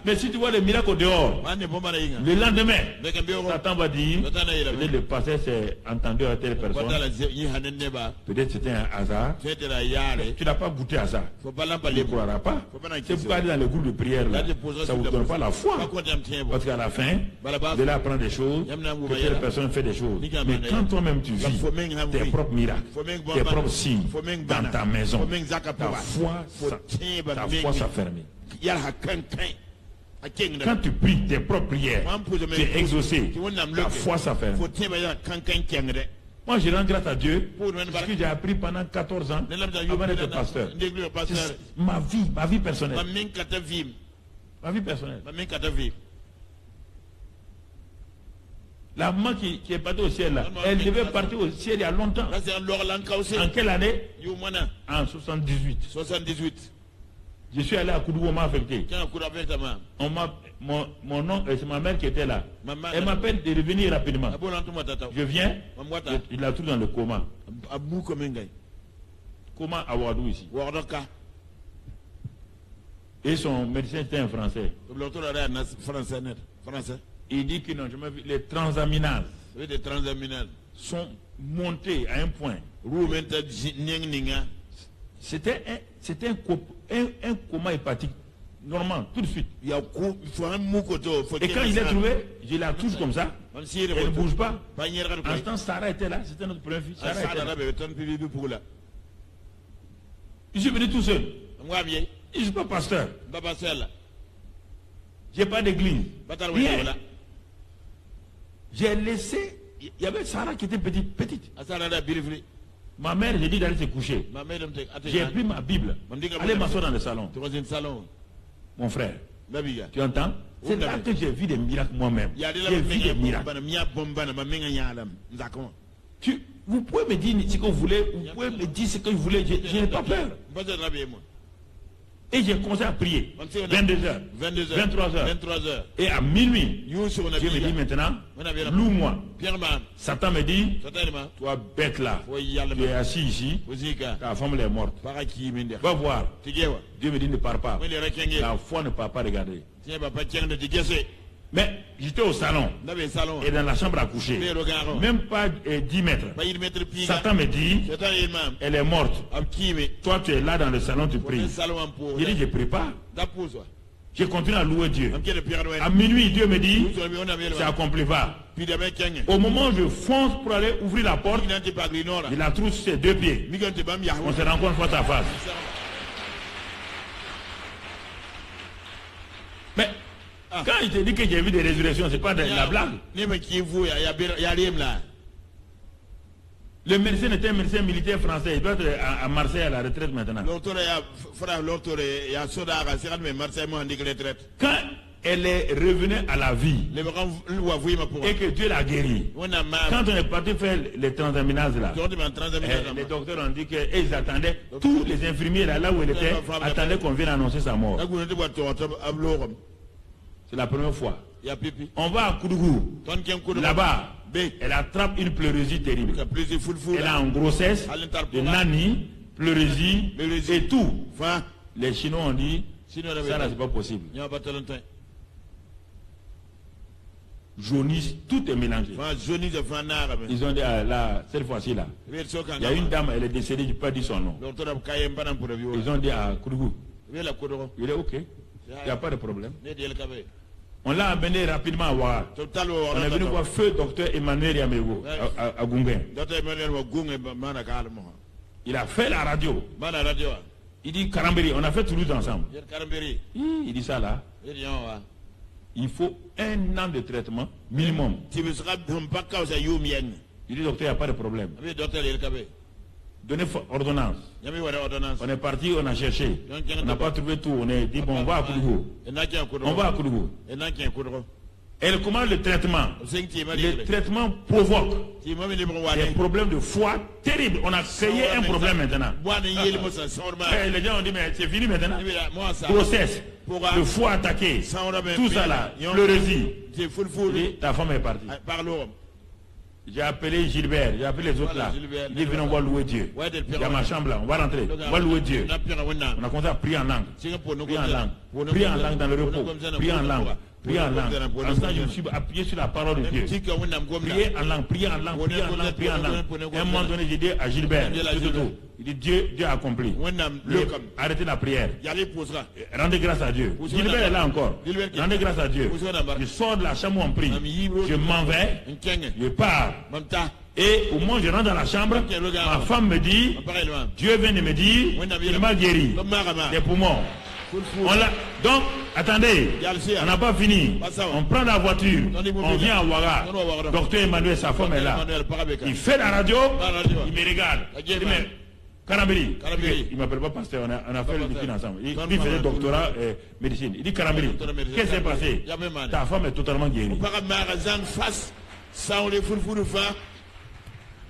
Mais si tu vois le miracle au dehors, le lendemain, Satan va dire, le pasteur s'est entendu à telle personne. Peut-être c'était un hasard. Tu n'as pas goûté à ça. Tu ne croiras pas. C'est pourquoi aller dans le groupe de prière là, ça ne vous donne pas la foi. Parce qu'à la fin, de là apprendre des choses, que telle personne fait des choses. Mais quand toi-même tu vis tes propres miracles, tes propres signes dans ta maison, ta foi s'affermit. Quand tu pries tes propres prières, tu es exaucé, ta foi s'affermit. Moi je rends grâce à Dieu parce que j'ai appris pendant 14 ans avant d'être pasteur. Ma vie personnelle. Ma vie personnelle. La maman qui est partie au ciel là, elle devait partir au ciel il y a longtemps. En quelle année? En 78. Je suis allé à Koudou, on m'a affecté. Mon nom, c'est ma mère qui était là. Elle m'appelle de revenir rapidement. Je viens, il a tout dans le coma. Coma à Ouadou ici. Et son médecin était un Français. Il dit que non, les transaminases sont montées à un point. C'était un coma hépatique normal, tout de suite. Et quand il est trouvé, je la touche comme ça. Elle ne bouge pas. En ce temps, Sarah était là, c'était notre première fille. Sarah était là. Je suis venu tout seul. Je ne suis pas pasteur. Je n'ai pas d'église. Rien. J'ai laissé. Il y avait Sarah qui était petite. Ma mère, j'ai dit d'aller se coucher. J'ai pris ma Bible. Allez m'asseoir dans le salon. Mon frère, tu entends? C'est là que j'ai vu des miracles moi-même. J'ai vu des miracles. Vous pouvez me dire ce que vous voulez, vous pouvez me dire ce que vous voulez, je n'ai pas peur. Et j'ai commencé à prier. 22h, 23h. Et à minuit, Dieu me dit maintenant, loue-moi. Satan me dit, toi bête là, tu es assis ici, ta femme est morte. Va voir. Dieu me dit ne pars pas. La foi ne part pas regarder. Mais j'étais au salon et dans la chambre à coucher, même pas 10 mètres. Satan me dit, elle est morte. Toi tu es là dans le salon, tu pries. Il dit, je ne prie pas. Je continue à louer Dieu. À minuit, Dieu me dit, c'est accompli, va. Au moment où je fonce pour aller ouvrir la porte, il la trouve sur ses 2 pieds. On se rencontre face à face. Mais quand il te dit que j'ai vu des résurrections, c'est pas de la blague. Le médecin était un médecin militaire français. Il doit être à Marseille à la retraite maintenant. Quand elle est revenue à la vie et que Dieu l'a guérie, quand on est parti faire les transaminases là, les docteurs ont dit qu'ils attendaient, tous les infirmiers là où elle était, attendaient qu'on vienne annoncer sa mort. C'est la première fois. On va à Koudougou. Là-bas, elle attrape une pleurésie terrible. Elle a en grossesse, de nani, pleurésie et tout. Les Chinois ont dit, ça là c'est pas possible. Jaunisse, tout est mélangé. Ils ont dit, là, cette fois-ci là, il y a une dame, elle est décédée, je n'ai pas dit son nom. Ils ont dit à Koudougou. Il est ok, il n'y a pas de problème. On l'a amené rapidement à Ouara. On est venu voir feu docteur Emmanuel Yamego à Gungen. Il a fait la radio. Il dit Karambéry, on a fait Toulouse ensemble. Karambéry. Il dit ça là. Il faut 1 an de traitement minimum. Il dit docteur, il n'y a pas de problème. Donnez ordonnance. On est parti, on a cherché. On n'a pas trouvé tout. On est dit bon, on va à Koudougou. On va à Koudougou. Et comment le traitement? Le traitement provoque des problèmes de foie terribles. On a créé un problème maintenant. Les gens ont dit mais c'est fini maintenant. Grossesse, le foie attaqué, tout ça là, pleurésie. Ta femme est partie. J'ai appelé Gilbert, j'ai appelé les autres là. Il dit venez, on va louer Dieu. Il y a ma chambre là, on va rentrer. On va louer Dieu. On a commencé à prier en langue. Prier en langue. Prier en langue dans le repos. Prier en langue. Prier en langue. Ensuite, je me suis appuyé sur la parole de Dieu. Prier en langue, prier en langue, prier en langue, prier en langue. À un moment donné, j'ai dit à Gilbert, il dit Dieu a accompli. Arrêtez la prière. Rendez grâce à Dieu. Gilbert est là encore. Rendez grâce à Dieu. Je sors de la chambre où on prie. Je m'en vais. Je pars. Et au moment où je rentre dans la chambre, ma femme me dit, Dieu vient de me dire, il m'a guéri des poumons. Donc, attendez, on n'a pas fini. On prend la voiture, on vient à Ouaga. Docteur Emmanuel, sa femme est là. Il fait la radio, il me regarde. Il dit, mais Karambéry, il ne m'appelle pas pasteur, on a fait le médecine ensemble. Il faisait doctorat médecine. Il dit Karambéry, qu'est-ce qui s'est passé? Ta femme est totalement guérie.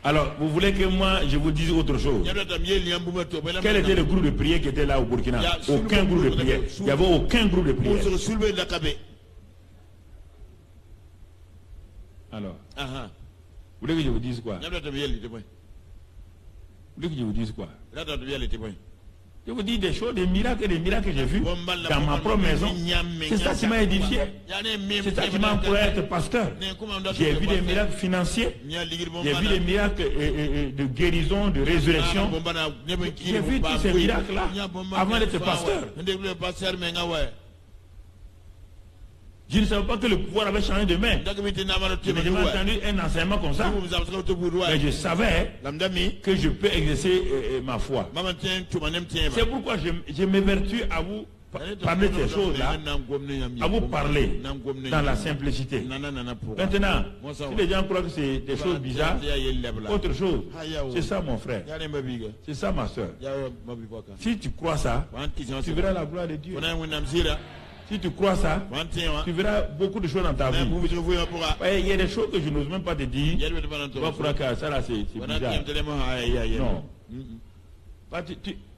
Alors, vous voulez que moi je vous dise autre chose? Quel était le groupe de prière qui était là au Burkina? Aucun groupe de prière. Il n'y avait aucun groupe de prière. Alors, vous voulez que je vous dise quoi? Vous voulez que je vous dise quoi? Je vous dis des choses, des miracles que j'ai vus dans ma propre maison. C'est ça qui m'a édifié. C'est ça qui m'a encouragé à être pasteur. J'ai vu des miracles financiers. J'ai vu des miracles de guérison, de résurrection. J'ai vu tous ces miracles-là avant d'être pasteur. Je ne savais pas que le pouvoir avait changé de main. Je n'ai jamais entendu un enseignement comme ça. Mais je savais que je peux exercer ma foi. C'est pourquoi je m'évertue à vous parler de ces choses-là, à vous parler dans la simplicité. Maintenant, si les gens croient que c'est des choses bizarres, autre chose, c'est ça mon frère, c'est ça ma soeur. Si tu crois ça, tu verras la gloire de Dieu. Si tu crois ça, tu verras beaucoup de choses dans ta vie. Il y a des choses que je n'ose même pas te dire. Tu vas croire que ça là c'est bizarre. Non.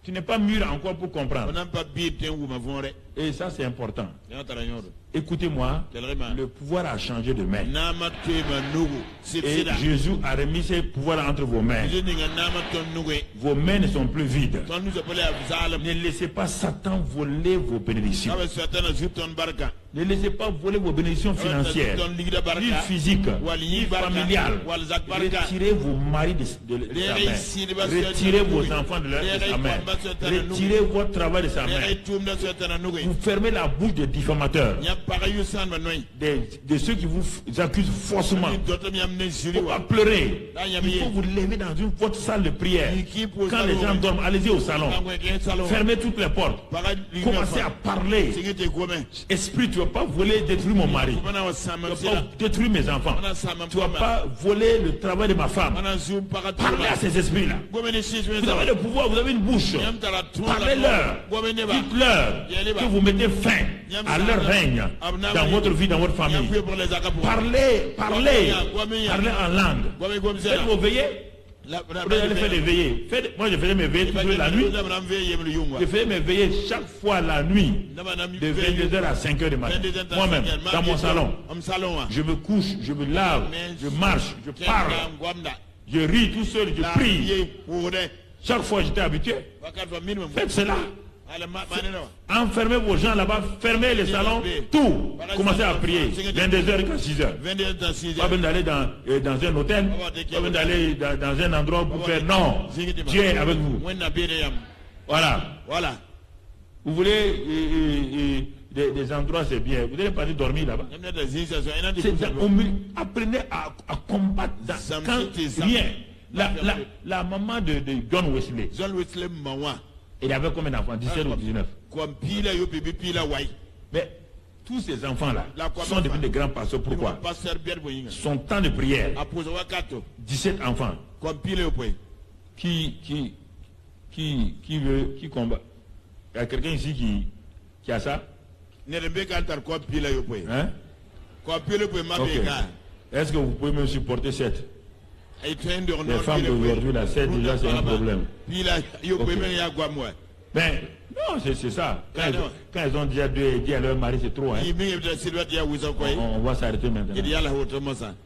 Tu n'es pas mûr encore pour comprendre. Et ça c'est important. Écoutez-moi, le pouvoir a changé de main. Et Jésus a remis ses pouvoirs entre vos mains. Vos mains ne sont plus vides. Ne laissez pas Satan voler vos bénédictions. Ne laissez pas voler vos bénédictions financières, ni physiques, ni familiales. Retirez vos maris de sa main. Retirez vos enfants de sa main. Retirez votre travail de sa main. Vous fermez la bouche des diffamateurs, de ceux qui vous accusent faussement. Il ne faut pas pleurer. Il faut vous lever dans votre salle de prière. Quand les gens dorment, allez-y au salon. Fermez toutes les portes. Commencez à parler. Esprit, tu ne vas pas voler, détruire mon mari. Tu ne vas pas détruire mes enfants. Tu ne vas pas voler le travail de ma femme. Parlez à ces esprits-là. Vous avez le pouvoir, vous avez une bouche. Parlez-leur. Dites-leur que vous mettez fin à leur règne dans votre vie, dans votre famille. Parlez en langue. Faites vos veillées. Vous allez faire des veillées. Moi, je faisais mes veillées toujours la nuit. Je faisais mes veillées chaque fois la nuit, de 22h à 5h du matin. Moi-même, dans mon salon. Je me couche, je me lave, je marche, je parle. Je ris tout seul, je prie. Chaque fois, j'étais habitué. Faites cela. Enfermez vos gens là-bas, fermez les salons, tout. Commencez à prier. 22h jusqu'à 6h. Pas besoin d'aller dans un hôtel, pas besoin d'aller dans un endroit pour faire. Non, Dieu est avec vous. Voilà. Vous voulez des endroits, c'est bien. Vous n'allez pas dormir là-bas. Apprenez à combattre quand rien. La maman de John Wesley. Il avait combien d'enfants? 17 ou 19? Comme pila yo bébé pila wai. Mais tous ces enfants-là sont devenus des grands pasteurs. Pourquoi? Pasteur bien boyinga. Son temps de prière, Apozo wakato. 17 enfants. Comme pila yo boy. Qui combat? Il y a quelqu'un ici qui a ça? Nerembe kantar comme pila yo boy. Hein? Comme pila yo boy ma Okay. beka. Est-ce que vous pouvez me supporter 7? Les femmes d'aujourd'hui, la 7 déjà c'est un problème. Pila yo boy Okay. men ya gwa moi. Ben, non, c'est ça. Quand ils ont déjà dit à leur mari, c'est trop. Hein? On va s'arrêter maintenant.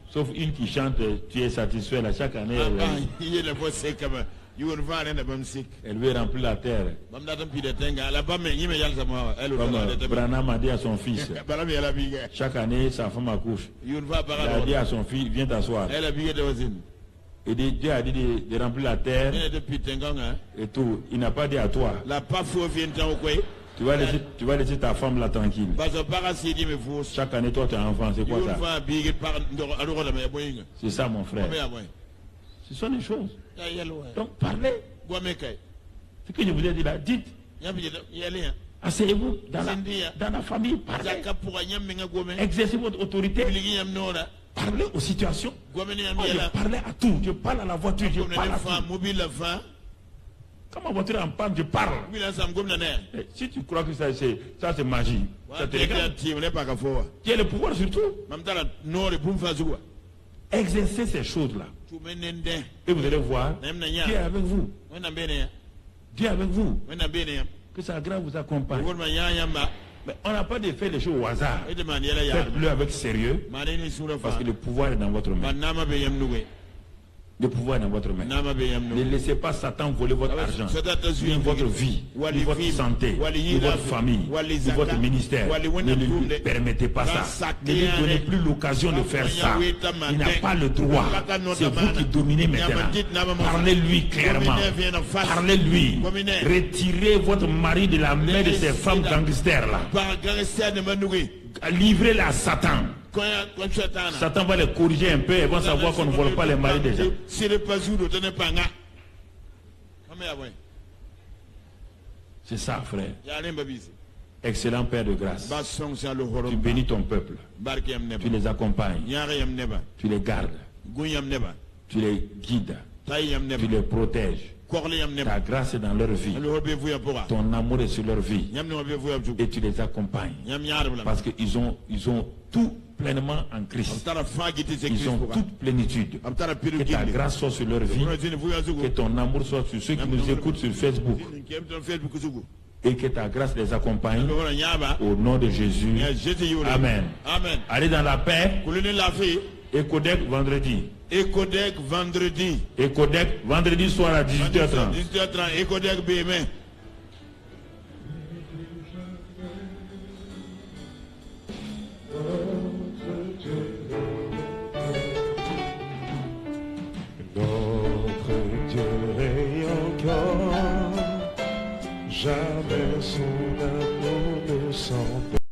Sauf une qui chante, tu es satisfait là, chaque année. Elle veut remplir la terre. Comme Branham a dit à son fils. Chaque année, sa femme accouche. Il a dit à son fils, viens t'asseoir. Et Dieu a dit de remplir la terre et tout. Il n'a pas dit à toi. Tu vas laisser ta femme là tranquille. Chaque année, toi tu es enfant, c'est quoi ça? C'est ça mon frère. Ce sont des choses. Donc parlez. Ce que je vous ai dit là, dites. Asseyez-vous dans la famille, parlez. Exercez votre autorité. Parlez aux situations. Je parlais à tout. Je parle à la voiture. Je parle à tout. Quand ma voiture en panne, je parle. Et si tu crois que ça c'est magie, ça te regarde. Tu as le pouvoir surtout. Exercez ces choses-là. Et vous allez voir, Dieu est avec vous. Dieu est avec vous. Que sa grâce vous accompagne. Mais on n'a pas de faire les choses au hasard. Faites-le avec sérieux. Parce que le pouvoir est dans votre main. Le pouvoir est dans votre main. Ne laissez pas Satan voler votre argent, ni votre vie, ni votre santé, ni votre famille, ni votre ministère. Ne lui permettez pas ça. Ne lui donnez plus l'occasion de faire ça. Il n'a pas le droit. C'est vous qui dominez maintenant. Parlez-lui clairement. Parlez-lui. Retirez votre mari de la main de ces femmes gangsters là. Livrez-la à Satan. Satan va les corriger un peu et vont savoir qu'on ne vole pas les maris des gens. C'est ça, frère. Excellent Père de grâce. Tu bénis ton peuple. Tu les accompagnes. Tu les gardes. Tu les guides. Tu les protèges. Ta grâce est dans leur vie. Ton amour est sur leur vie. Et tu les accompagnes. Parce qu'ils ont tout pleinement en Christ. Ils ont toute plénitude. Que ta grâce soit sur leur vie. Que ton amour soit sur ceux qui nous écoutent sur Facebook. Et que ta grâce les accompagne. Au nom de Jésus. Amen. Allez dans la paix. Ecodec vendredi. Ecodec vendredi. Ecodec vendredi soir à 18h30. 18h30. Ecodec BM.